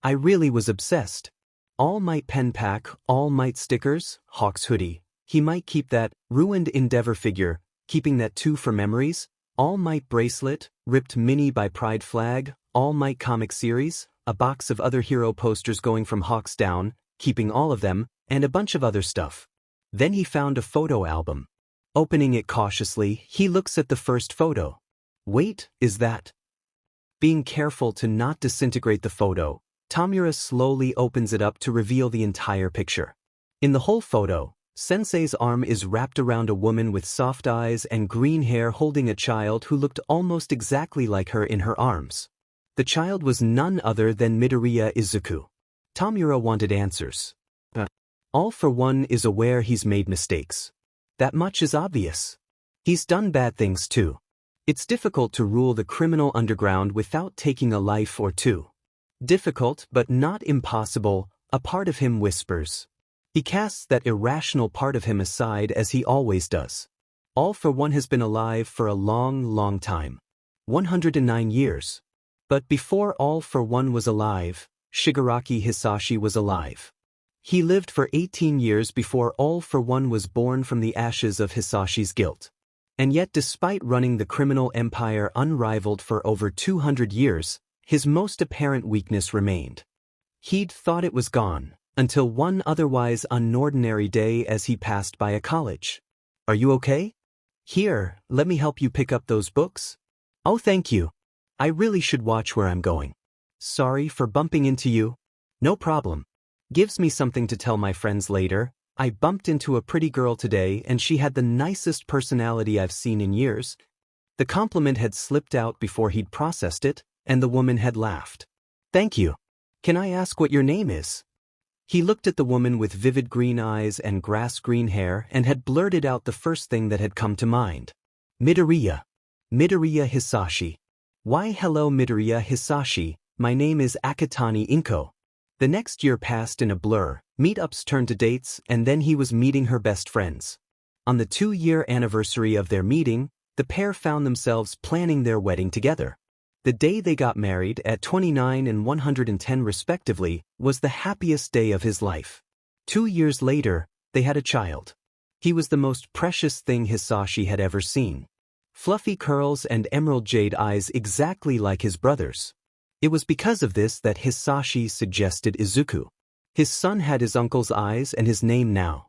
I really was obsessed. All Might pen pack, All Might stickers, Hawk's hoodie. He might keep that ruined Endeavor figure, keeping that too for memories. All Might bracelet, ripped mini by Pride flag, All Might comic series, a box of other hero posters going from Hawks down, keeping all of them, and a bunch of other stuff. Then he found a photo album. Opening it cautiously, he looks at the first photo. Wait, is that? Being careful to not disintegrate the photo, Tamura slowly opens it up to reveal the entire picture. In the whole photo, Sensei's arm is wrapped around a woman with soft eyes and green hair holding a child who looked almost exactly like her in her arms. The child was none other than Midoriya Izuku. Tamura wanted answers. All for One is aware he's made mistakes. That much is obvious. He's done bad things too. It's difficult to rule the criminal underground without taking a life or two. Difficult but not impossible, a part of him whispers. He casts that irrational part of him aside as he always does. All for One has been alive for a long, long time. 109 years. But before All for One was alive, Shigaraki Hisashi was alive. He lived for 18 years before All for One was born from the ashes of Hisashi's guilt. And yet despite running the criminal empire unrivaled for over 200 years, his most apparent weakness remained. He'd thought it was gone, until one otherwise unordinary day as he passed by a college. Are you okay? Here, let me help you pick up those books. Oh, thank you. I really should watch where I'm going. Sorry for bumping into you. No problem. Gives me something to tell my friends later. I bumped into a pretty girl today and she had the nicest personality I've seen in years. The compliment had slipped out before he'd processed it, and the woman had laughed. Thank you. Can I ask what your name is? He looked at the woman with vivid green eyes and grass-green hair and had blurted out the first thing that had come to mind. Midoriya. Midoriya Hisashi. Why hello Midoriya Hisashi, my name is Akatani Inko. The next year passed in a blur, meetups turned to dates, and then he was meeting her best friends. On the 2-year anniversary of their meeting, the pair found themselves planning their wedding together. The day they got married, at 29 and 110 respectively, was the happiest day of his life. 2 years later, they had a child. He was the most precious thing Hisashi had ever seen. Fluffy curls and emerald jade eyes exactly like his brother's. It was because of this that Hisashi suggested Izuku. His son had his uncle's eyes and his name now.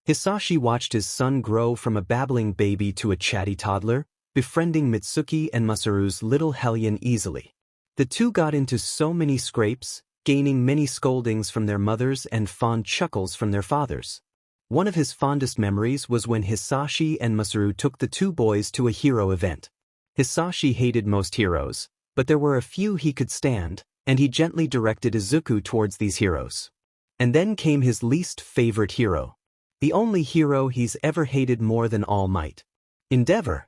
Hisashi watched his son grow from a babbling baby to a chatty toddler, befriending Mitsuki and Masaru's little hellion easily. The two got into so many scrapes, gaining many scoldings from their mothers and fond chuckles from their fathers. One of his fondest memories was when Hisashi and Masaru took the two boys to a hero event. Hisashi hated most heroes, but there were a few he could stand, and he gently directed Izuku towards these heroes. And then came his least favorite hero. The only hero he's ever hated more than All Might. Endeavor.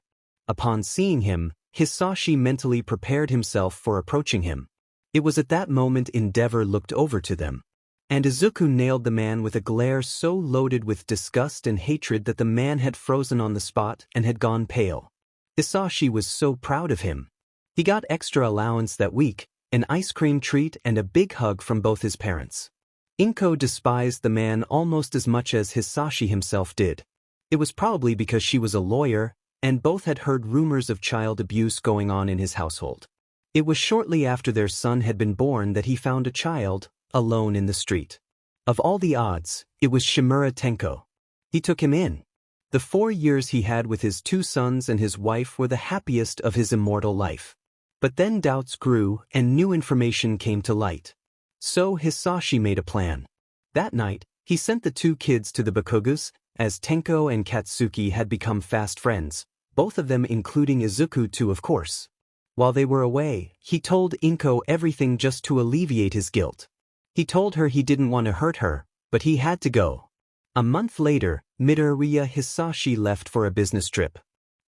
Upon seeing him, Hisashi mentally prepared himself for approaching him. It was at that moment Endeavor looked over to them. And Izuku nailed the man with a glare so loaded with disgust and hatred that the man had frozen on the spot and had gone pale. Hisashi was so proud of him. He got extra allowance that week, an ice cream treat and a big hug from both his parents. Inko despised the man almost as much as Hisashi himself did. It was probably because she was a lawyer, and both had heard rumors of child abuse going on in his household. It was shortly after their son had been born that he found a child, alone in the street. Of all the odds, it was Shimura Tenko. He took him in. The 4 years he had with his 2 sons and his wife were the happiest of his immortal life. But then doubts grew and new information came to light. So Hisashi made a plan. That night, he sent the 2 kids to the Bakugos, as Tenko and Katsuki had become fast friends, both of them including Izuku too, of course. While they were away, he told Inko everything just to alleviate his guilt. He told her he didn't want to hurt her, but he had to go. A month later, Midoriya Hisashi left for a business trip.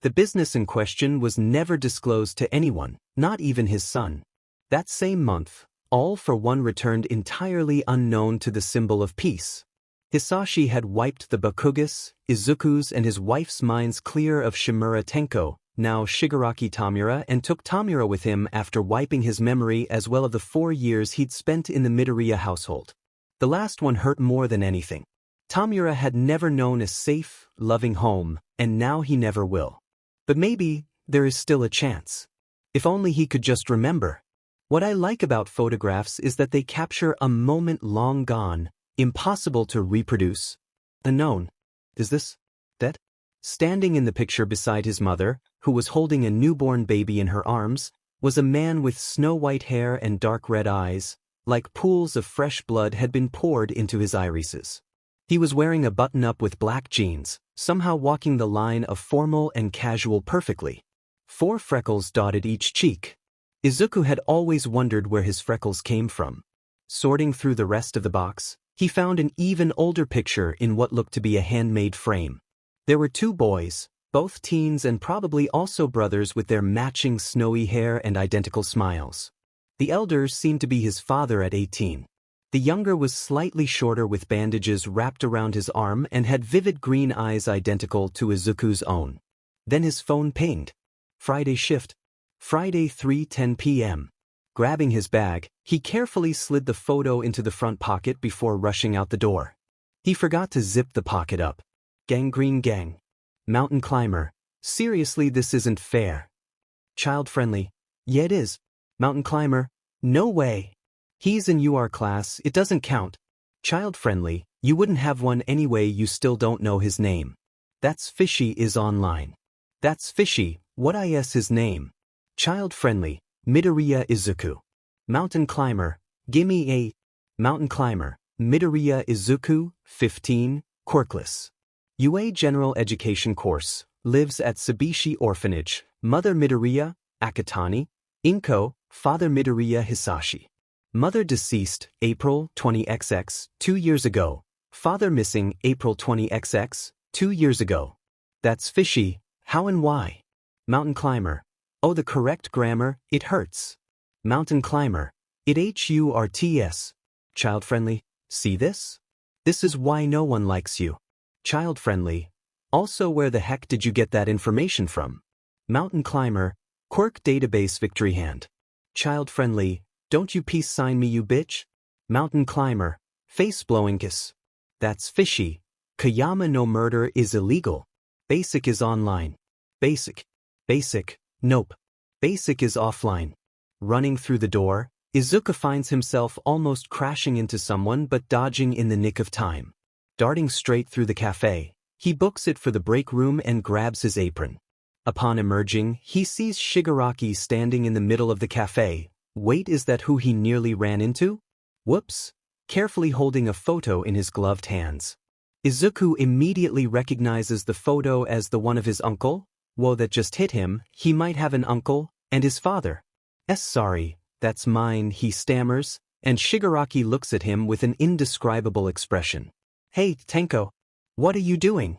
The business in question was never disclosed to anyone, not even his son. That same month, All for One returned entirely unknown to the symbol of peace. Hisashi had wiped the Bakugo's, Izuku's and his wife's minds clear of Shimura Tenko, now Shigaraki Tamura, and took Tamura with him after wiping his memory as well of the 4 years he'd spent in the Midoriya household. The last one hurt more than anything. Tamura had never known a safe, loving home, and now he never will. But maybe there is still a chance. If only he could just remember. What I like about photographs is that they capture a moment long gone, impossible to reproduce. Unknown. Is this that? Standing in the picture beside his mother, who was holding a newborn baby in her arms, was a man with snow-white hair and dark red eyes, like pools of fresh blood had been poured into his irises. He was wearing a button-up with black jeans, somehow walking the line of formal and casual perfectly. 4 freckles dotted each cheek. Izuku had always wondered where his freckles came from. Sorting through the rest of the box, he found an even older picture in what looked to be a handmade frame. There were 2 boys, both teens and probably also brothers with their matching snowy hair and identical smiles. The elder seemed to be his father at 18. The younger was slightly shorter with bandages wrapped around his arm and had vivid green eyes identical to Izuku's own. Then his phone pinged. Friday shift. Friday 3:10 p.m. Grabbing his bag, he carefully slid the photo into the front pocket before rushing out the door. He forgot to zip the pocket up. Gangrene gang. Mountain climber. Seriously, this isn't fair. Child-friendly. Yeah, it is. Mountain climber. No way. He's in your class, it doesn't count. Child-friendly. You wouldn't have one anyway, you still don't know his name. That's fishy is online. That's fishy, what is his name? Child-friendly. Midoriya Izuku. Mountain climber, gimme a. Mountain climber, Midoriya Izuku, 15, quirkless. UA General Education Course, lives at Sabishi Orphanage, Mother Midoriya, Akatani, Inko, Father Midoriya Hisashi. Mother deceased, April 20XX, 2 years ago. Father missing, April 20XX, 2 years ago. That's fishy, how and why? Mountain climber. Oh, the correct grammar, it hurts. Mountain climber. It hurts. Child-friendly. See this? This is why no one likes you. Child-friendly. Also, where the heck did you get that information from? Mountain climber. Quirk database victory hand. Child-friendly. Don't you peace sign me, you bitch? Mountain climber. Face-blowing kiss. That's fishy. Kayama no murder is illegal. Basic is online. Basic. Basic. Nope. Basic is offline. Running through the door, Izuku finds himself almost crashing into someone but dodging in the nick of time. Darting straight through the cafe, he books it for the break room and grabs his apron. Upon emerging, he sees Shigaraki standing in the middle of the cafe. Wait, is that who he nearly ran into? Whoops. Carefully holding a photo in his gloved hands. Izuku immediately recognizes the photo as the one of his uncle. Whoa, that just hit him. He might have an uncle, and his father. Sorry, that's mine, he stammers, and Shigaraki looks at him with an indescribable expression. Hey, Tenko. What are you doing?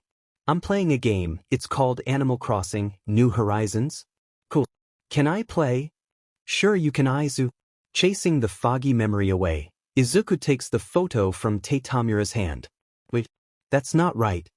I'm playing a game, it's called Animal Crossing, New Horizons. Cool. Can I play? Sure you can, Izu. Chasing the foggy memory away, Izuku takes the photo from Tamura's hand. Wait, that's not right.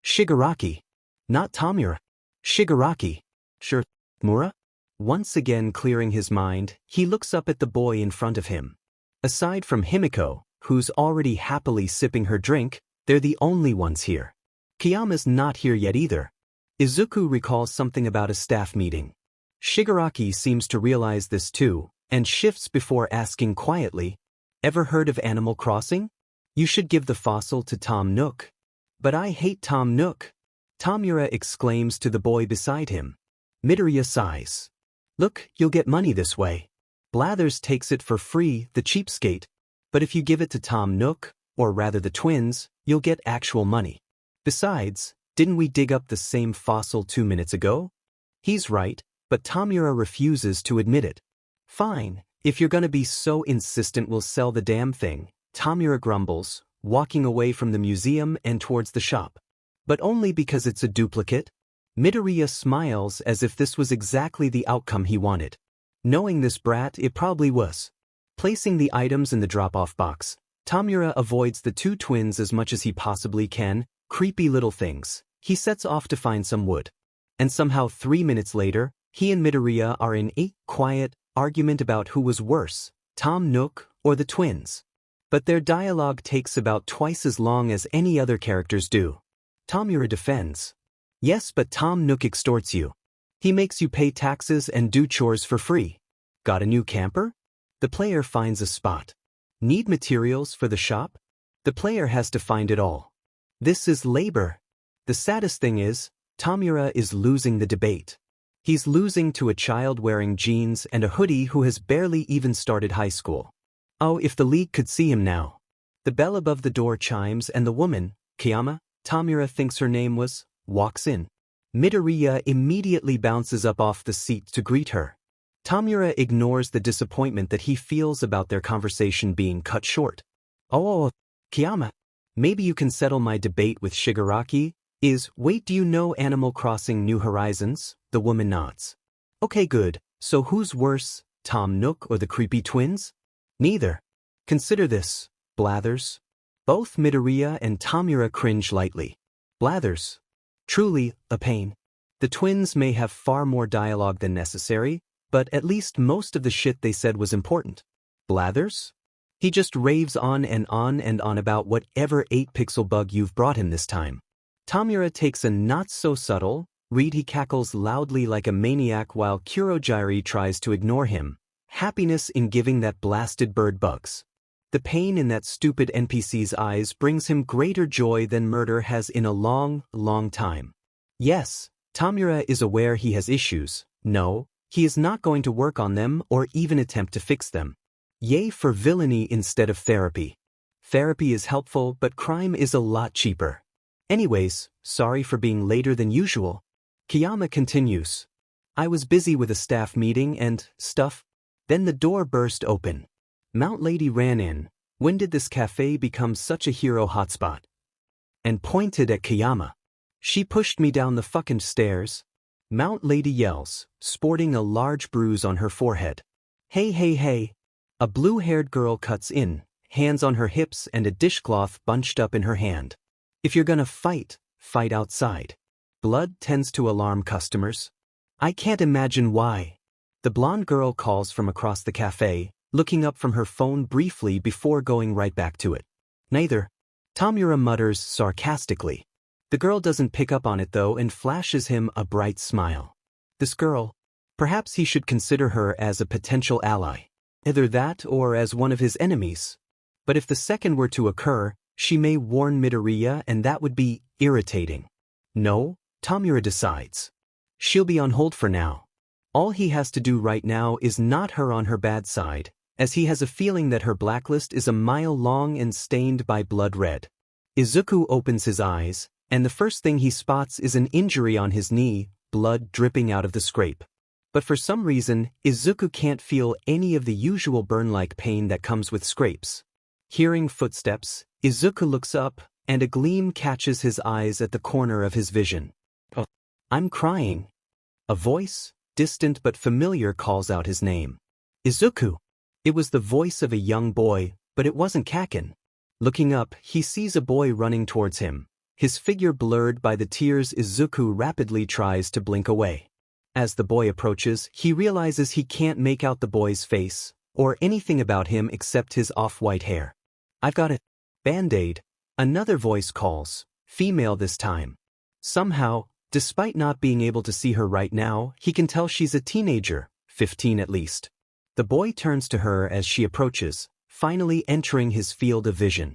Shigaraki. Not Tamura. Shigaraki. Sure, Mura? Once again clearing his mind, he looks up at the boy in front of him. Aside from Himiko, who's already happily sipping her drink, they're the only ones here. Kiyama's not here yet either. Izuku recalls something about a staff meeting. Shigaraki seems to realize this too, and shifts before asking quietly, "Ever heard of Animal Crossing? You should give the fossil to Tom Nook." "But I hate Tom Nook," Tamura exclaims to the boy beside him. Midoriya sighs. "Look, you'll get money this way." Blathers takes it for free, the cheapskate. "But if you give it to Tom Nook, or rather the twins, you'll get actual money. Besides, didn't we dig up the same fossil 2 minutes ago?" He's right, but Tamura refuses to admit it. "Fine, if you're gonna be so insistent, we'll sell the damn thing," Tamura grumbles, walking away from the museum and towards the shop. "But only because it's a duplicate." Midoriya smiles as if this was exactly the outcome he wanted. Knowing this brat, it probably was. Placing the items in the drop-off box, Tamura avoids the two twins as much as he possibly can. Creepy little things. He sets off to find some wood. And somehow 3 minutes later, he and Midoriya are in a quiet argument about who was worse, Tom Nook or the twins. But their dialogue takes about twice as long as any other characters do. Tamura defends. Yes, but Tom Nook extorts you. He makes you pay taxes and do chores for free. Got a new camper? The player finds a spot. Need materials for the shop? The player has to find it all. This is labor. The saddest thing is, Tamura is losing the debate. He's losing to a child wearing jeans and a hoodie who has barely even started high school. Oh, if the league could see him now. The bell above the door chimes and the woman, Kiyama, Tamura thinks her name was, walks in. Midoriya immediately bounces up off the seat to greet her. Tamura ignores the disappointment that he feels about their conversation being cut short. Oh, Kiyama, maybe you can settle my debate with Shigaraki. Wait, do you know Animal Crossing New Horizons? The woman nods. Okay, good. So who's worse, Tom Nook or the creepy twins? Neither. Consider this, Blathers. Both Midoriya and Tamura cringe lightly. Blathers. Truly, a pain. The twins may have far more dialogue than necessary, but at least most of the shit they said was important. Blathers? He just raves on and on and on about whatever 8-pixel bug you've brought him this time. Tamura takes a not-so-subtle read. He cackles loudly like a maniac while Kurogiri tries to ignore him. Happiness in giving that blasted bird bugs. The pain in that stupid NPC's eyes brings him greater joy than murder has in a long, long time. Yes, Tamura is aware he has issues. No, he is not going to work on them or even attempt to fix them. Yay for villainy instead of therapy. Therapy is helpful, but crime is a lot cheaper. Anyways, sorry for being later than usual. Kiyama continues. I was busy with a staff meeting and stuff. Then the door burst open. Mount Lady ran in. When did this cafe become such a hero hotspot? And pointed at Kiyama. She pushed me down the fucking stairs. Mount Lady yells, sporting a large bruise on her forehead. Hey, hey, hey. A blue-haired girl cuts in, hands on her hips and a dishcloth bunched up in her hand. If you're gonna fight, fight outside. Blood tends to alarm customers. I can't imagine why. The blonde girl calls from across the cafe, looking up from her phone briefly before going right back to it. Neither. Tamura mutters sarcastically. The girl doesn't pick up on it though and flashes him a bright smile. This girl. Perhaps he should consider her as a potential ally. Either that or as one of his enemies. But if the second were to occur, she may warn Midoriya and that would be irritating. No, Tamura decides. She'll be on hold for now. All he has to do right now is not her on her bad side, as he has a feeling that her blacklist is a mile long and stained by blood red. Isuku opens his eyes, and the first thing he spots is an injury on his knee, blood dripping out of the scrape. But for some reason, Isuku can't feel any of the usual burn-like pain that comes with scrapes. Hearing footsteps, Isuku looks up, and a gleam catches his eyes at the corner of his vision. Oh, I'm crying. A voice, distant but familiar, calls out his name. Isuku. It was the voice of a young boy, but it wasn't Kaken. Looking up, he sees a boy running towards him. His figure blurred by the tears, Isuku rapidly tries to blink away. As the boy approaches, he realizes he can't make out the boy's face, or anything about him except his off-white hair. I've got a Band-Aid. Another voice calls, female this time. Somehow, despite not being able to see her right now, he can tell she's a teenager, 15 at least. The boy turns to her as she approaches, finally entering his field of vision.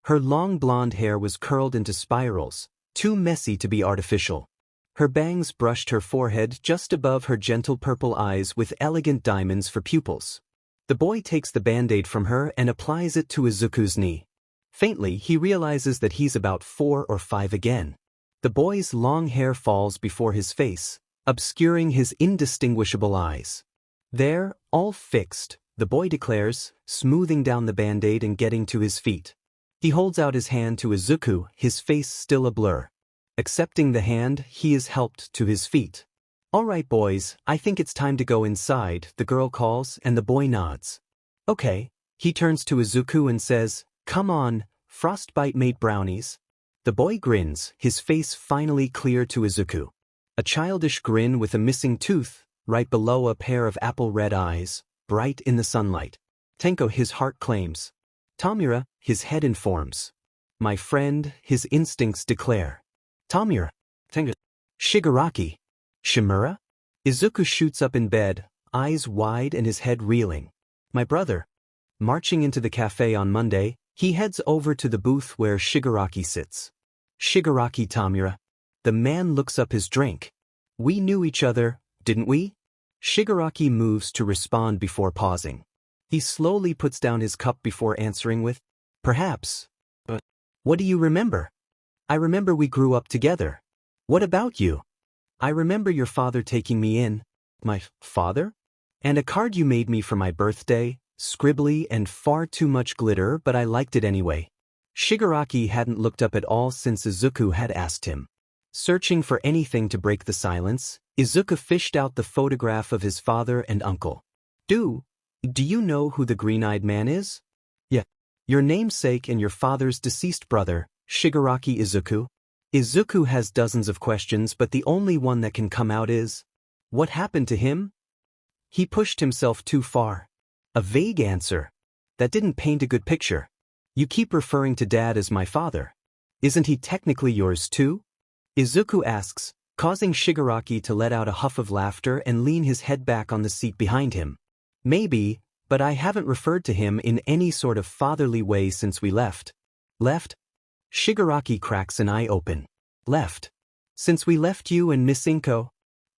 Her long blonde hair was curled into spirals, too messy to be artificial. Her bangs brushed her forehead just above her gentle purple eyes with elegant diamonds for pupils. The boy takes the Band-Aid from her and applies it to Izuku's knee. Faintly, he realizes that he's about 4 or 5 again. The boy's long hair falls before his face, obscuring his indistinguishable eyes. There, all fixed, the boy declares, smoothing down the Band-Aid and getting to his feet. He holds out his hand to Izuku, his face still a blur. Accepting the hand, he is helped to his feet. "All right, boys, I think it's time to go inside," the girl calls, and the boy nods. "Okay." He turns to Isuku and says, "Come on, frostbite-made brownies." The boy grins, his face finally clear to Isuku. A childish grin with a missing tooth, right below a pair of apple-red eyes, bright in the sunlight. Tenko, his heart claims. Tamura, his head informs. "My friend," his instincts declare. Tamura. Tenko. Shigaraki. Shimura? Izuku shoots up in bed, eyes wide and his head reeling. "My brother." Marching into the cafe on Monday, he heads over to the booth where Shigaraki sits. "Shigaraki, Tamura." The man looks up his drink. "We knew each other, didn't we?" Shigaraki moves to respond before pausing. He slowly puts down his cup before answering with, "Perhaps. But what do you remember?" "I remember we grew up together." "What about you?" "I remember your father taking me in." "My father?" "And a card you made me for my birthday, scribbly and far too much glitter, but I liked it anyway." Shigaraki hadn't looked up at all since Izuku had asked him. Searching for anything to break the silence, Izuku fished out the photograph of his father and uncle. Do you know who the green-eyed man is?" "Yeah. Your namesake and your father's deceased brother, Shigaraki Izuku." Izuku has dozens of questions, but the only one that can come out is, "What happened to him?" He pushed himself too far. A vague answer. That didn't paint a good picture. "You keep referring to Dad as my father. Isn't he technically yours too?" Izuku asks, causing Shigaraki to let out a huff of laughter and lean his head back on the seat behind him. "Maybe, but I haven't referred to him in any sort of fatherly way since we left." "Left?" Shigaraki cracks an eye open. "Left? Since we left you and Miss Inko?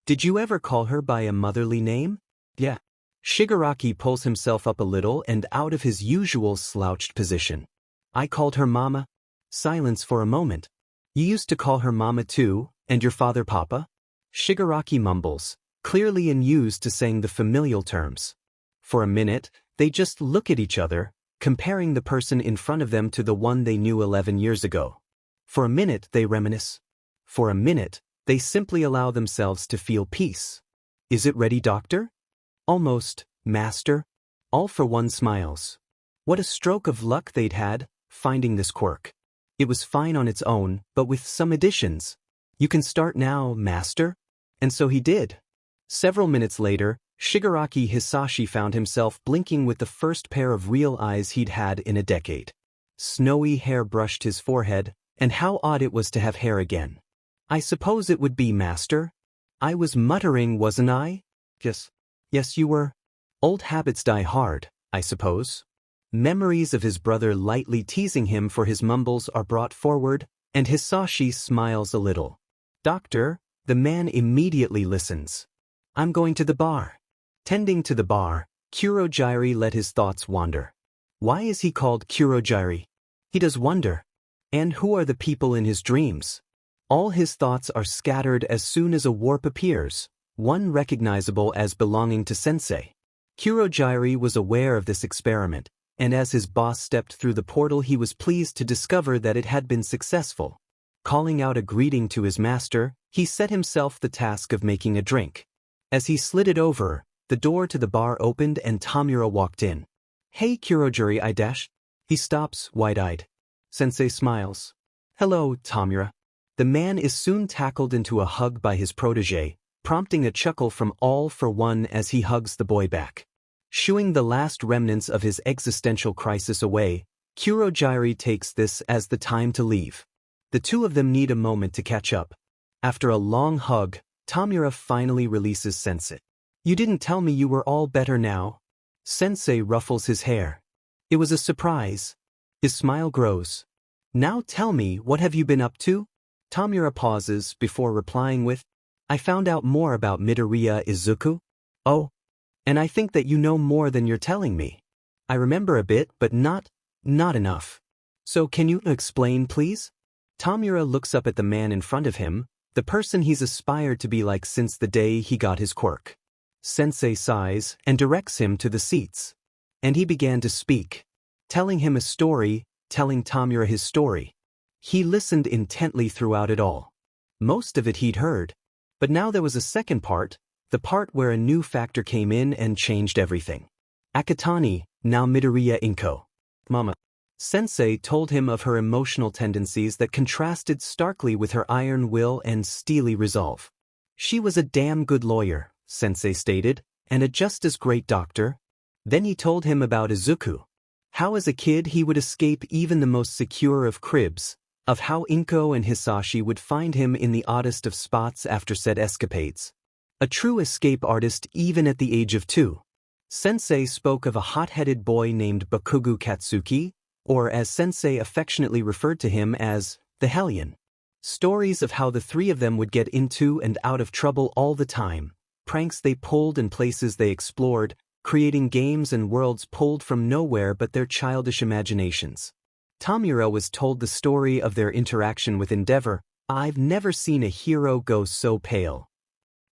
Did you ever call her by a motherly name?" "Yeah." Shigaraki pulls himself up a little and out of his usual slouched position. "I called her Mama." Silence for a moment. "You used to call her Mama too, and your father Papa?" Shigaraki mumbles, clearly unused to saying the familial terms. For a minute, they just look at each other, comparing the person in front of them to the one they knew 11 years ago. For a minute, they reminisce. For a minute, they simply allow themselves to feel peace. "Is it ready, doctor?" "Almost, master." All for one smiles. What a stroke of luck they'd had, finding this quirk. It was fine on its own, but with some additions. "You can start now, master." And so he did. Several minutes later, Shigaraki Hisashi found himself blinking with the first pair of real eyes he'd had in a decade. Snowy hair brushed his forehead, and how odd it was to have hair again. "I suppose it would be, master." "I was muttering, wasn't I?" "Yes. Yes, you were." "Old habits die hard, I suppose." Memories of his brother lightly teasing him for his mumbles are brought forward, and Hisashi smiles a little. "Doctor," the man immediately listens. "I'm going to the bar." Tending to the bar, Kurogiri let his thoughts wander. Why is he called Kurogiri? He does wonder. And who are the people in his dreams? All his thoughts are scattered as soon as a warp appears, one recognizable as belonging to Sensei. Kurogiri was aware of this experiment, and as his boss stepped through the portal he was pleased to discover that it had been successful. Calling out a greeting to his master, he set himself the task of making a drink. As he slid it over, the door to the bar opened and Tamura walked in. "Hey Kurogiri, I dash." He stops, wide-eyed. Sensei smiles. "Hello, Tamura." The man is soon tackled into a hug by his protege, prompting a chuckle from all for one as he hugs the boy back. Shooing the last remnants of his existential crisis away, Kurogiri takes this as the time to leave. The two of them need a moment to catch up. After a long hug, Tamura finally releases Sensei. "You didn't tell me you were all better now." Sensei ruffles his hair. "It was a surprise." His smile grows. "Now tell me, what have you been up to?" Tamura pauses before replying with, "I found out more about Midoriya Izuku." "Oh? And I think that you know more than you're telling me." "I remember a bit, but not enough." "So can you explain, please?" Tamura looks up at the man in front of him, the person he's aspired to be like since the day he got his quirk. Sensei sighs and directs him to the seats. And he began to speak, telling him a story, telling Tamura his story. He listened intently throughout it all. Most of it he'd heard. But now there was a second part, the part where a new factor came in and changed everything. Akatani, now Midoriya Inko. Mama. Sensei told him of her emotional tendencies that contrasted starkly with her iron will and steely resolve. She was a damn good lawyer, Sensei stated, and a just as great doctor. Then he told him about Isuku. How as a kid he would escape even the most secure of cribs, of how Inko and Hisashi would find him in the oddest of spots after said escapades. A true escape artist even at the age of 2. Sensei spoke of a hot-headed boy named Bakugo Katsuki, or as Sensei affectionately referred to him as, the Hellion. Stories of how the three of them would get into and out of trouble all the time, pranks they pulled and places they explored, creating games and worlds pulled from nowhere but their childish imaginations. Tamura was told the story of their interaction with Endeavor. I've never seen a hero go so pale.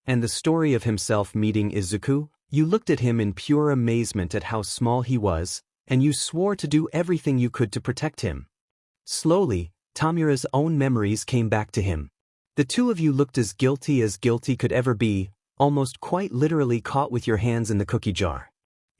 And the story of himself meeting Isuku. You looked at him in pure amazement at how small he was, and you swore to do everything you could to protect him. Slowly, Tamura's own memories came back to him. The two of you looked as guilty could ever be, almost quite literally caught with your hands in the cookie jar.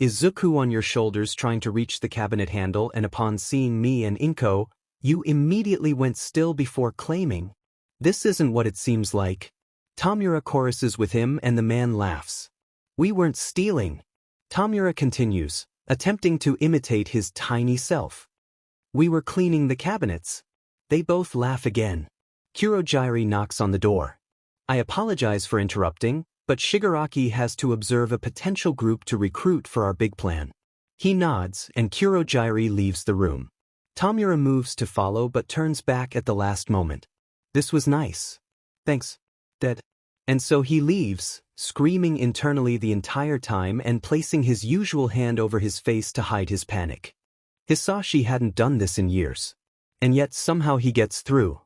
Isuku on your shoulders trying to reach the cabinet handle, and upon seeing me and Inko, you immediately went still before claiming, "This isn't what it seems like." Tamura choruses with him and the man laughs. "We weren't stealing." Tamura continues, attempting to imitate his tiny self. "We were cleaning the cabinets." They both laugh again. Kurojairi knocks on the door. "I apologize for interrupting, but Shigaraki has to observe a potential group to recruit for our big plan." He nods and Kurojairi leaves the room. Tamura moves to follow but turns back at the last moment. "This was nice. Thanks, Dad." And so he leaves, screaming internally the entire time and placing his usual hand over his face to hide his panic. Hisashi hadn't done this in years. And yet somehow he gets through.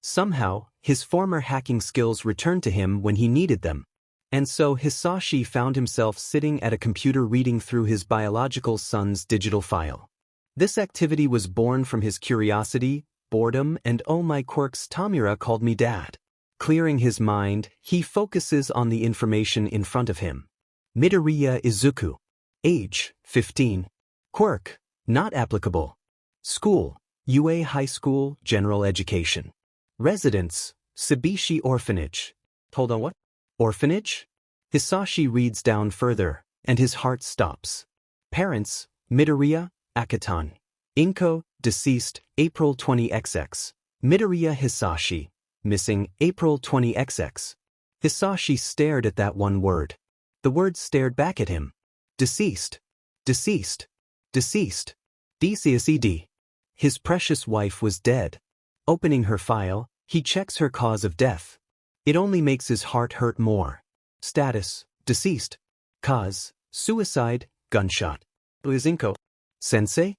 Somehow, his former hacking skills returned to him when he needed them. And so Hisashi found himself sitting at a computer reading through his biological son's digital file. This activity was born from his curiosity, boredom, and "oh my quirks, Tamura called me dad." Clearing his mind, he focuses on the information in front of him. Midoriya Isuku. Age, 15. Quirk, not applicable. School, UA High School, General Education. Residence, Shibuya Orphanage. Hold on, what? Orphanage? Hisashi reads down further, and his heart stops. Parents, Midoriya, Akatan. Inko, deceased, April 20XX. Midoriya Hisashi. Missing, April 20XX. Hisashi stared at that one word. The word stared back at him. Deceased. Deceased. Deceased. DCSED. His precious wife was dead. Opening her file, he checks her cause of death. It only makes his heart hurt more. Status, deceased. Cause, suicide, gunshot. Inko. Sensei?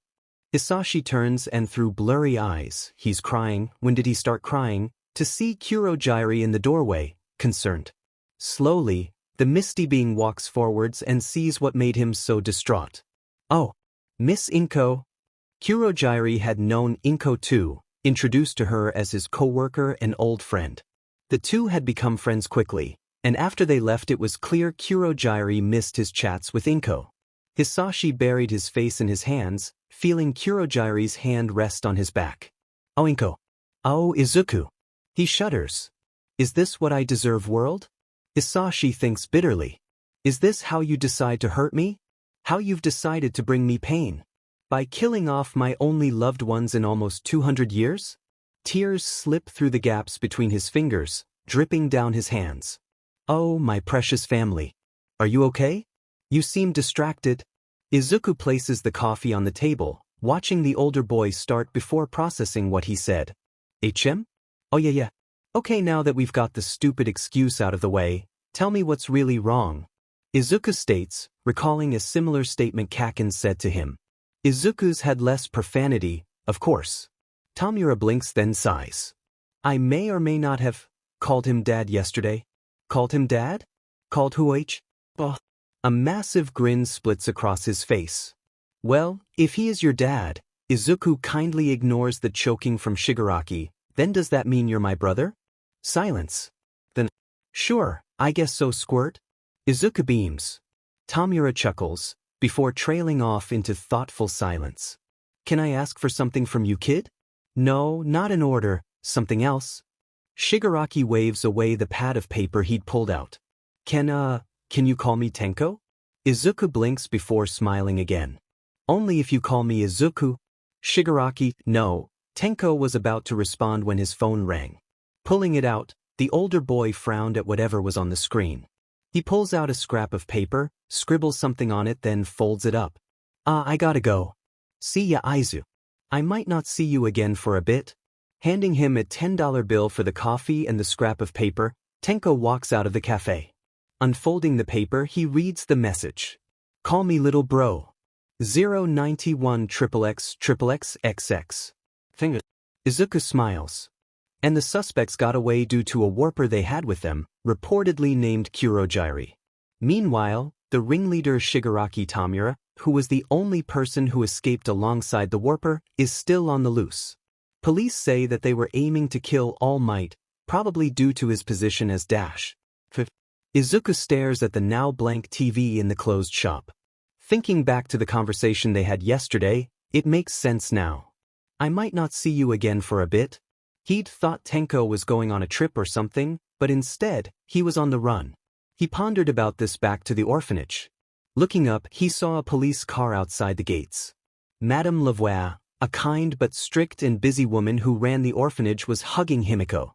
Hisashi turns and through blurry eyes, he's crying. When did he start crying? To see Kurojairi in the doorway, concerned. Slowly, the misty being walks forwards and sees what made him so distraught. "Oh, Miss Inko." Kurojairi had known Inko too, introduced to her as his co-worker and old friend. The two had become friends quickly, and after they left it was clear Kurojairi missed his chats with Inko. Hisashi buried his face in his hands, feeling Kurojairi's hand rest on his back. "Oh Inko. Oh Isuku." He shudders. "Is this what I deserve, world?" Hisashi thinks bitterly. "Is this how you decide to hurt me? How you've decided to bring me pain? By killing off my only loved ones in almost 200 years? Tears slip through the gaps between his fingers, dripping down his hands. "Oh, my precious family. Are you okay? You seem distracted." Isuku places the coffee on the table, watching the older boy start before processing what he said. "HM? Oh yeah. Okay, now that we've got the stupid excuse out of the way, tell me what's really wrong." Izuku states, recalling a similar statement Kaken said to him. Izuku's had less profanity, of course. Tamura blinks then sighs. "I may or may not have called him dad yesterday." "Called him dad? Called who H? Oh." A massive grin splits across his face. "Well, if he is your dad," Izuku kindly ignores the choking from Shigaraki, "then does that mean you're my brother?" Silence. Then, sure, I guess so, squirt. Izuku beams. Tamura chuckles, before trailing off into thoughtful silence. Can I ask for something from you, kid? No, not an order, something else. Shigaraki waves away the pad of paper he'd pulled out. Can you call me Tenko? Izuku blinks before smiling again. Only if you call me Izuku. Shigaraki, no. Tenko was about to respond when his phone rang. Pulling it out, the older boy frowned at whatever was on the screen. He pulls out a scrap of paper, scribbles something on it, then folds it up. I gotta go. See ya, Izu. I might not see you again for a bit. Handing him a $10 bill for the coffee and the scrap of paper, Tenko walks out of the cafe. Unfolding the paper, he reads the message. Call me little bro. 091 XXXXXX. Finger. Izuku smiles. And the suspects got away due to a warper they had with them, reportedly named Kurogiri. Meanwhile, the ringleader Shigaraki Tamura, who was the only person who escaped alongside the warper, is still on the loose. Police say that they were aiming to kill All Might, probably due to his position as Dash. Izuku stares at the now blank TV in the closed shop. Thinking back to the conversation they had yesterday, it makes sense now. I might not see you again for a bit. He'd thought Tenko was going on a trip or something, but instead, he was on the run. He pondered about this back to the orphanage. Looking up, he saw a police car outside the gates. Madame Lavoie, a kind but strict and busy woman who ran the orphanage, was hugging Himiko.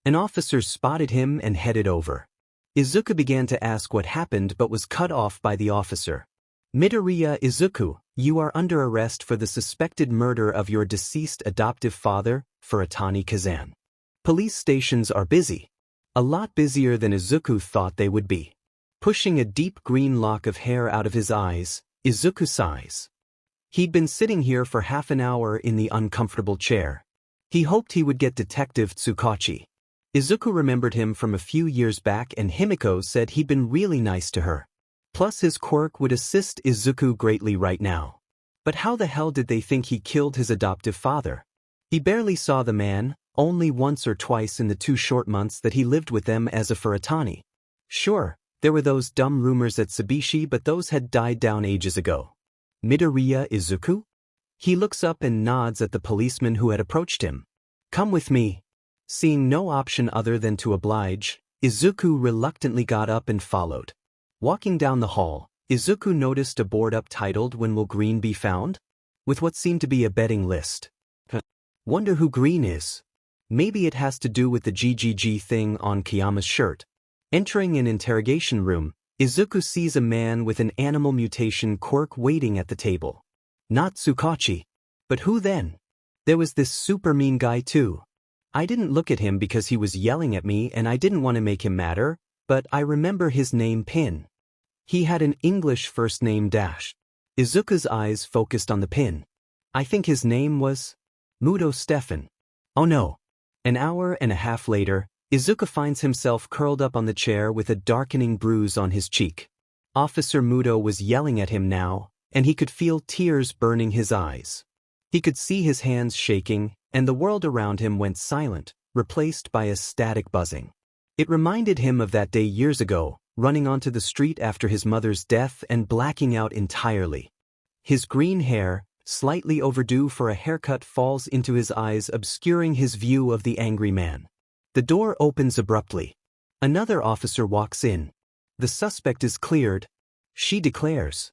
An officer spotted him and headed over. Izuku began to ask what happened but was cut off by the officer. Midoriya Izuku, you are under arrest for the suspected murder of your deceased adoptive father, Furatani Kazan. Police stations are busy. A lot busier than Izuku thought they would be. Pushing a deep green lock of hair out of his eyes, Izuku sighs. He'd been sitting here for half an hour in the uncomfortable chair. He hoped he would get Detective Tsukachi. Izuku remembered him from a few years back, and Himiko said he'd been really nice to her. Plus his quirk would assist Izuku greatly right now. But how the hell did they think he killed his adoptive father? He barely saw the man, only once or twice in the 2 short months that he lived with them as a Furatani. Sure, there were those dumb rumors at Tsubishi, but those had died down ages ago. Midoriya Izuku? He looks up and nods at the policeman who had approached him. Come with me. Seeing no option other than to oblige, Izuku reluctantly got up and followed. Walking down the hall, Izuku noticed a board up titled "When Will Green Be Found?" with what seemed to be a betting list. Wonder who Green is. Maybe it has to do with the GGG thing on Kiyama's shirt. Entering an interrogation room, Izuku sees a man with an animal mutation quirk waiting at the table. Not Tsukachi. But who then? There was this super mean guy too. I didn't look at him because he was yelling at me and I didn't want to make him madder, but I remember his name Pin. He had an English first name Dash. Izuku's eyes focused on the pin. I think his name was Muto Stefan. Oh no. An hour and a half later, Izuku finds himself curled up on the chair with a darkening bruise on his cheek. Officer Muto was yelling at him now, and he could feel tears burning his eyes. He could see his hands shaking, and the world around him went silent, replaced by a static buzzing. It reminded him of that day years ago, running onto the street after his mother's death and blacking out entirely. His green hair, slightly overdue for a haircut, falls into his eyes, obscuring his view of the angry man. The door opens abruptly. Another officer walks in. The suspect is cleared. She declares,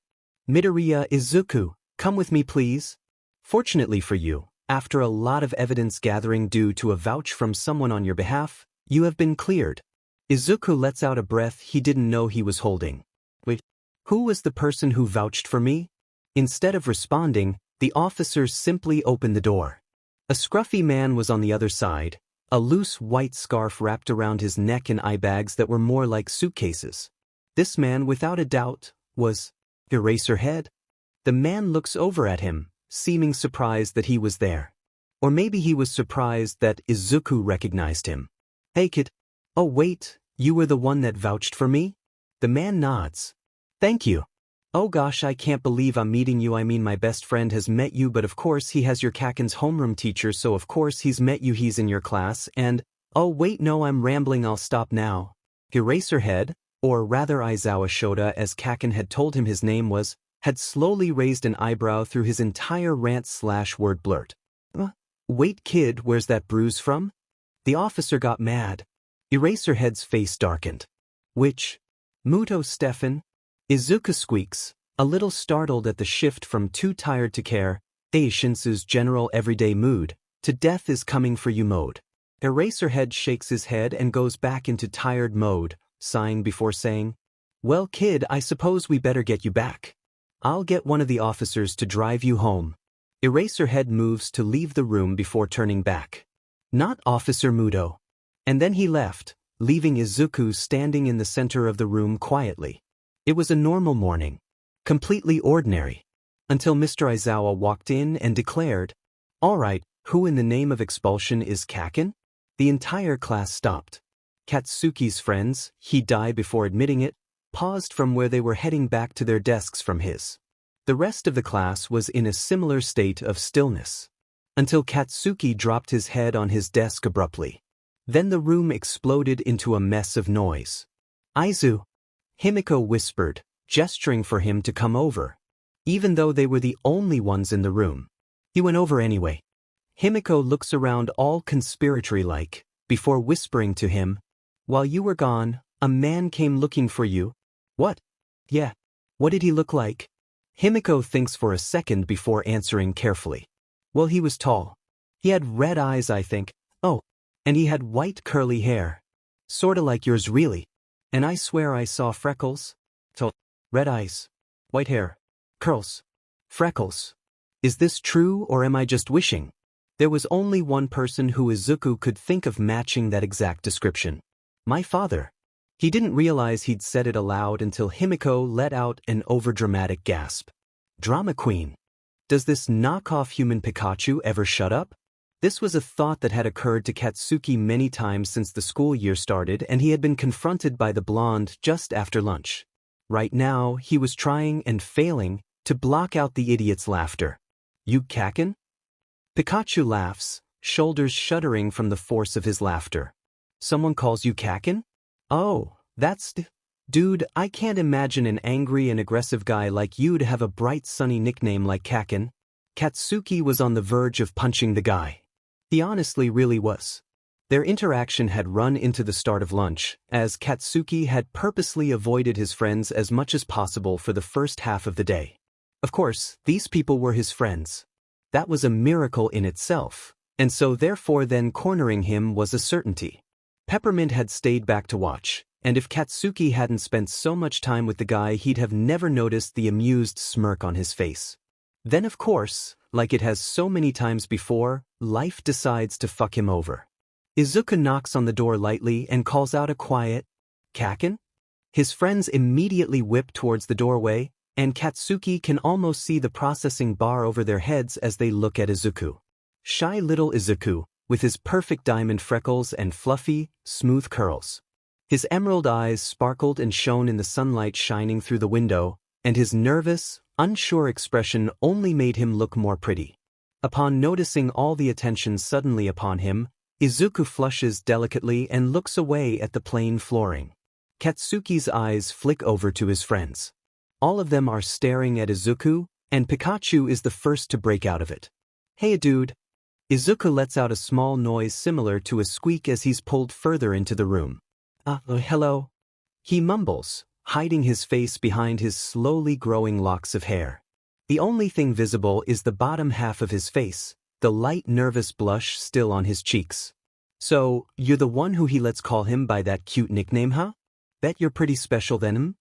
Midoriya Izuku, come with me please. Fortunately for you, after a lot of evidence gathering due to a vouch from someone on your behalf, you have been cleared. Izuku lets out a breath he didn't know he was holding. Wait, who was the person who vouched for me? Instead of responding, the officer simply opened the door. A scruffy man was on the other side, a loose white scarf wrapped around his neck and eye bags that were more like suitcases. This man, without a doubt, was Eraserhead. The man looks over at him, seeming surprised that he was there. Or maybe he was surprised that Izuku recognized him. Hey kid. Oh wait, you were the one that vouched for me? The man nods. Thank you. Oh gosh, I can't believe I'm meeting you. I mean, my best friend has met you, but of course he has your Kaken's homeroom teacher, so of course he's met you, he's in your class, and, Oh wait, no, I'm rambling, I'll stop now. Eraserhead, or rather Aizawa Shota as Kaken had told him his name was, had slowly raised an eyebrow through his entire rant/word blurt. Wait kid, where's that bruise from? The officer got mad. Eraserhead's face darkened. Which? Muto Stefan? Izuku squeaks, a little startled at the shift from too tired to care, Shinsu's general everyday mood, to death is coming for you mode. Eraserhead shakes his head and goes back into tired mode, sighing before saying, well kid, I suppose we better get you back. I'll get one of the officers to drive you home. Eraserhead moves to leave the room before turning back. Not Officer Muto. And then he left, leaving Izuku standing in the center of the room quietly. It was a normal morning. Completely ordinary. Until Mr. Aizawa walked in and declared, all right, who in the name of expulsion is Kaken? The entire class stopped. Katsuki's friends, he died before admitting it, paused from where they were heading back to their desks from his. The rest of the class was in a similar state of stillness. Until Katsuki dropped his head on his desk abruptly. Then the room exploded into a mess of noise. Aizu! Himiko whispered, gesturing for him to come over. Even though they were the only ones in the room. He went over anyway. Himiko looks around all conspiratory-like, before whispering to him, while you were gone, a man came looking for you. What? Yeah. What did he look like? Himiko thinks for a second before answering carefully. Well, he was tall. He had red eyes, I think. Oh, and he had white curly hair. Sorta like yours really. And I swear I saw freckles. So, red eyes. White hair. Curls. Freckles. Is this true or am I just wishing? There was only one person who Izuku could think of matching that exact description. My father. He didn't realize he'd said it aloud until Himiko let out an overdramatic gasp. Drama queen. Does this knockoff human Pikachu ever shut up? This was a thought that had occurred to Katsuki many times since the school year started and he had been confronted by the blonde just after lunch. Right now, he was trying and failing to block out the idiot's laughter. You Kaken? Pikachu laughs, shoulders shuddering from the force of his laughter. Someone calls you Kaken? Oh, that's dude, I can't imagine an angry and aggressive guy like you to have a bright sunny nickname like Kaken. Katsuki was on the verge of punching the guy. He honestly really was. Their interaction had run into the start of lunch, as Katsuki had purposely avoided his friends as much as possible for the first half of the day. Of course, these people were his friends. That was a miracle in itself, and so therefore then cornering him was a certainty. Peppermint had stayed back to watch, and if Katsuki hadn't spent so much time with the guy he'd have never noticed the amused smirk on his face. Then of course, like it has so many times before, life decides to fuck him over. Izuku knocks on the door lightly and calls out a quiet, Kaken? His friends immediately whip towards the doorway, and Katsuki can almost see the processing bar over their heads as they look at Izuku. Shy little Izuku, with his perfect diamond freckles and fluffy, smooth curls. His emerald eyes sparkled and shone in the sunlight shining through the window, and his nervous, unsure expression only made him look more pretty. Upon noticing all the attention suddenly upon him, Izuku flushes delicately and looks away at the plain flooring. Katsuki's eyes flick over to his friends. All of them are staring at Izuku, and Pikachu is the first to break out of it. Hey dude. Izuku lets out a small noise similar to a squeak as he's pulled further into the room. Hello? He mumbles, hiding his face behind his slowly growing locks of hair. The only thing visible is the bottom half of his face, the light nervous blush still on his cheeks. So, you're the one who he lets call him by that cute nickname, huh? Bet you're pretty special then,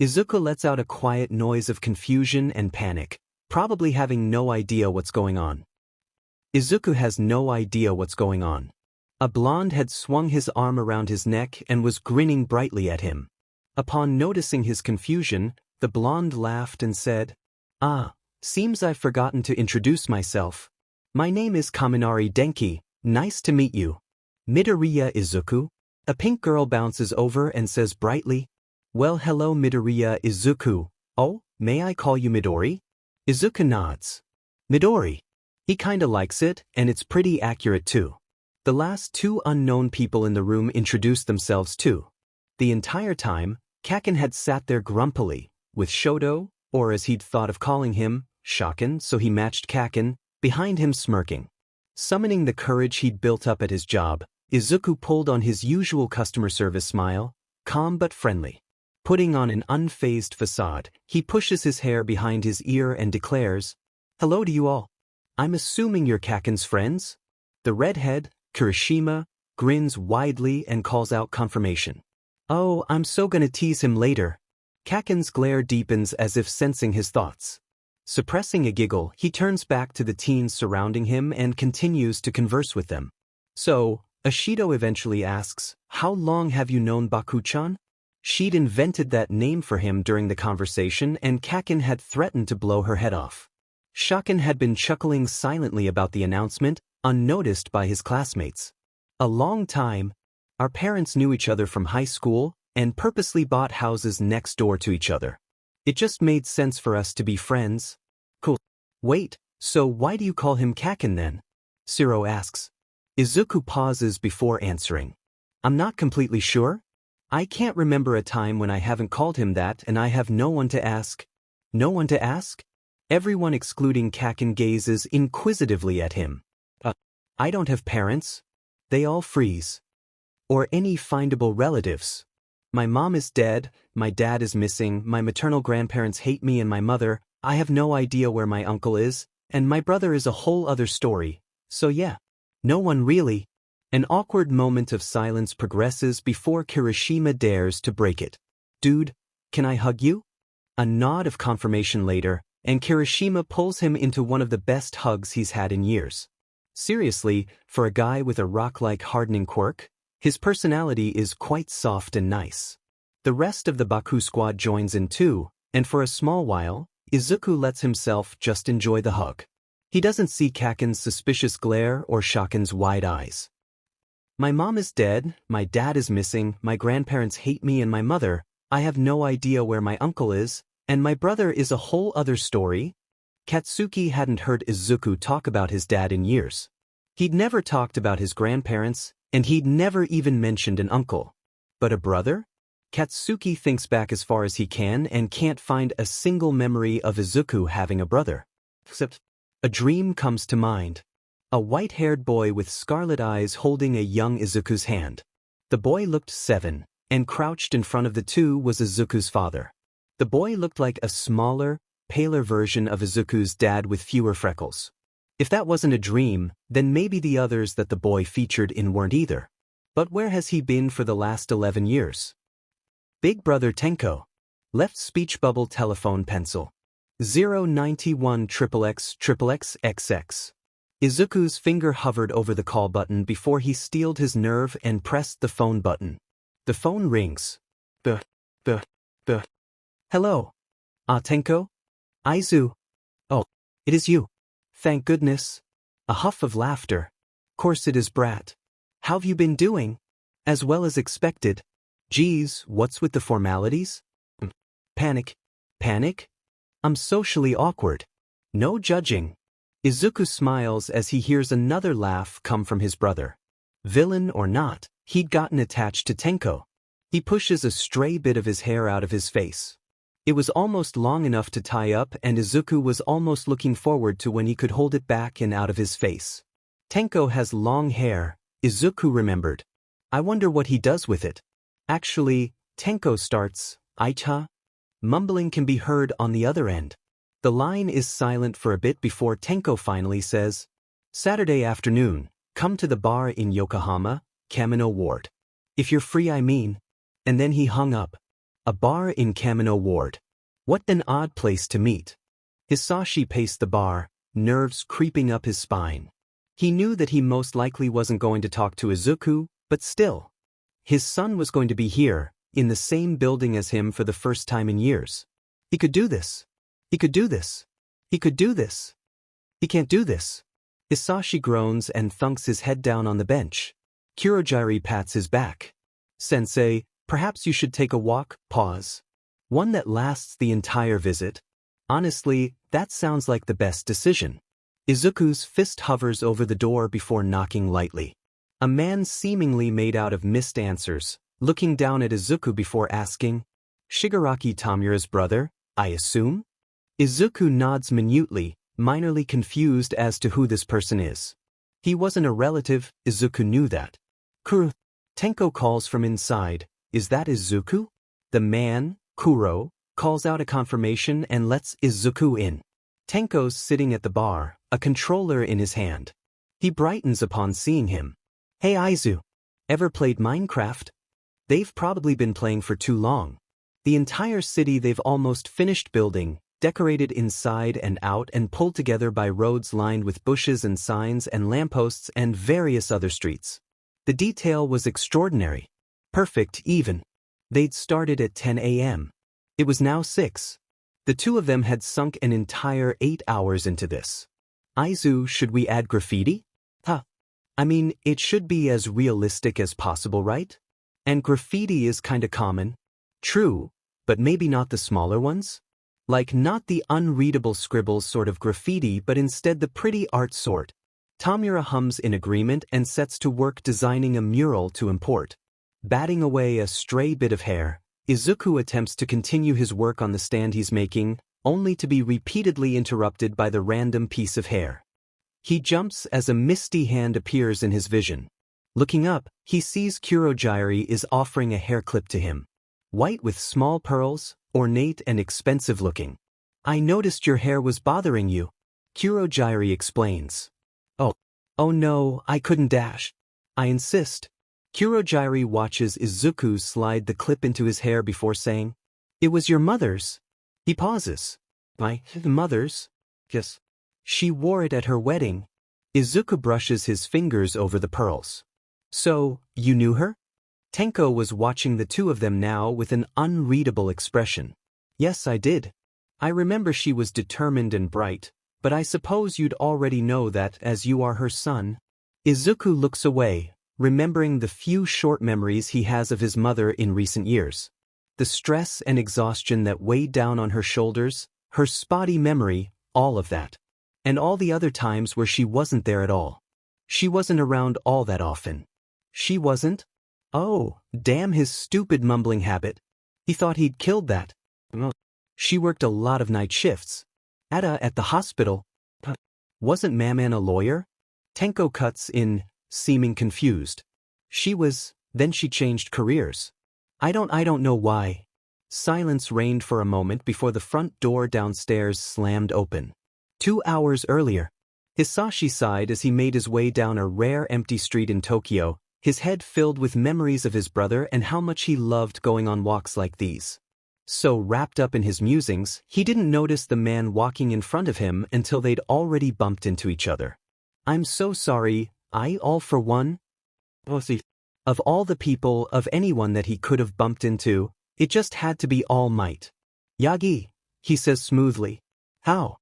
Izuku lets out a quiet noise of confusion and panic, probably having no idea what's going on. Izuku has no idea what's going on. A blonde had swung his arm around his neck and was grinning brightly at him. Upon noticing his confusion, the blonde laughed and said, seems I've forgotten to introduce myself. My name is Kaminari Denki, nice to meet you. Midoriya Izuku. A pink girl bounces over and says brightly, well hello Midoriya Izuku. Oh, may I call you Midori? Izuku nods. Midori. He kinda likes it, and it's pretty accurate too. The last two unknown people in the room introduced themselves too. The entire time, Kaken had sat there grumpily, with Shoto, or as he'd thought of calling him, Shaken, so he matched Kaken, behind him smirking. Summoning the courage he'd built up at his job, Isuku pulled on his usual customer service smile, calm but friendly. Putting on an unfazed facade, he pushes his hair behind his ear and declares, "Hello to you all. I'm assuming you're Kaken's friends?" The redhead, Kirishima, grins widely and calls out confirmation. "Oh, I'm so gonna tease him later." Kaken's glare deepens as if sensing his thoughts. Suppressing a giggle, he turns back to the teens surrounding him and continues to converse with them. So, Ashido eventually asks, "How long have you known Baku-chan?" She'd invented that name for him during the conversation and Kaken had threatened to blow her head off. Shaken had been chuckling silently about the announcement, unnoticed by his classmates. "A long time. Our parents knew each other from high school and purposely bought houses next door to each other. It just made sense for us to be friends." "Cool. Wait, so why do you call him Kaken then?" Shiro asks. Izuku pauses before answering. "I'm not completely sure. I can't remember a time when I haven't called him that and I have no one to ask." "No one to ask?" Everyone excluding Kaken gazes inquisitively at him. I don't have parents." They all freeze. "Or any findable relatives. My mom is dead, my dad is missing, my maternal grandparents hate me and my mother, I have no idea where my uncle is, and my brother is a whole other story. So yeah, no one really." An awkward moment of silence progresses before Kirishima dares to break it. "Dude, can I hug you?" A nod of confirmation later, and Kirishima pulls him into one of the best hugs he's had in years. Seriously, for a guy with a rock-like hardening quirk, his personality is quite soft and nice. The rest of the Baku squad joins in too, and for a small while, Izuku lets himself just enjoy the hug. He doesn't see Kaken's suspicious glare or Shaken's wide eyes. "My mom is dead, my dad is missing, my grandparents hate me and my mother, I have no idea where my uncle is, and my brother is a whole other story." Katsuki hadn't heard Izuku talk about his dad in years. He'd never talked about his grandparents, and he'd never even mentioned an uncle. But a brother? Katsuki thinks back as far as he can and can't find a single memory of Izuku having a brother. Except, a dream comes to mind. A white-haired boy with scarlet eyes holding a young Izuku's hand. The boy looked 7, and crouched in front of the two was Izuku's father. The boy looked like a smaller, paler version of Izuku's dad with fewer freckles. If that wasn't a dream, then maybe the others that the boy featured in weren't either. But where has he been for the last 11 years? Big brother Tenko. Left speech bubble telephone pencil. 091 XXXXXX. Izuku's finger hovered over the call button before he steeled his nerve and pressed the phone button. The phone rings. Hello. Tenko? Aizu. Oh, it is you. Thank goodness. A huff of laughter. Course it is, brat. How've you been doing? As well as expected. Geez, what's with the formalities? Panic. Panic? I'm socially awkward. No judging. Izuku smiles as he hears another laugh come from his brother. Villain or not, he'd gotten attached to Tenko. He pushes a stray bit of his hair out of his face. It was almost long enough to tie up and Izuku was almost looking forward to when he could hold it back and out of his face. Tenko has long hair, Izuku remembered. I wonder what he does with it. Actually, Tenko starts, Aicha? Mumbling can be heard on the other end. The line is silent for a bit before Tenko finally says, Saturday afternoon, come to the bar in Yokohama, Kamino Ward. If you're free, I mean. And then he hung up. A bar in Kamino Ward. What an odd place to meet. Hisashi paced the bar, nerves creeping up his spine. He knew that he most likely wasn't going to talk to Izuku, but still. His son was going to be here, in the same building as him for the first time in years. He could do this. He could do this. He could do this. He can't do this. Hisashi groans and thunks his head down on the bench. Kurogiri pats his back. Sensei, perhaps you should take a walk, pause. One that lasts the entire visit. Honestly, that sounds like the best decision. Izuku's fist hovers over the door before knocking lightly. A man seemingly made out of missed answers, looking down at Izuku before asking, Shigaraki Tamura's brother, I assume? Izuku nods minutely, minorly confused as to who this person is. He wasn't a relative, Izuku knew that. Kuro. Tenko calls from inside, is that Izuku? The man, Kuro, calls out a confirmation and lets Izuku in. Tenko's sitting at the bar, a controller in his hand. He brightens upon seeing him. Hey Izu. Ever played Minecraft? They've probably been playing for too long. The entire city they've almost finished building, decorated inside and out and pulled together by roads lined with bushes and signs and lampposts and various other streets. The detail was extraordinary. Perfect even. They'd started at 10 a.m. It was now 6. The two of them had sunk an entire 8 hours into this. Izu, should we add graffiti? I mean, it should be as realistic as possible, right? And graffiti is kinda common. True, but maybe not the smaller ones? Like not the unreadable scribbles sort of graffiti but instead the pretty art sort. Tamura hums in agreement and sets to work designing a mural to import. Batting away a stray bit of hair, Izuku attempts to continue his work on the stand he's making, only to be repeatedly interrupted by the random piece of hair. He jumps as a misty hand appears in his vision. Looking up, he sees Kurogiri is offering a hair clip to him. White with small pearls, ornate and expensive looking. I noticed your hair was bothering you. Kurogiri explains. Oh no, I couldn't dash. I insist. Kurogiri watches Izuku slide the clip into his hair before saying, It was your mother's. He pauses. My mother's? Yes. She wore it at her wedding. Izuku brushes his fingers over the pearls. So, you knew her? Tenko was watching the two of them now with an unreadable expression. Yes, I did. I remember she was determined and bright, but I suppose you'd already know that as you are her son. Izuku looks away, remembering the few short memories he has of his mother in recent years. The stress and exhaustion that weighed down on her shoulders, her spotty memory, all of that. And all the other times where she wasn't there at all. She wasn't around all that often. She wasn't? Oh, damn his stupid mumbling habit. He thought he'd killed that. She worked a lot of night shifts. At the hospital. Wasn't Maman a lawyer? Tenko cuts in, seeming confused. She was, then she changed careers. I don't know why. Silence reigned for a moment before the front door downstairs slammed open. 2 hours earlier. Hisashi sighed as he made his way down a rare empty street in Tokyo, his head filled with memories of his brother and how much he loved going on walks like these. So wrapped up in his musings, he didn't notice the man walking in front of him until they'd already bumped into each other. I'm so sorry, I all for one? Of all the people, of anyone that he could have bumped into, it just had to be All Might. Yagi, he says smoothly. How?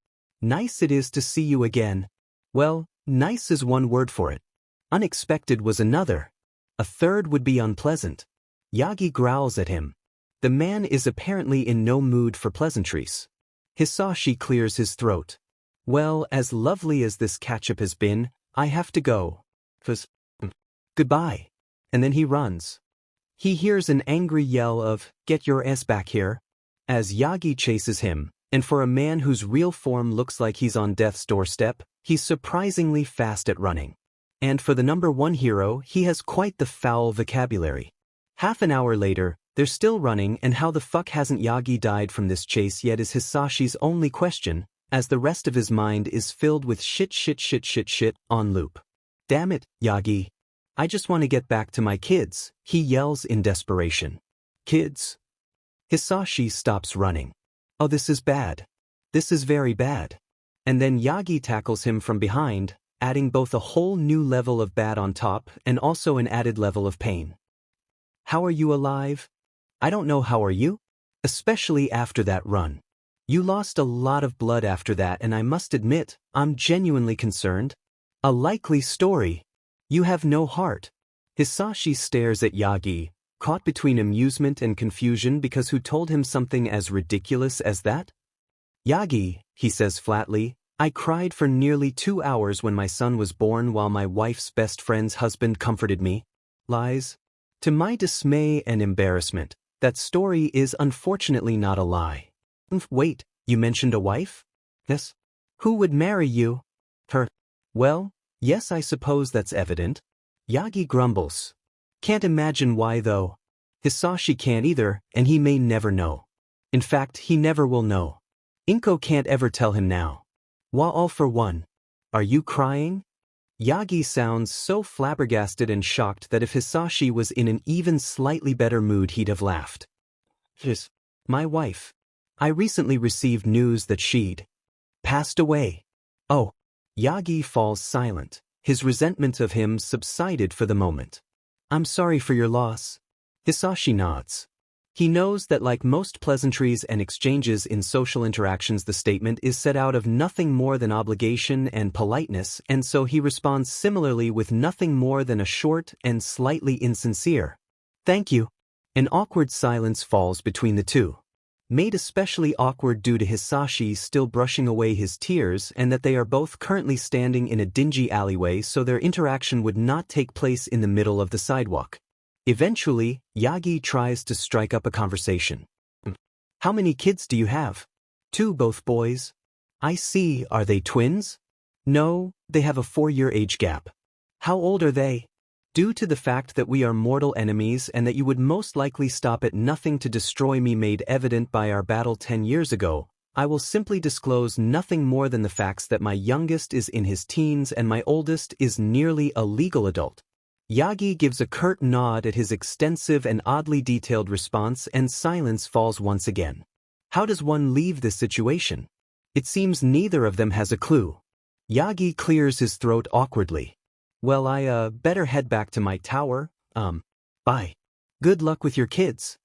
Nice it is to see you again. Well, nice is one word for it. Unexpected was another. A third would be unpleasant. Yagi growls at him. The man is apparently in no mood for pleasantries. Hisashi clears his throat. Well, as lovely as this catch-up has been, I have to go. Goodbye. And then he runs. He hears an angry yell of, Get your ass back here, as Yagi chases him. And for a man whose real form looks like he's on death's doorstep, he's surprisingly fast at running. And for the number one hero, he has quite the foul vocabulary. Half an hour later, they're still running, and how the fuck hasn't Yagi died from this chase yet is Hisashi's only question, as the rest of his mind is filled with shit on loop. Damn it, Yagi. I just want to get back to my kids, he yells in desperation. Kids? Hisashi stops running. Oh, this is bad. This is very bad. And then Yagi tackles him from behind, adding both a whole new level of bad on top and also an added level of pain. How are you alive? I don't know, how are you? Especially after that run. You lost a lot of blood after that, and I must admit, I'm genuinely concerned. A likely story. You have no heart. Hisashi stares at Yagi, caught between amusement and confusion because who told him something as ridiculous as that? Yagi, he says flatly, I cried for nearly 2 hours when my son was born while my wife's best friend's husband comforted me. Lies. To my dismay and embarrassment, that story is unfortunately not a lie. Wait, you mentioned a wife? Yes. Who would marry you? Her. Well, yes, I suppose that's evident. Yagi grumbles. Can't imagine why though. Hisashi can't either, and he may never know. In fact, he never will know. Inko can't ever tell him now. All for one. Are you crying? Yagi sounds so flabbergasted and shocked that if Hisashi was in an even slightly better mood he'd have laughed. Yes. My wife. I recently received news that she'd passed away. Oh. Yagi falls silent. His resentment of him subsided for the moment. I'm sorry for your loss. Hisashi nods. He knows that like most pleasantries and exchanges in social interactions, the statement is set out of nothing more than obligation and politeness, and so he responds similarly with nothing more than a short and slightly insincere thank you. An awkward silence falls between the two, made especially awkward due to Hisashi still brushing away his tears and that they are both currently standing in a dingy alleyway, so their interaction would not take place in the middle of the sidewalk. Eventually, Yagi tries to strike up a conversation. How many kids do you have? 2, both boys. I see, are they twins? No, they have a 4-year age gap. How old are they? Due to the fact that we are mortal enemies and that you would most likely stop at nothing to destroy me made evident by our battle 10 years ago, I will simply disclose nothing more than the facts that my youngest is in his teens and my oldest is nearly a legal adult. Yagi gives a curt nod at his extensive and oddly detailed response, and silence falls once again. How does one leave this situation? It seems neither of them has a clue. Yagi clears his throat awkwardly. Well, I better head back to my tower. Bye. Good luck with your kids.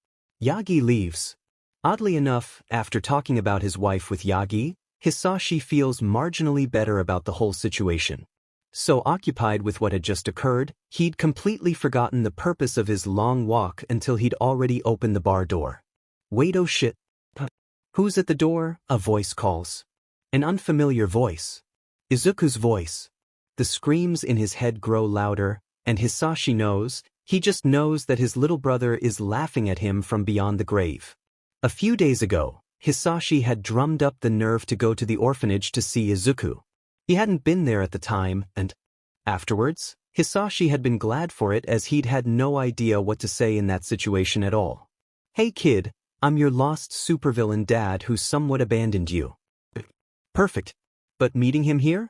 Yagi leaves. Oddly enough, after talking about his wife with Yagi, Hisashi feels marginally better about the whole situation. So occupied with what had just occurred, he'd completely forgotten the purpose of his long walk until he'd already opened the bar door. Wait, oh shit. Who's at the door? A voice calls. An unfamiliar voice. Izuku's voice. The screams in his head grow louder, and Hisashi knows, he just knows that his little brother is laughing at him from beyond the grave. A few days ago, Hisashi had drummed up the nerve to go to the orphanage to see Isuku. He hadn't been there at the time, and afterwards, Hisashi had been glad for it as he'd had no idea what to say in that situation at all. Hey kid, I'm your lost supervillain dad who somewhat abandoned you. Perfect. But meeting him here?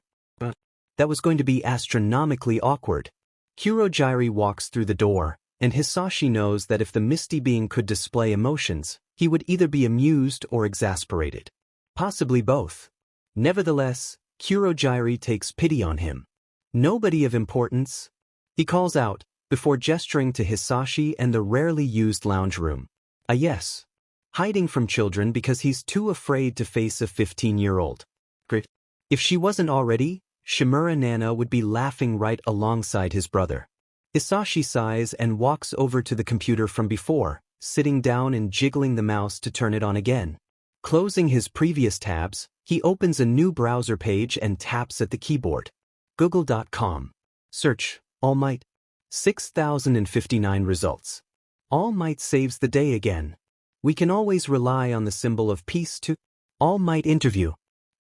That was going to be astronomically awkward. Kurogiri walks through the door, and Hisashi knows that if the misty being could display emotions, he would either be amused or exasperated. Possibly both. Nevertheless, Kurogiri takes pity on him. Nobody of importance. He calls out, before gesturing to Hisashi and the rarely used lounge room. Yes. Hiding from children because he's too afraid to face a 15-year-old. Great. If she wasn't already, Shimura Nana would be laughing right alongside his brother. Hisashi sighs and walks over to the computer from before, sitting down and jiggling the mouse to turn it on again. Closing his previous tabs, he opens a new browser page and taps at the keyboard. Google.com. Search, All Might. 6,059 results. All Might saves the day again. We can always rely on the symbol of peace to All Might interview.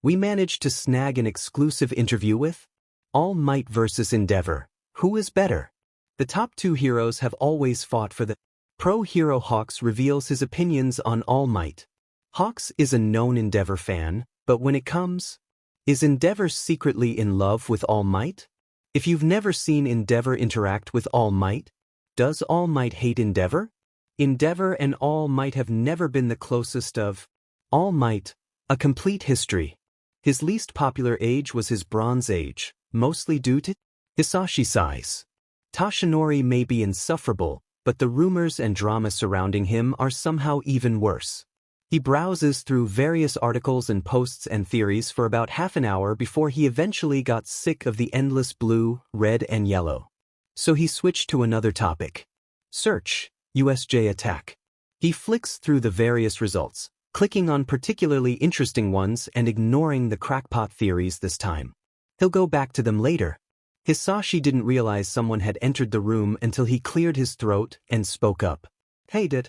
We managed to snag an exclusive interview with All Might versus Endeavor. Who is better? The top 2 heroes have always fought for the pro-hero. Hawks reveals his opinions on All Might. Hawks is a known Endeavor fan, but when it comes, is Endeavor secretly in love with All Might? If you've never seen Endeavor interact with All Might, does All Might hate Endeavor? Endeavor and All Might have never been the closest of. All Might, a complete history. His least popular age was his Bronze Age, mostly due to Hisashi size. Toshinori may be insufferable, but the rumors and drama surrounding him are somehow even worse. He browses through various articles and posts and theories for about half an hour before he eventually got sick of the endless blue, red, and yellow. So he switched to another topic. Search, USJ attack. He flicks through the various results, clicking on particularly interesting ones and ignoring the crackpot theories this time. He'll go back to them later. Hisashi didn't realize someone had entered the room until he cleared his throat and spoke up. Hey did.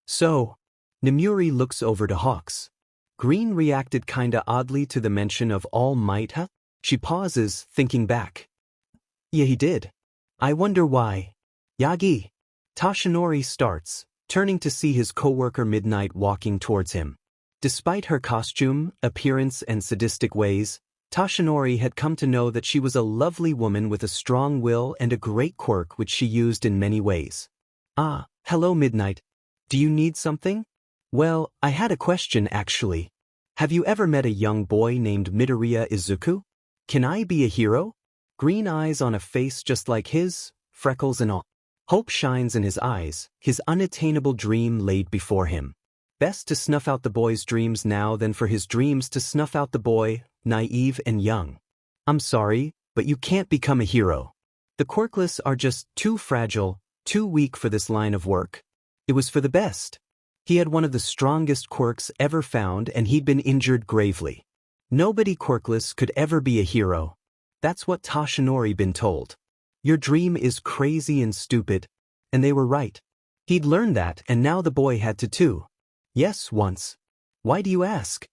So. Nemuri looks over to Hawks. Green reacted kinda oddly to the mention of All Might, huh? She pauses, thinking back. Yeah, he did. I wonder why. Yagi. Toshinori starts, turning to see his coworker Midnight walking towards him. Despite her costume, appearance and sadistic ways, Toshinori had come to know that she was a lovely woman with a strong will and a great quirk which she used in many ways. Ah, hello Midnight. Do you need something? Well, I had a question actually. Have you ever met a young boy named Midoriya Izuku? Can I be a hero? Green eyes on a face just like his, freckles and all. Hope shines in his eyes, his unattainable dream laid before him. Best to snuff out the boy's dreams now than for his dreams to snuff out the boy, naive and young. I'm sorry, but you can't become a hero. The quirkless are just too fragile, too weak for this line of work. It was for the best. He had one of the strongest quirks ever found and he'd been injured gravely. Nobody quirkless could ever be a hero. That's what Toshinori been told. Your dream is crazy and stupid. And they were right. He'd learned that and now the boy had to too. Yes, once. Why do you ask?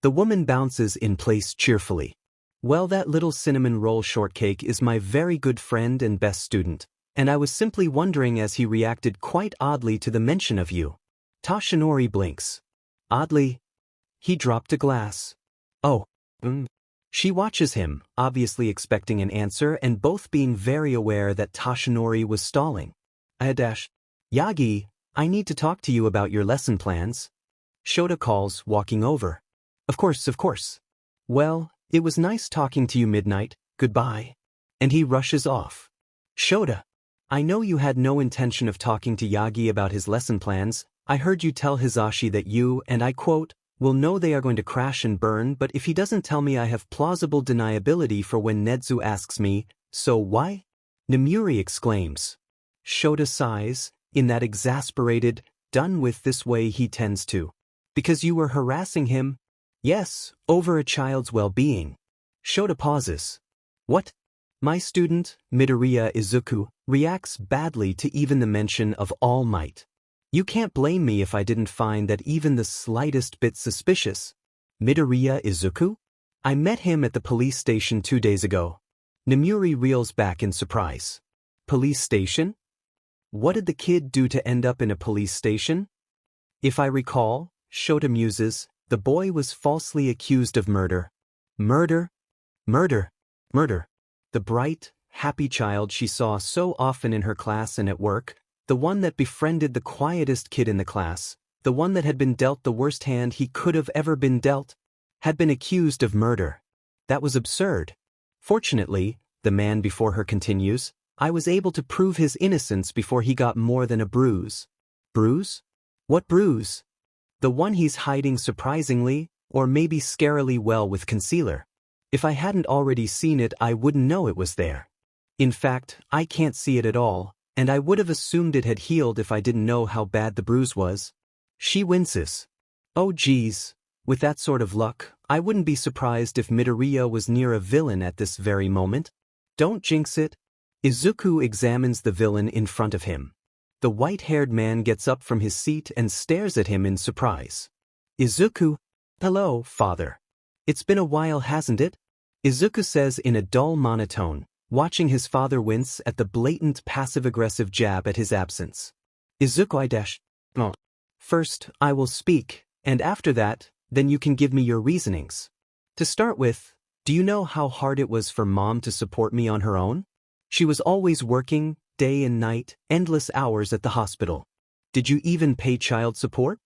The woman bounces in place cheerfully. Well, that little cinnamon roll shortcake is my very good friend and best student, and I was simply wondering as he reacted quite oddly to the mention of you. Toshinori blinks. Oddly? He dropped a glass. Oh. She watches him, obviously expecting an answer and both being very aware that Toshinori was stalling. Yagi, I need to talk to you about your lesson plans. Shota calls, walking over. Of course. Well, it was nice talking to you Midnight, goodbye. And he rushes off. Shota. I know you had no intention of talking to Yagi about his lesson plans. I heard you tell Hisashi that you, and I quote, will know they are going to crash and burn, but if he doesn't tell me I have plausible deniability for when Netsu asks me, so why? Nemuri exclaims. Shota sighs, in that exasperated, done with this way he tends to. Because you were harassing him? Yes, over a child's well-being. Shota pauses. What? My student, Midoriya Izuku, reacts badly to even the mention of All Might. You can't blame me if I didn't find that even the slightest bit suspicious. Midoriya Izuku? I met him at the police station 2 days ago. Nemuri reels back in surprise. Police station? What did the kid do to end up in a police station? If I recall, Shota muses, the boy was falsely accused of murder. Murder? The bright, happy child she saw so often in her class and at work, the one that befriended the quietest kid in the class, the one that had been dealt the worst hand he could have ever been dealt, had been accused of murder. That was absurd. Fortunately, the man before her continues, I was able to prove his innocence before he got more than a bruise. Bruise? What bruise? The one he's hiding surprisingly, or maybe scarily well with concealer. If I hadn't already seen it, I wouldn't know it was there. In fact, I can't see it at all, and I would have assumed it had healed if I didn't know how bad the bruise was. She winces. Oh geez, with that sort of luck, I wouldn't be surprised if Midoriya was near a villain at this very moment. Don't jinx it. Izuku examines the villain in front of him. The white-haired man gets up from his seat and stares at him in surprise. Izuku. Hello, father. It's been a while, hasn't it? Izuku says in a dull monotone, watching his father wince at the blatant passive-aggressive jab at his absence. Izuku Oh. First, I will speak, and after that, then you can give me your reasonings. To start with, do you know how hard it was for Mom to support me on her own? She was always working, day and night, endless hours at the hospital. Did you even pay child support?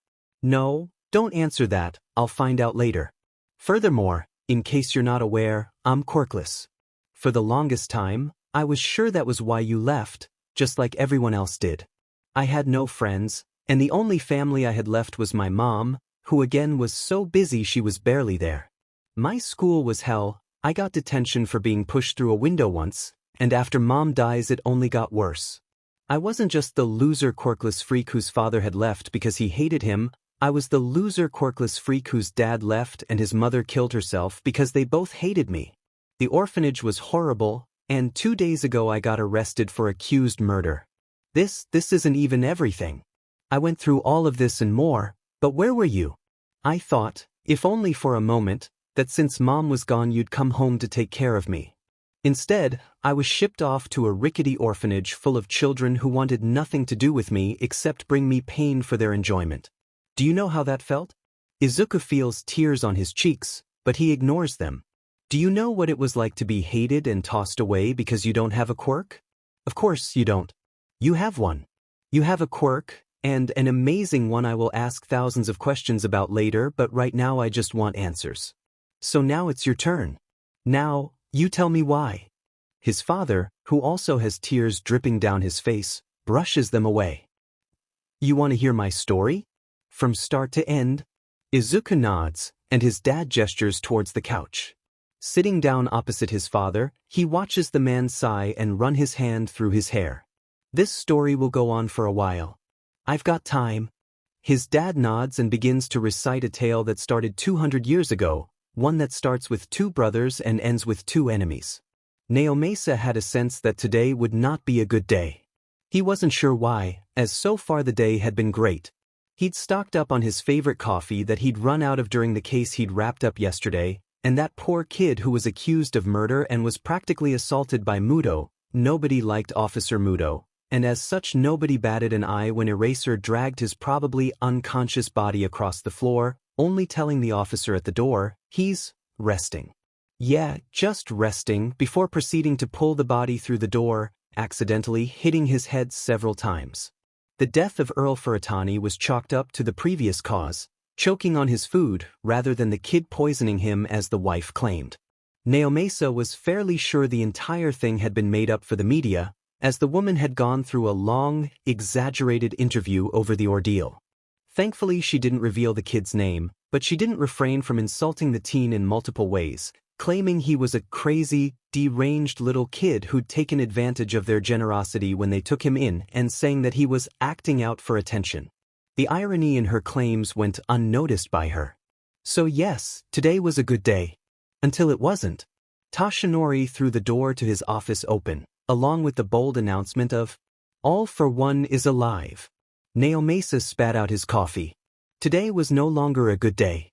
No, don't answer that, I'll find out later. Furthermore, in case you're not aware, I'm quirkless. For the longest time, I was sure that was why you left, just like everyone else did. I had no friends, and the only family I had left was my mom, who again was so busy she was barely there. My school was hell. I got detention for being pushed through a window once, and after Mom dies it only got worse. I wasn't just the loser quirkless freak whose father had left because he hated him, I was the loser quirkless freak whose dad left and his mother killed herself because they both hated me. The orphanage was horrible, and 2 days ago I got arrested for accused murder. This isn't even everything. I went through all of this and more, but where were you? I thought, if only for a moment, that since Mom was gone you'd come home to take care of me. Instead, I was shipped off to a rickety orphanage full of children who wanted nothing to do with me except bring me pain for their enjoyment. Do you know how that felt? Isuku feels tears on his cheeks, but he ignores them. Do you know what it was like to be hated and tossed away because you don't have a quirk? Of course you don't. You have one. You have a quirk, and an amazing one I will ask thousands of questions about later, but right now I just want answers. So now it's your turn. Now, you tell me why. His father, who also has tears dripping down his face, brushes them away. You want to hear my story? From start to end? Isuku nods, and his dad gestures towards the couch. Sitting down opposite his father, he watches the man sigh and run his hand through his hair. This story will go on for a while. I've got time. His dad nods and begins to recite a tale that started 200 years ago, one that starts with 2 brothers and ends with 2 enemies. Naomasa had a sense that today would not be a good day. He wasn't sure why, as so far the day had been great. He'd stocked up on his favorite coffee that he'd run out of during the case he'd wrapped up yesterday, and that poor kid who was accused of murder and was practically assaulted by Muto. Nobody liked Officer Muto, and as such nobody batted an eye when Eraser dragged his probably unconscious body across the floor, only telling the officer at the door, he's resting. Yeah, just resting, before proceeding to pull the body through the door, accidentally hitting his head several times. The death of Earl Furitani was chalked up to the previous cause, choking on his food rather than the kid poisoning him as the wife claimed. Naomasa was fairly sure the entire thing had been made up for the media, as the woman had gone through a long, exaggerated interview over the ordeal. Thankfully she didn't reveal the kid's name, but she didn't refrain from insulting the teen in multiple ways, claiming he was a crazy, deranged little kid who'd taken advantage of their generosity when they took him in and saying that he was acting out for attention. The irony in her claims went unnoticed by her. So yes, today was a good day. Until it wasn't. Toshinori threw the door to his office open, along with the bold announcement of, "All for One is alive." Naomasa spat out his coffee. Today was no longer a good day.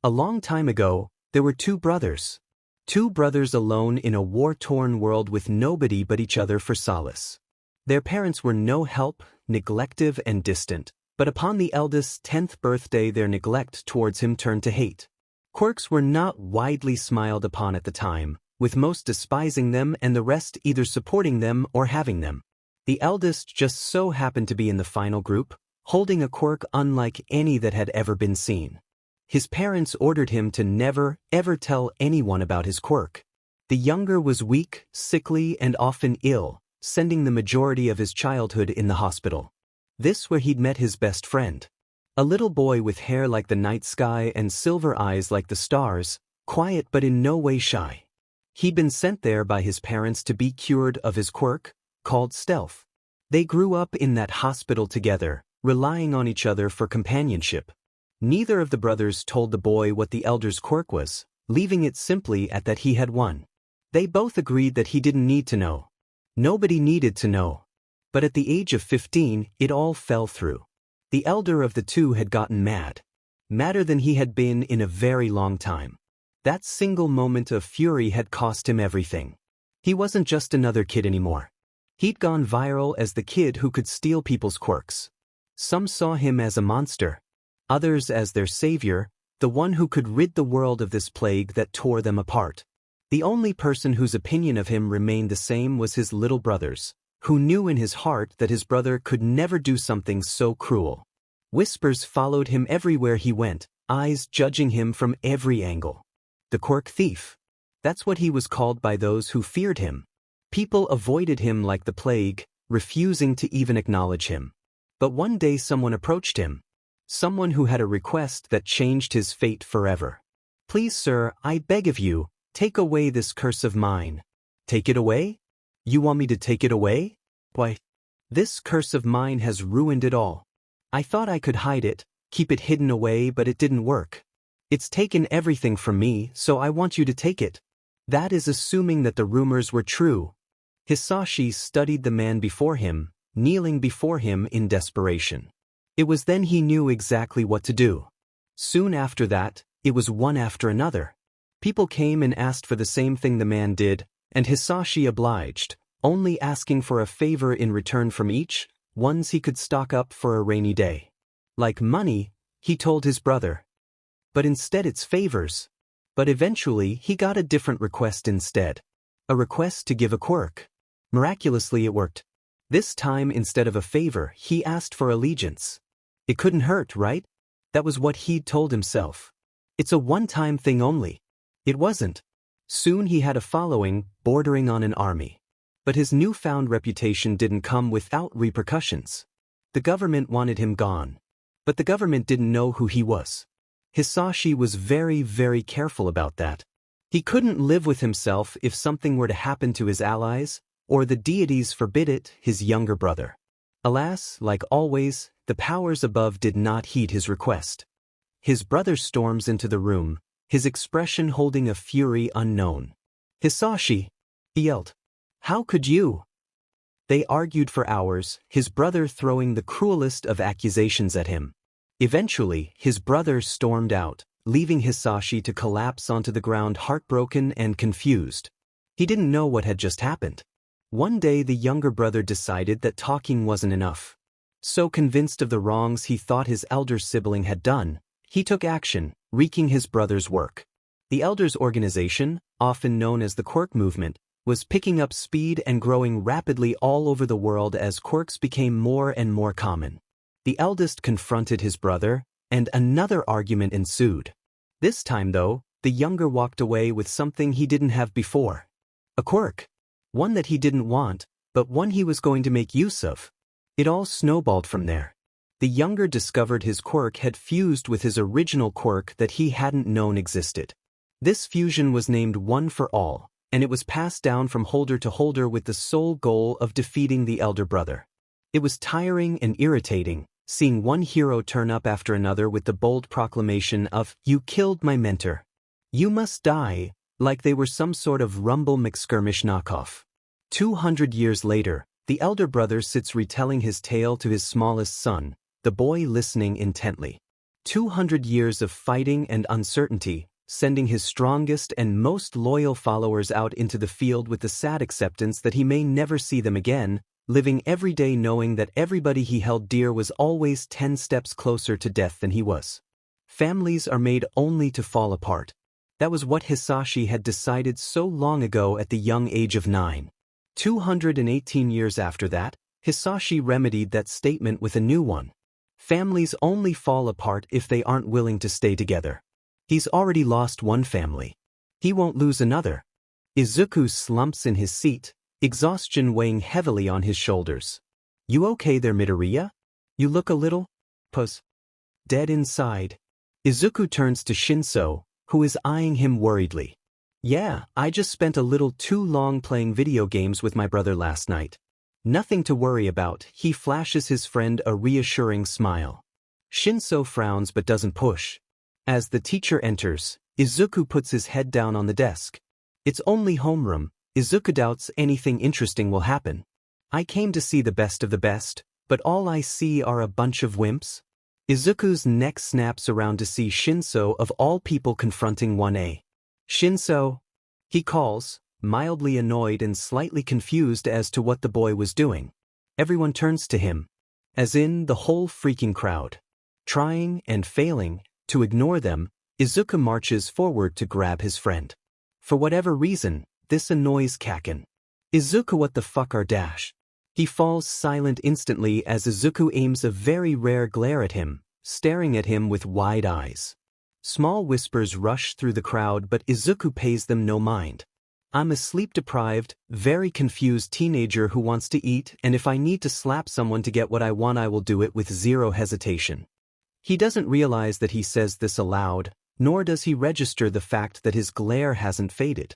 A long time ago, there were 2 brothers. 2 brothers alone in a war-torn world with nobody but each other for solace. Their parents were no help, neglective and distant, but upon the eldest's 10th birthday their neglect towards him turned to hate. Quirks were not widely smiled upon at the time, with most despising them and the rest either supporting them or having them. The eldest just so happened to be in the final group, holding a quirk unlike any that had ever been seen. His parents ordered him to never, ever tell anyone about his quirk. The younger was weak, sickly, and often ill, spending the majority of his childhood in the hospital. This where he'd met his best friend. A little boy with hair like the night sky and silver eyes like the stars, quiet but in no way shy. He'd been sent there by his parents to be cured of his quirk, called stealth. They grew up in that hospital together, relying on each other for companionship. Neither of the brothers told the boy what the elder's quirk was, leaving it simply at that he had one. They both agreed that he didn't need to know. Nobody needed to know. But at the age of 15, it all fell through. The elder of the 2 had gotten mad. Madder than he had been in a very long time. That single moment of fury had cost him everything. He wasn't just another kid anymore. He'd gone viral as the kid who could steal people's quirks. Some saw him as a monster. Others as their savior, the one who could rid the world of this plague that tore them apart. The only person whose opinion of him remained the same was his little brother's, who knew in his heart that his brother could never do something so cruel. Whispers followed him everywhere he went, eyes judging him from every angle. The quirk thief. That's what he was called by those who feared him. People avoided him like the plague, refusing to even acknowledge him. But one day someone approached him. Someone who had a request that changed his fate forever. "Please, sir, I beg of you, take away this curse of mine." "Take it away? You want me to take it away? Why, this curse of mine has ruined it all. I thought I could hide it, keep it hidden away, but it didn't work. It's taken everything from me, so I want you to take it. That is assuming that the rumors were true. Hisashi studied the man before him, kneeling before him in desperation. It was then he knew exactly what to do. Soon after that, it was one after another. People came and asked for the same thing the man did, and Hisashi obliged, only asking for a favor in return from each, ones he could stock up for a rainy day. Like money, he told his brother. But instead it's favors. But eventually he got a different request instead. A request to give a quirk. Miraculously it worked. This time instead of a favor, he asked for allegiance. It couldn't hurt, right? That was what he'd told himself. It's a one-time thing only. It wasn't. Soon he had a following, bordering on an army. But his newfound reputation didn't come without repercussions. The government wanted him gone. But the government didn't know who he was. Hisashi was very, very careful about that. He couldn't live with himself if something were to happen to his allies, or the deities forbid it, his younger brother. Alas, like always, the powers above did not heed his request. His brother storms into the room, his expression holding a fury unknown. "Hisashi!" he yelled. "How could you?" They argued for hours, his brother throwing the cruelest of accusations at him. Eventually, his brother stormed out, leaving Hisashi to collapse onto the ground heartbroken and confused. He didn't know what had just happened. One day the younger brother decided that talking wasn't enough. So convinced of the wrongs he thought his elder sibling had done, he took action, wreaking his brother's work. The elders' organization, often known as the Quirk movement, was picking up speed and growing rapidly all over the world as quirks became more and more common. The eldest confronted his brother, and another argument ensued. This time, though, the younger walked away with something he didn't have before. A quirk. One that he didn't want, but one he was going to make use of. It all snowballed from there. The younger discovered his quirk had fused with his original quirk that he hadn't known existed. This fusion was named One for All, and it was passed down from holder to holder with the sole goal of defeating the elder brother. It was tiring and irritating, seeing one hero turn up after another with the bold proclamation of, "You killed my mentor. You must die," like they were some sort of Rumble McSkirmish knockoff. 200 years later, the elder brother sits retelling his tale to his smallest son, the boy listening intently. 200 years of fighting and uncertainty, sending his strongest and most loyal followers out into the field with the sad acceptance that he may never see them again, living every day knowing that everybody he held dear was always 10 steps closer to death than he was. Families are made only to fall apart. That was what Hisashi had decided so long ago at the young age of 9. 218 years after that, Hisashi remedied that statement with a new one. Families only fall apart if they aren't willing to stay together. He's already lost one family. He won't lose another. Isuku slumps in his seat, exhaustion weighing heavily on his shoulders. "You okay there, Midoriya? You look a little dead inside." Isuku turns to Shinso, who is eyeing him worriedly. "Yeah, I just spent a little too long playing video games with my brother last night." "Nothing to worry about," he flashes his friend a reassuring smile. Shinso frowns but doesn't push. As the teacher enters, Isuku puts his head down on the desk. It's only homeroom. Isuku doubts anything interesting will happen. "I came to see the best of the best, but all I see are a bunch of wimps." Izuku's neck snaps around to see Shinso of all people confronting 1A. "Shinso," he calls, mildly annoyed and slightly confused as to what the boy was doing. Everyone turns to him. As in, the whole freaking crowd. Trying and failing to ignore them, Izuku marches forward to grab his friend. For whatever reason, this annoys Kaken. "Izuku, what the fuck are dash?" He falls silent instantly as Izuku aims a very rare glare at him, staring at him with wide eyes. Small whispers rush through the crowd, but Izuku pays them no mind. "I'm a sleep-deprived, very confused teenager who wants to eat, and if I need to slap someone to get what I want, I will do it with zero hesitation." He doesn't realize that he says this aloud, nor does he register the fact that his glare hasn't faded.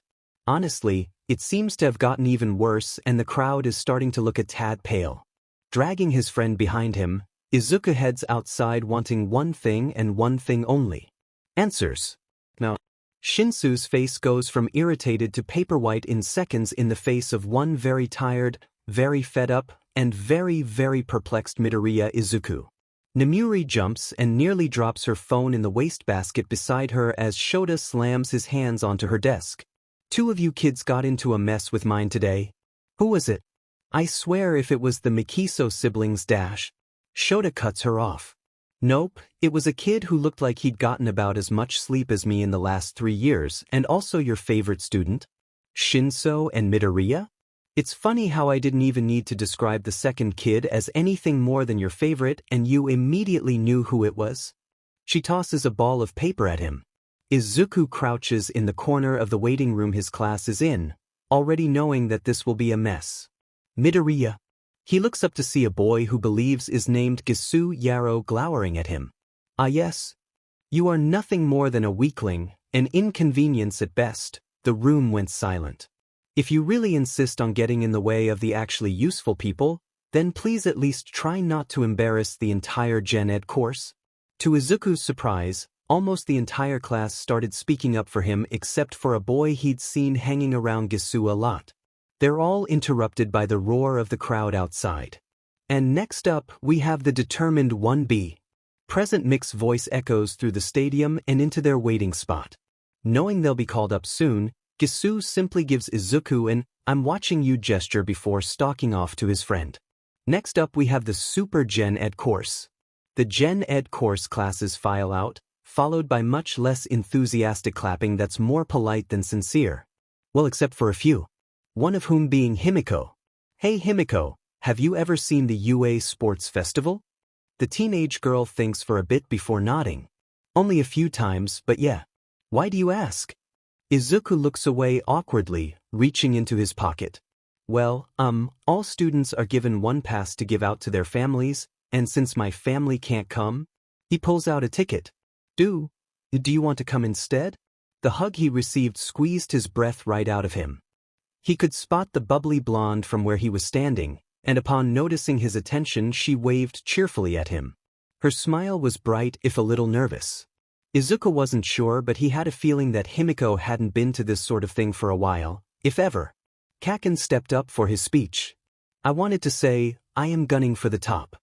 Honestly, it seems to have gotten even worse, and the crowd is starting to look a tad pale. Dragging his friend behind him, Izuku heads outside wanting one thing and one thing only. Answers. Now, Shinsu's face goes from irritated to paper white in seconds in the face of one very tired, very fed up, and very, very perplexed Midoriya Izuku. Namuri jumps and nearly drops her phone in the wastebasket beside her as Shota slams his hands onto her desk. Two of you kids got into a mess with mine today. Who was it? I swear if it was the Mikiso siblings dash. Shota cuts her off. Nope, it was a kid who looked like he'd gotten about as much sleep as me in the last 3 years and also your favorite student. Shinso and Midoriya? It's funny how I didn't even need to describe the second kid as anything more than your favorite and you immediately knew who it was. She tosses a ball of paper at him. Izuku crouches in the corner of the waiting room his class is in, already knowing that this will be a mess. Midoriya. He looks up to see a boy who believes is named Gisu Yaro glowering at him. Ah yes. You are nothing more than a weakling, an inconvenience at best. The room went silent. If you really insist on getting in the way of the actually useful people, then please at least try not to embarrass the entire Gen Ed course. To Izuku's surprise, almost the entire class started speaking up for him except for a boy he'd seen hanging around Gisu a lot. They're all interrupted by the roar of the crowd outside. And next up, we have the determined 1B. Present Mick's voice echoes through the stadium and into their waiting spot. Knowing they'll be called up soon, Gisu simply gives Izuku an "I'm watching you" gesture before stalking off to his friend. Next up we have the Super Gen Ed course. The Gen Ed course classes file out, followed by much less enthusiastic clapping that's more polite than sincere. Well, except for a few. One of whom being Himiko. Hey Himiko, have you ever seen the UA Sports Festival? The teenage girl thinks for a bit before nodding. Only a few times, but yeah. Why do you ask? Izuku looks away awkwardly, reaching into his pocket. Well, all students are given one pass to give out to their families, and since my family can't come, he pulls out a ticket. Do you want to come instead? The hug he received squeezed his breath right out of him. He could spot the bubbly blonde from where he was standing, and upon noticing his attention she waved cheerfully at him. Her smile was bright if a little nervous. Izuku wasn't sure, but he had a feeling that Himiko hadn't been to this sort of thing for a while, if ever. Kaken stepped up for his speech. I wanted to say, I am gunning for the top.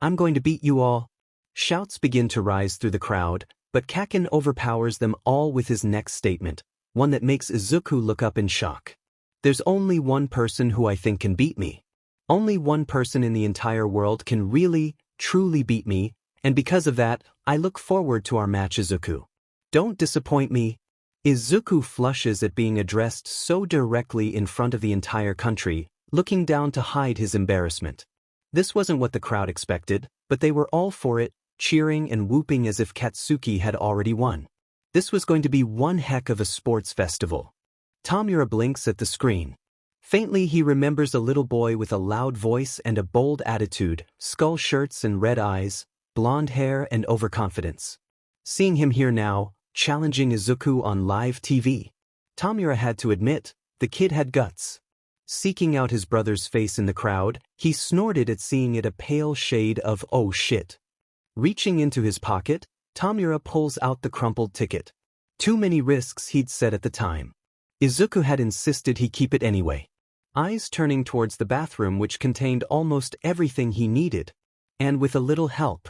I'm going to beat you all. Shouts begin to rise through the crowd, but Kaken overpowers them all with his next statement, one that makes Izuku look up in shock. There's only one person who I think can beat me. Only one person in the entire world can really, truly beat me, and because of that, I look forward to our match, Izuku. Don't disappoint me. Izuku flushes at being addressed so directly in front of the entire country, looking down to hide his embarrassment. This wasn't what the crowd expected, but they were all for it, cheering and whooping as if Katsuki had already won. This was going to be one heck of a sports festival. Tamura blinks at the screen. Faintly he remembers a little boy with a loud voice and a bold attitude, skull shirts and red eyes, blonde hair and overconfidence. Seeing him here now, challenging Izuku on live TV. Tamura had to admit, the kid had guts. Seeking out his brother's face in the crowd, he snorted at seeing it a pale shade of "oh shit." Reaching into his pocket, Tamura pulls out the crumpled ticket. Too many risks he'd set at the time. Izuku had insisted he keep it anyway. Eyes turning towards the bathroom which contained almost everything he needed. And with a little help.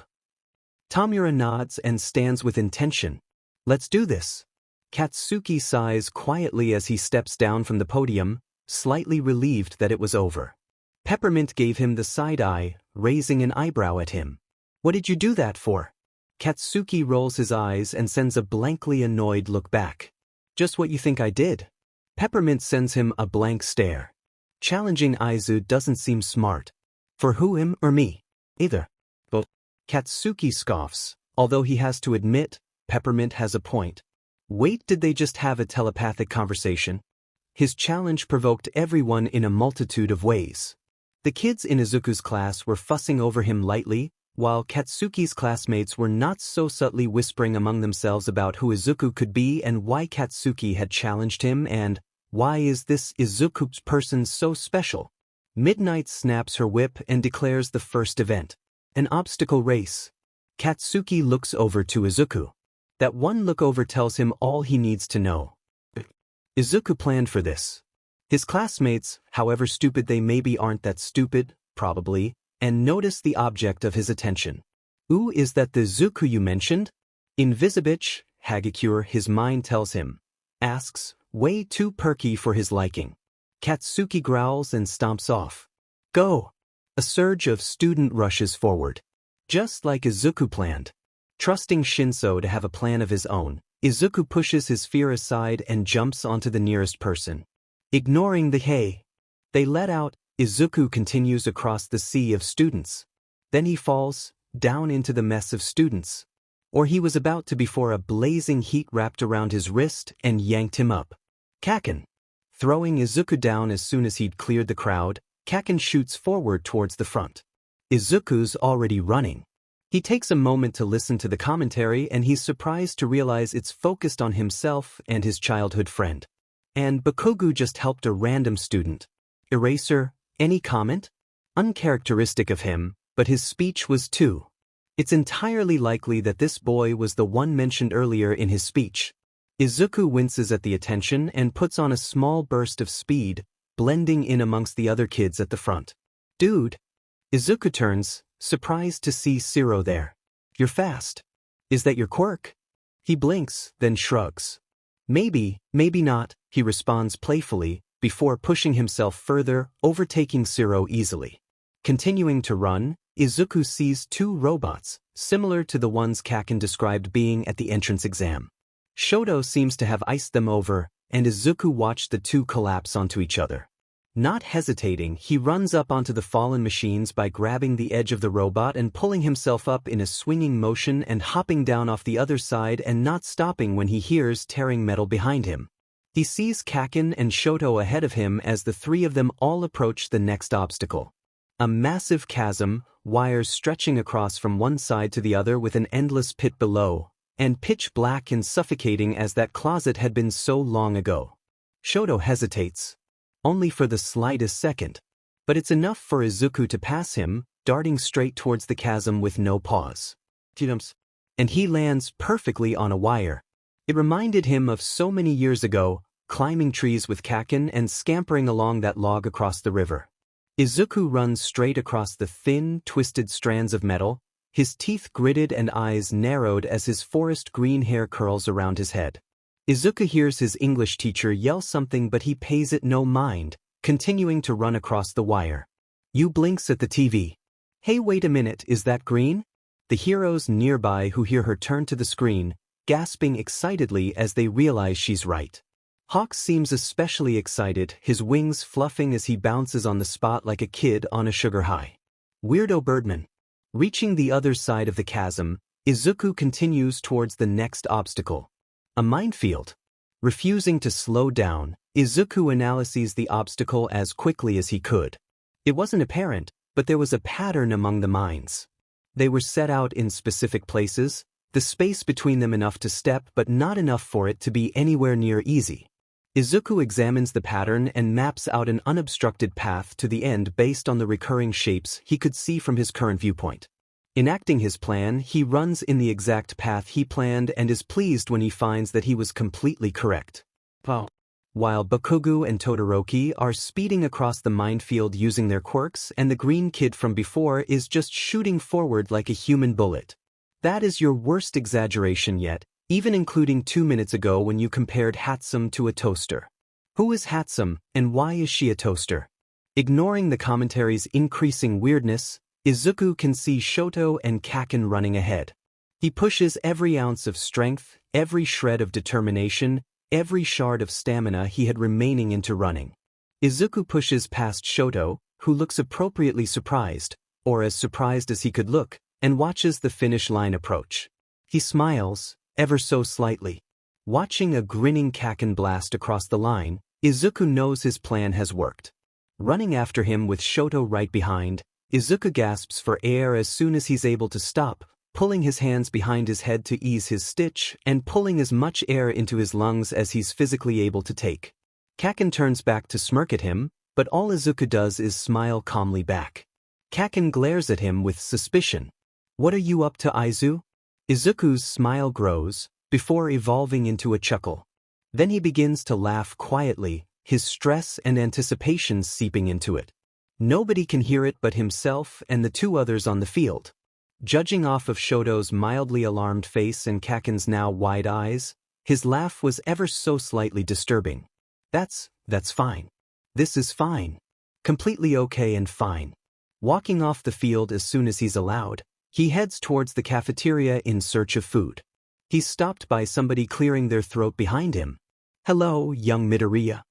Tamura nods and stands with intention. Let's do this. Katsuki sighs quietly as he steps down from the podium, slightly relieved that it was over. Peppermint gave him the side eye, raising an eyebrow at him. What did you do that for? Katsuki rolls his eyes and sends a blankly annoyed look back. Just what you think I did. Peppermint sends him a blank stare. Challenging Aizu doesn't seem smart. For who, him or me? Either. But Katsuki scoffs, although he has to admit, Peppermint has a point. Wait, did they just have a telepathic conversation? His challenge provoked everyone in a multitude of ways. The kids in Izuku's class were fussing over him lightly, while Katsuki's classmates were not so subtly whispering among themselves about who Izuku could be and why Katsuki had challenged him and, why is this Izuku's person so special? Midnight snaps her whip and declares the first event. An obstacle race. Katsuki looks over to Izuku. That one look over tells him all he needs to know. Izuku planned for this. His classmates, however stupid they may be, aren't that stupid, probably, and notice the object of his attention. Ooh, is that the Izuku you mentioned? Invisibitch, Hagakure, his mind tells him. Asks, way too perky for his liking. Katsuki growls and stomps off. Go! A surge of student rushes forward. Just like Izuku planned. Trusting Shinso to have a plan of his own, Izuku pushes his fear aside and jumps onto the nearest person. Ignoring the hey they let out, Izuku continues across the sea of students. Then he falls down into the mess of students. Or he was about to before a blazing heat wrapped around his wrist and yanked him up. Kaken. Throwing Izuku down as soon as he'd cleared the crowd, Kaken shoots forward towards the front. Izuku's already running. He takes a moment to listen to the commentary and he's surprised to realize it's focused on himself and his childhood friend. And Bakugo just helped a random student. Eraser, any comment? Uncharacteristic of him, but his speech was too. It's entirely likely that this boy was the one mentioned earlier in his speech. Izuku winces at the attention and puts on a small burst of speed, blending in amongst the other kids at the front. Dude. Izuku turns, surprised to see Shiro there. You're fast. Is that your quirk? He blinks, then shrugs. Maybe, maybe not, he responds playfully, before pushing himself further, overtaking Shiro easily. Continuing to run, Izuku sees two robots, similar to the ones Kaken described being at the entrance exam. Shoto seems to have iced them over, and Izuku watched the two collapse onto each other. Not hesitating, he runs up onto the fallen machines by grabbing the edge of the robot and pulling himself up in a swinging motion and hopping down off the other side and not stopping when he hears tearing metal behind him. He sees Kaken and Shoto ahead of him as the three of them all approach the next obstacle. A massive chasm, wires stretching across from one side to the other with an endless pit below, and pitch black and suffocating as that closet had been so long ago. Shoto hesitates. Only for the slightest second. But it's enough for Izuku to pass him, darting straight towards the chasm with no pause. And he lands perfectly on a wire. It reminded him of so many years ago, climbing trees with Kaken and scampering along that log across the river. Izuku runs straight across the thin, twisted strands of metal, his teeth gritted and eyes narrowed as his forest green hair curls around his head. Izuku hears his English teacher yell something but he pays it no mind, continuing to run across the wire. Yu blinks at the TV. Hey, wait a minute, is that green? The heroes nearby who hear her turn to the screen, gasping excitedly as they realize she's right. Hawk seems especially excited, his wings fluffing as he bounces on the spot like a kid on a sugar high. Weirdo Birdman. Reaching the other side of the chasm, Izuku continues towards the next obstacle. A minefield. Refusing to slow down, Izuku analyzes the obstacle as quickly as he could. It wasn't apparent, but there was a pattern among the mines. They were set out in specific places, the space between them enough to step but not enough for it to be anywhere near easy. Izuku examines the pattern and maps out an unobstructed path to the end based on the recurring shapes he could see from his current viewpoint. Enacting his plan, he runs in the exact path he planned and is pleased when he finds that he was completely correct. Wow. While Bakugo and Todoroki are speeding across the minefield using their quirks and the green kid from before is just shooting forward like a human bullet. That is your worst exaggeration yet, even including 2 minutes ago when you compared Hatsum to a toaster. Who is Hatsum, and why is she a toaster? Ignoring the commentary's increasing weirdness, Izuku can see Shoto and Kaken running ahead. He pushes every ounce of strength, every shred of determination, every shard of stamina he had remaining into running. Izuku pushes past Shoto, who looks appropriately surprised, or as surprised as he could look, and watches the finish line approach. He smiles, ever so slightly. Watching a grinning Kaken blast across the line, Izuku knows his plan has worked. Running after him with Shoto right behind, Izuku gasps for air as soon as he's able to stop, pulling his hands behind his head to ease his stitch and pulling as much air into his lungs as he's physically able to take. Kaken turns back to smirk at him, but all Izuku does is smile calmly back. Kaken glares at him with suspicion. What are you up to, Izu? Izuku's smile grows, before evolving into a chuckle. Then he begins to laugh quietly, his stress and anticipation seeping into it. Nobody can hear it but himself and the two others on the field. Judging off of Shoto's mildly alarmed face and Kaken's now wide eyes, his laugh was ever so slightly disturbing. That's fine. This is fine. Completely okay and fine. Walking off the field as soon as he's allowed, he heads towards the cafeteria in search of food. He's stopped by somebody clearing their throat behind him. Hello, young Midoriya.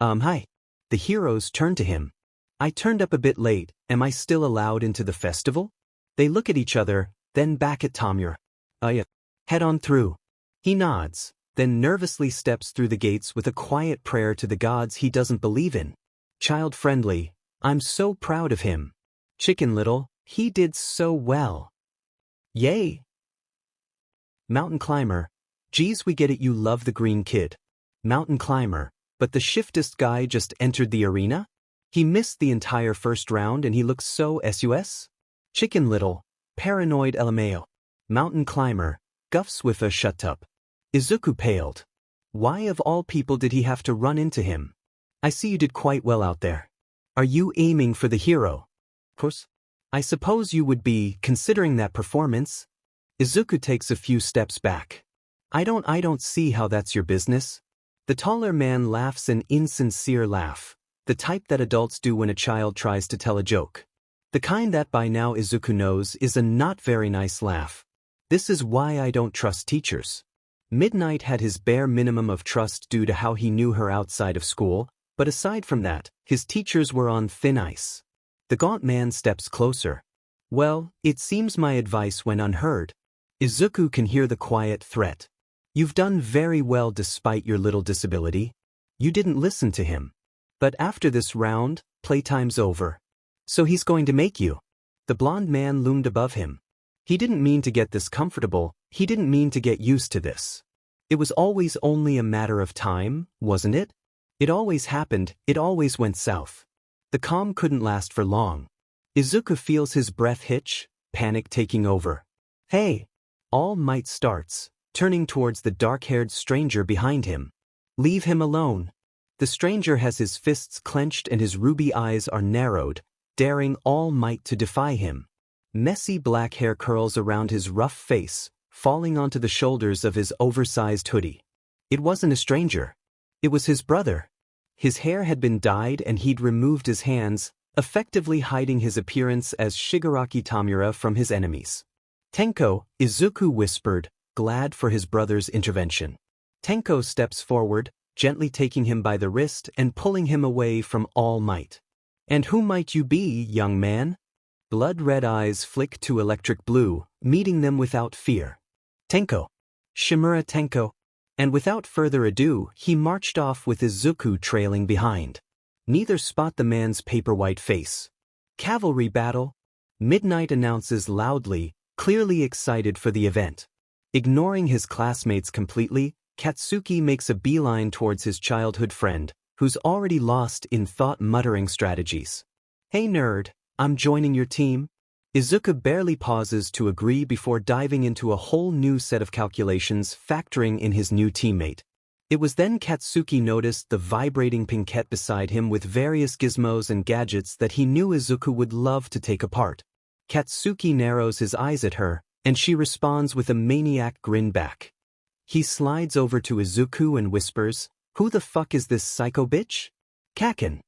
Hi. The heroes turn to him. I turned up a bit late, am I still allowed into the festival? They look at each other, then back at Tamura. Yeah. Head on through. He nods, then nervously steps through the gates with a quiet prayer to the gods he doesn't believe in. Child-friendly, I'm so proud of him. Chicken Little, he did so well. Yay! Mountain Climber, geez we get it you love the green kid. Mountain Climber, but the shiftest guy just entered the arena? He missed the entire first round and he looks so sus? Chicken Little, paranoid LMAO. Mountain Climber, guffs with a shut up. Izuku paled. Why of all people did he have to run into him? I see you did quite well out there. Are you aiming for the hero? Of course. I suppose you would be, considering that performance. Izuku takes a few steps back. I don't see how that's your business. The taller man laughs an insincere laugh, the type that adults do when a child tries to tell a joke. The kind that by now Izuku knows is a not very nice laugh. This is why I don't trust teachers. Midnight had his bare minimum of trust due to how he knew her outside of school, but aside from that, his teachers were on thin ice. The gaunt man steps closer. Well, it seems my advice went unheard. Izuku can hear the quiet threat. You've done very well despite your little disability. You didn't listen to him. But after this round, playtime's over. So he's going to make you. The blonde man loomed above him. He didn't mean to get this comfortable, he didn't mean to get used to this. It was always only a matter of time, wasn't it? It always happened, it always went south. The calm couldn't last for long. Izuku feels his breath hitch, panic taking over. Hey! All Might starts, turning towards the dark-haired stranger behind him. Leave him alone. The stranger has his fists clenched and his ruby eyes are narrowed, daring All Might to defy him. Messy black hair curls around his rough face, falling onto the shoulders of his oversized hoodie. It wasn't a stranger. It was his brother. His hair had been dyed and he'd removed his hands, effectively hiding his appearance as Shigaraki Tamura from his enemies. Tenko, Izuku whispered, glad for his brother's intervention. Tenko steps forward, gently taking him by the wrist and pulling him away from All Might. And who might you be, young man? Blood-red eyes flick to electric blue, meeting them without fear. Tenko. Shimura Tenko. And without further ado, he marched off with Izuku trailing behind. Neither spot the man's paper-white face. Cavalry battle? Midnight announces loudly, clearly excited for the event. Ignoring his classmates completely, Katsuki makes a beeline towards his childhood friend, who's already lost in thought-muttering strategies. Hey nerd, I'm joining your team. Izuku barely pauses to agree before diving into a whole new set of calculations factoring in his new teammate. It was then Katsuki noticed the vibrating pinkette beside him with various gizmos and gadgets that he knew Izuku would love to take apart. Katsuki narrows his eyes at her, and she responds with a maniac grin back. He slides over to Izuku and whispers, "Who the fuck is this psycho bitch?" Kaken.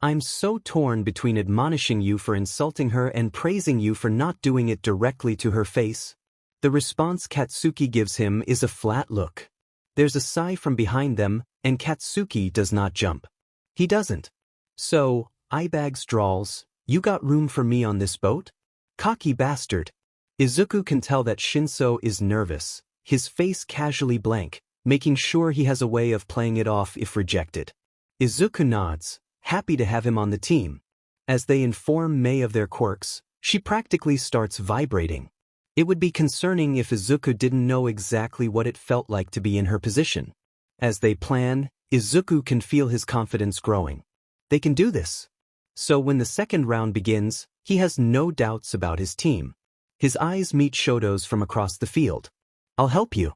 I'm so torn between admonishing you for insulting her and praising you for not doing it directly to her face. The response Katsuki gives him is a flat look. There's a sigh from behind them, and Katsuki does not jump. He doesn't. So, Eyebags drawls, "You got room for me on this boat?" Cocky bastard. Izuku can tell that Shinso is nervous, his face casually blank, making sure he has a way of playing it off if rejected. Izuku nods, happy to have him on the team. As they inform Mei of their quirks, she practically starts vibrating. It would be concerning if Izuku didn't know exactly what it felt like to be in her position. As they plan, Izuku can feel his confidence growing. They can do this. So when the second round begins, He has no doubts about his team. His eyes meet Shoto's from across the field. I'll help you.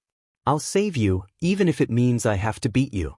I'll save you, even if it means I have to beat you.